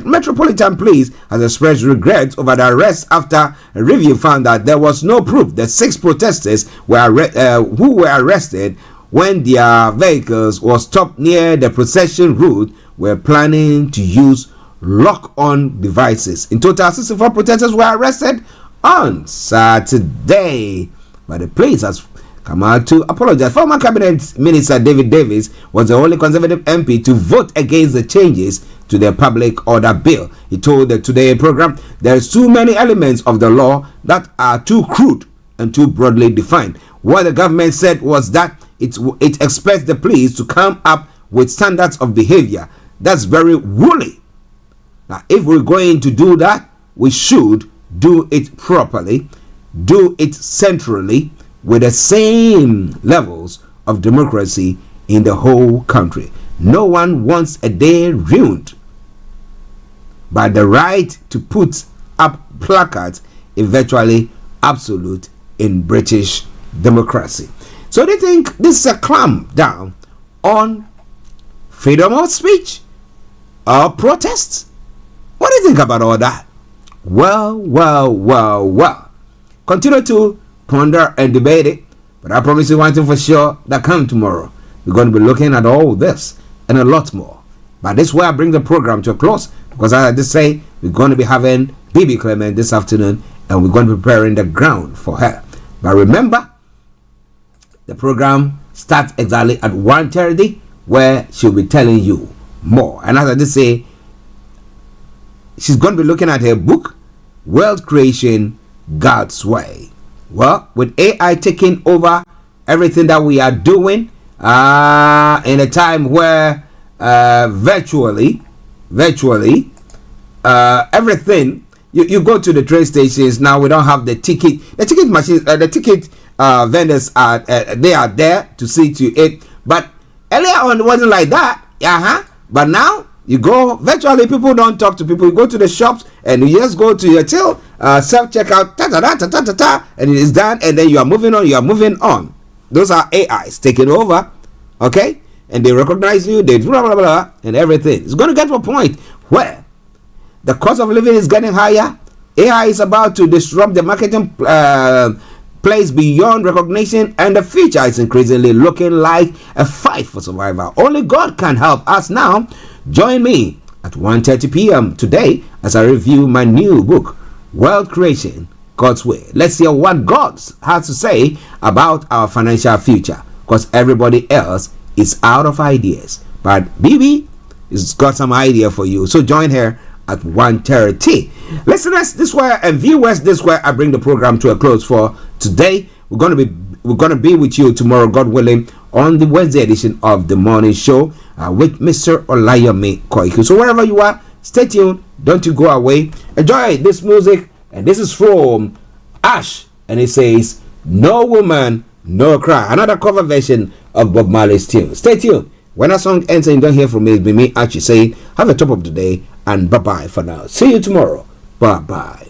Metropolitan Police has expressed regret over the arrest after a review found that there was no proof that 6 protesters who were arrested when their vehicles were stopped near the procession route were planning to use lock-on devices. In total, 64 protesters were arrested on Saturday, but the police has come out to apologize. Former Cabinet Minister David Davis was the only Conservative MP to vote against the changes to the Public Order Bill. He told the Today program, "There's too many elements of the law that are too crude and too broadly defined." What the government said was that it expects the police to come up with standards of behavior. That's very woolly. Now, if we're going to do that, we should do it properly, do it centrally, with the same levels of democracy in the whole country. No one wants a day ruined by the right to put up placards is virtually absolute in British democracy. So they think this is a clamp down on freedom of speech or protests. What do you think about all that? Well. Continue to ponder and debate it, but I promise you one thing for sure, that come tomorrow, we're going to be looking at all this and a lot more. But this is where I bring the program to a close, because as I just say, we're going to be having BB Clement this afternoon, and we're going to be preparing the ground for her. But remember, the program starts exactly at 1:30, where she'll be telling you more. And as I just say, she's going to be looking at her book, World Creation, God's Way. Well, with AI taking over everything that we are doing, in a time where virtually everything, you go to the train stations now, we don't have the ticket machines, the ticket vendors are they are there to see to it. But earlier on it wasn't like that. But now you go virtually, people don't talk to people. You go to the shops and you just go to your till, self-checkout, and it is done, and then you are moving on. Those are AIs taking over, okay? And they recognize you, they blah, blah, blah, and everything. It's going to get to a point where the cost of living is getting higher. AI is about to disrupt the marketing place beyond recognition, and the future is increasingly looking like a fight for survival. Only God can help us now. Join me at 1:30 p.m. today as I review my new book, World Creation, God's Way. Let's hear what God has to say about our financial future, because everybody else is out of ideas. But BB has got some idea for you. So join her at 1:30. Listeners, this way, and viewers, this way I bring the program to a close for today. We're gonna be with you tomorrow, God willing, on the Wednesday edition of the morning show with Mr. Olayomi Koiki. So wherever you are, stay tuned. Don't you go away. Enjoy this music, and this is from Ash, and it says, "No Woman, No Cry." Another cover version of Bob Marley's tune. Stay tuned. When a song ends and you don't hear from me, it'll be me, Archie, saying, have a top of the day, and bye-bye for now. See you tomorrow. Bye-bye.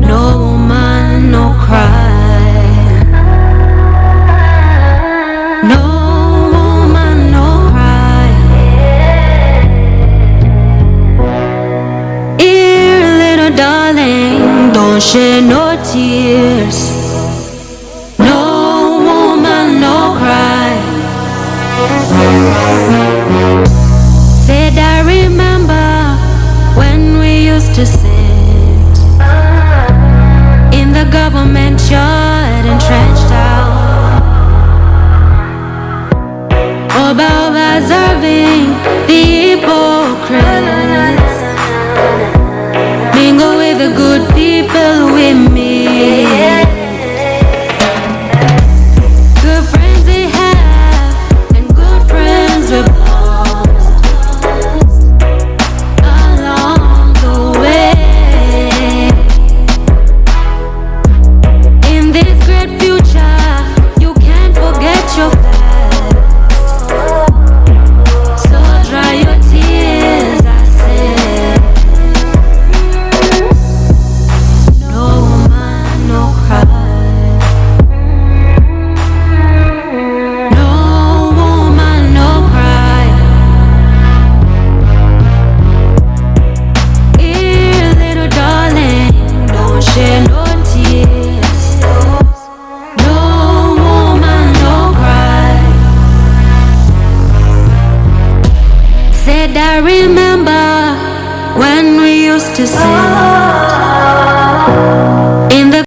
No woman, no cry. No woman, no cry. Here, little darling, don't shed no tears. No woman, no cry. Said I remember when we used to sit in the government yard and trenched out, about observing the hypocrites mingle with the good people with me. Good friends we have and good friends we've lost along the way. In this great future, you can't forget your past. So dry your tears, I said. No woman, no cry. No woman, no cry. Here, little darling, don't shed no tears. No woman, no cry. Said I remember when we used to sing